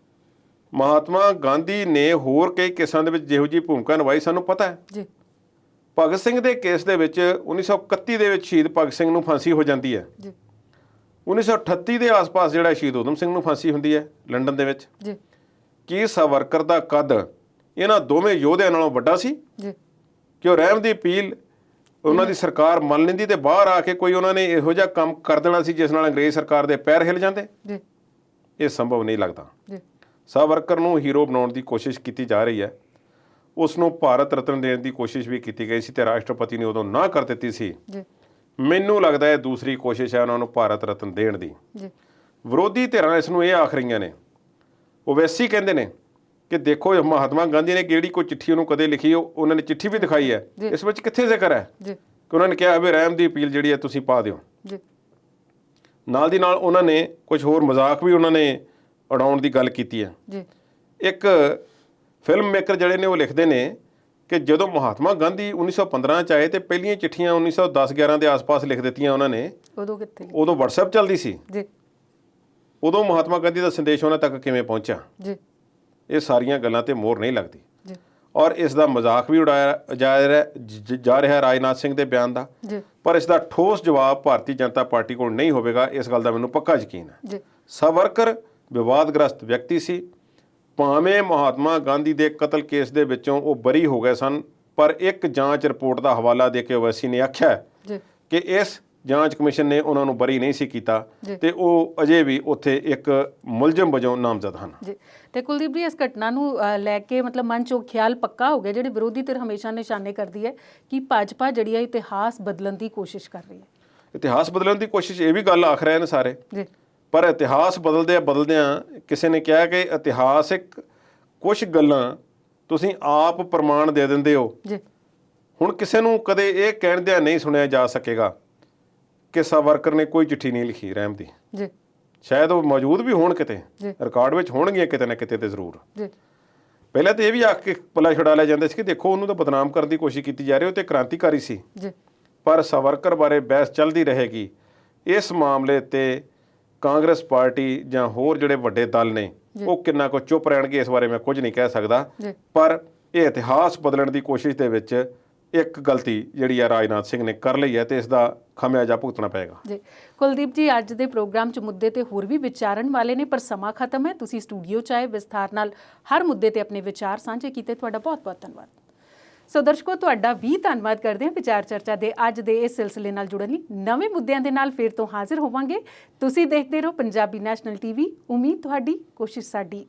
ਮਹਾਤਮਾ ਗਾਂਧੀ ਨੇ ਹੋਰ ਕਈ ਕੇਸਾਂ ਦੇ ਵਿੱਚ ਜਿਹੋ ਜਿਹੀ ਭੂਮਿਕਾ ਨਿਭਾਈ ਸਾਨੂੰ ਪਤਾ ਹੈ। ਜੀ ਭਗਤ ਸਿੰਘ ਦੇ ਕੇਸ ਦੇ ਵਿੱਚ 1931 ਦੇ ਵਿੱਚ ਸ਼ਹੀਦ ਭਗਤ ਸਿੰਘ ਨੂੰ ਫਾਂਸੀ ਹੋ ਜਾਂਦੀ ਹੈ। ਜੀ 1938 ਦੇ ਆਸ-ਪਾਸ ਜਿਹੜਾ ਸ਼ਹੀਦ ਊਧਮ ਸਿੰਘ ਨੂੰ ਫਾਂਸੀ ਹੁੰਦੀ ਹੈ ਲੰਡਨ ਦੇ ਵਿੱਚ। ਜੀ ਕੀ ਸਾਵਰਕਰ ਦਾ ਕੱਦ ਇਹਨਾਂ ਦੋਵੇਂ ਯੋਧਿਆਂ ਨਾਲੋਂ ਵੱਡਾ ਸੀ ਜੀ ਕਿ ਉਹ ਰਹਿਮ ਦੀ ਅਪੀਲ ਉਹਨਾਂ ਦੀ ਸਰਕਾਰ ਮੰਨ ਲੈਂਦੀ ਤੇ ਬਾਹਰ ਆ ਕੇ ਕੋਈ ਉਹਨਾਂ ਨੇ ਇਹੋ ਜਿਹਾ ਕੰਮ ਕਰ ਦੇਣਾ ਸੀ ਜਿਸ ਨਾਲ ਅੰਗਰੇਜ਼ ਸਰਕਾਰ ਦੇ ਪੈਰ ਹਿੱਲ ਜਾਂਦੇ? ਜੀ ਇਹ ਸੰਭਵ ਨਹੀਂ ਲੱਗਦਾ। ਜੀ ਸਾਵਰਕਰ ਨੂੰ ਹੀਰੋ ਬਣਾਉਣ ਦੀ ਕੋਸ਼ਿਸ਼ ਕੀਤੀ ਜਾ ਰਹੀ ਹੈ। ਉਸ ਨੂੰ ਭਾਰਤ ਰਤਨ ਦੇਣ ਦੀ ਕੋਸ਼ਿਸ਼ ਵੀ ਕੀਤੀ ਗਈ ਸੀ ਤੇ ਰਾਸ਼ਟਰਪਤੀ ਨੇ ਉਦੋਂ ਨਾ ਕਰ ਦਿੱਤੀ ਸੀ। ਜੀ ਮੈਨੂੰ ਲੱਗਦਾ ਹੈ ਦੂਸਰੀ ਕੋਸ਼ਿਸ਼ ਹੈ ਉਹਨਾਂ ਨੂੰ ਭਾਰਤ ਰਤਨ ਦੇਣ ਦੀ। ਜੀ ਵਿਰੋਧੀ ਧਿਰਾਂ ਇਸ ਨੂੰ ਇਹ ਆਖ ਰਹੀਆਂ ਨੇ, ਓਵੈਸੀ ਕਹਿੰਦੇ ਨੇ ਕਿ ਦੇਖੋ ਮਹਾਤਮਾ ਗਾਂਧੀ ਨੇ ਕਿਹੜੀ ਕੋਈ ਚਿੱਠੀ ਉਹਨੂੰ ਕਦੇ ਲਿਖੀ, ਉਹਨਾਂ ਨੇ ਚਿੱਠੀ ਵੀ ਦਿਖਾਈ ਹੈ, ਇਸ ਵਿੱਚ ਕਿੱਥੇ ਜ਼ਿਕਰ ਹੈ ਜੀ ਕਿ ਉਹਨਾਂ ਨੇ ਕਿਹਾ ਵੀ ਰਹਿਮ ਦੀ ਅਪੀਲ ਜਿਹੜੀ ਹੈ ਤੁਸੀਂ ਪਾ ਦਿਓ। ਜੀ ਨਾਲ ਦੀ ਨਾਲ ਉਹਨਾਂ ਨੇ ਕੁਝ ਹੋਰ ਮਜ਼ਾਕ ਵੀ ਉਹਨਾਂ ਨੇ ਉਡਾਉਣ ਦੀ ਗੱਲ ਕੀਤੀ ਹੈ। ਜੀ ਇੱਕ ਫਿਲਮ ਮੇਕਰ ਜਿਹੜੇ ਨੇ ਉਹ ਲਿਖਦੇ ਨੇ ਕਿ ਜਦੋਂ ਮਹਾਤਮਾ ਗਾਂਧੀ 1915 ਚ ਆਏ ਤੇ ਪਹਿਲੀਆਂ ਚਿੱਠੀਆਂ 1910-11 ਦੇ ਆਸ-ਪਾਸ ਲਿਖ ਦਿੱਤੀਆਂ ਉਹਨਾਂ ਨੇ, ਉਦੋਂ ਕਿੱਥੇ? ਉਦੋਂ WhatsApp ਚੱਲਦੀ ਸੀ। ਜੀ ਉਦੋਂ ਮਹਾਤਮਾ ਗਾਂਧੀ ਦਾ ਸੰਦੇਸ਼ ਉਹਨਾਂ ਤੱਕ ਕਿਵੇਂ ਪਹੁੰਚਿਆ? ਜੀ ਇਹ ਸਾਰੀਆਂ ਗੱਲਾਂ ਤੇ ਮੋਹਰ ਨਹੀਂ ਲੱਗਦੀ। ਜੀ ਔਰ ਇਸ ਦਾ ਮਜ਼ਾਕ ਵੀ ਉਡਾਇਆ ਜਾ ਰਿਹਾ ਰਾਜਨਾਥ ਸਿੰਘ ਦੇ ਬਿਆਨ ਦਾ, ਜੀ ਪਰ ਇਸ ਦਾ ਠੋਸ ਜਵਾਬ ਭਾਰਤੀ ਜਨਤਾ ਪਾਰਟੀ ਕੋਲ ਨਹੀਂ ਹੋਵੇਗਾ, ਇਸ ਗੱਲ ਦਾ ਮੈਨੂੰ ਪੱਕਾ ਯਕੀਨ ਹੈ। ਜੀ ਸਾਵਰਕਰ ਵਿਵਾਦਗ੍ਰਸਤ ਵਿਅਕਤੀ ਸੀ। ਭਾਵੇਂ ਮਹਾਤਮਾ ਗਾਂਧੀ ਦੇ ਕਤਲ ਕੇਸ ਦੇ ਵਿੱਚੋਂ ਉਹ ਬਰੀ ਹੋ ਗਏ ਸਨ, ਪਰ ਇੱਕ ਜਾਂਚ ਰਿਪੋਰਟ ਦਾ ਹਵਾਲਾ ਦੇ ਕੇ ਓਵੈਸੀ ਨੇ ਆਖਿਆ ਜੀ ਕਿ ਇਸ ਜਾਂਚ ਕਮਿਸ਼ਨ ਨੇ ਉਹਨਾਂ ਨੂੰ ਬਰੀ ਨਹੀਂ ਸੀ ਕੀਤਾ ਜੀ। ਤੇ ਉਹ ਅਜੇ ਵੀ ਉੱਥੇ ਇੱਕ ਮੁਲਜ਼ਮ ਵਜੋਂ ਨਾਮਜ਼ਦ ਹਨ। ਜੀ ਤੇ ਕੁਲਦੀਪ ਜੀ, ਇਸ ਘਟਨਾ ਨੂੰ ਲੈ ਕੇ ਮਤਲਬ ਮਨ 'ਚ ਉਹ ਖਿਆਲ ਪੱਕਾ ਹੋ ਗਿਆ, ਜਿਹੜੀ ਵਿਰੋਧੀ ਧਿਰ ਹਮੇਸ਼ਾ ਨਿਸ਼ਾਨੇ ਕਰਦੀ ਹੈ ਕਿ ਭਾਜਪਾ ਜਿਹੜੀ ਹੈ ਇਤਿਹਾਸ ਬਦਲਣ ਦੀ ਕੋਸ਼ਿਸ਼ ਕਰ ਰਹੀ ਹੈ। ਇਤਿਹਾਸ ਬਦਲਣ ਦੀ ਕੋਸ਼ਿਸ਼ ਇਹ ਵੀ ਗੱਲ ਆਖ ਰਹੇ ਨੇ ਸਾਰੇ, ਜੀ ਪਰ ਇਤਿਹਾਸ ਬਦਲਦਿਆਂ ਕਿਸੇ ਨੇ ਕਿਹਾ ਕਿ ਇਤਿਹਾਸਿਕ ਕੁਝ ਗੱਲਾਂ ਤੁਸੀਂ ਆਪ ਪ੍ਰਮਾਣ ਦੇ ਦਿੰਦੇ ਹੋ। ਜੀ ਹੁਣ ਕਿਸੇ ਨੂੰ ਕਦੇ ਇਹ ਕਹਿੰਦਿਆਂ ਨਹੀਂ ਸੁਣਿਆ ਜਾ ਸਕੇਗਾ ਕਿ ਸਾਵਰਕਰ ਨੇ ਕੋਈ ਚਿੱਠੀ ਨਹੀਂ ਲਿਖੀ ਰਹਿਮ ਦੀ। ਜੀ ਸ਼ਾਇਦ ਉਹ ਮੌਜੂਦ ਵੀ ਹੋਣ ਕਿਤੇ, ਜੀ। ਰਿਕਾਰਡ ਵਿੱਚ ਹੋਣਗੀਆਂ ਕਿਤੇ ਨਾ ਕਿਤੇ ਤੇ ਜ਼ਰੂਰ। ਜੀ ਪਹਿਲਾਂ ਤਾਂ ਇਹ ਵੀ ਆਖ ਕੇ ਪੱਲਾ ਛੁਡਾ ਲਿਆ ਜਾਂਦਾ ਸੀ ਕਿ ਦੇਖੋ ਉਹਨੂੰ ਤਾਂ ਬਦਨਾਮ ਕਰਨ ਦੀ ਕੋਸ਼ਿਸ਼ ਕੀਤੀ ਜਾ ਰਹੀ, ਉਹ ਤੇ ਕ੍ਰਾਂਤੀਕਾਰੀ ਸੀ। ਜੀ ਪਰ ਸਾਵਰਕਰ ਬਾਰੇ ਬਹਿਸ ਚੱਲਦੀ ਰਹੇਗੀ। ਇਸ ਮਾਮਲੇ ਤੇ ਕਾਂਗਰਸ ਪਾਰਟੀ ਜਾਂ ਹੋਰ ਜਿਹੜੇ ਵੱਡੇ ਦਲ ਨੇ ਉਹ ਕਿੰਨਾ ਕੁ ਚੁੱਪ ਰਹਿਣਗੇ, ਇਸ ਬਾਰੇ ਮੈਂ ਕੁਝ ਨਹੀਂ ਕਹਿ ਸਕਦਾ। ਜੀ। ਪਰ ਇਹ ਇਤਿਹਾਸ ਬਦਲਣ ਦੀ ਕੋਸ਼ਿਸ਼ ਦੇ ਵਿੱਚ ਇੱਕ ਗਲਤੀ ਜਿਹੜੀ ਆ ਰਾਜਨਾਥ ਸਿੰਘ ਨੇ ਕਰ ਲਈ ਹੈ ਤੇ ਇਸ ਦਾ ਖਾਮਿਆਜਾ ਭੁਗਤਣਾ ਪਏਗਾ। ਜੀ ਕੁਲਦੀਪ ਜੀ, ਅੱਜ ਦੇ ਪ੍ਰੋਗਰਾਮ 'ਚ ਮੁੱਦੇ ਤੇ ਹੋਰ ਵੀ ਵਿਚਾਰਨ ਵਾਲੇ ਨੇ, ਪਰ ਸਮਾਂ ਖਤਮ ਹੈ। ਤੁਸੀਂ ਸਟੂਡੀਓ 'ਚ ਆਏ, ਵਿਸਥਾਰ ਨਾਲ ਹਰ ਮੁੱਦੇ ਤੇ ਆਪਣੇ ਵਿਚਾਰ ਸਾਂਝੇ ਕੀਤੇ, ਤੁਹਾਡਾ ਬਹੁਤ-ਬਹੁਤ ਧੰਨਵਾਦ। ਸੋ ਦਰਸ਼ਕੋ, ਤੁਹਾਡਾ ਵੀ ਧੰਨਵਾਦ ਕਰਦੇ ਹਾਂ ਵਿਚਾਰ ਚਰਚਾ ਦੇ ਅੱਜ ਦੇ ਇਸ ਸਿਲਸਿਲੇ ਨਾਲ ਜੁੜਨ ਲਈ। ਨਵੇਂ ਮੁੱਦਿਆਂ ਦੇ ਨਾਲ ਫਿਰ ਤੋਂ ਹਾਜ਼ਰ ਹੋਵਾਂਗੇ। ਤੁਸੀਂ ਦੇਖਦੇ ਰਹੋ ਪੰਜਾਬੀ ਨੈਸ਼ਨਲ ਟੀਵੀ। ਉਮੀਦ ਤੁਹਾਡੀ, ਕੋਸ਼ਿਸ਼ ਸਾਡੀ।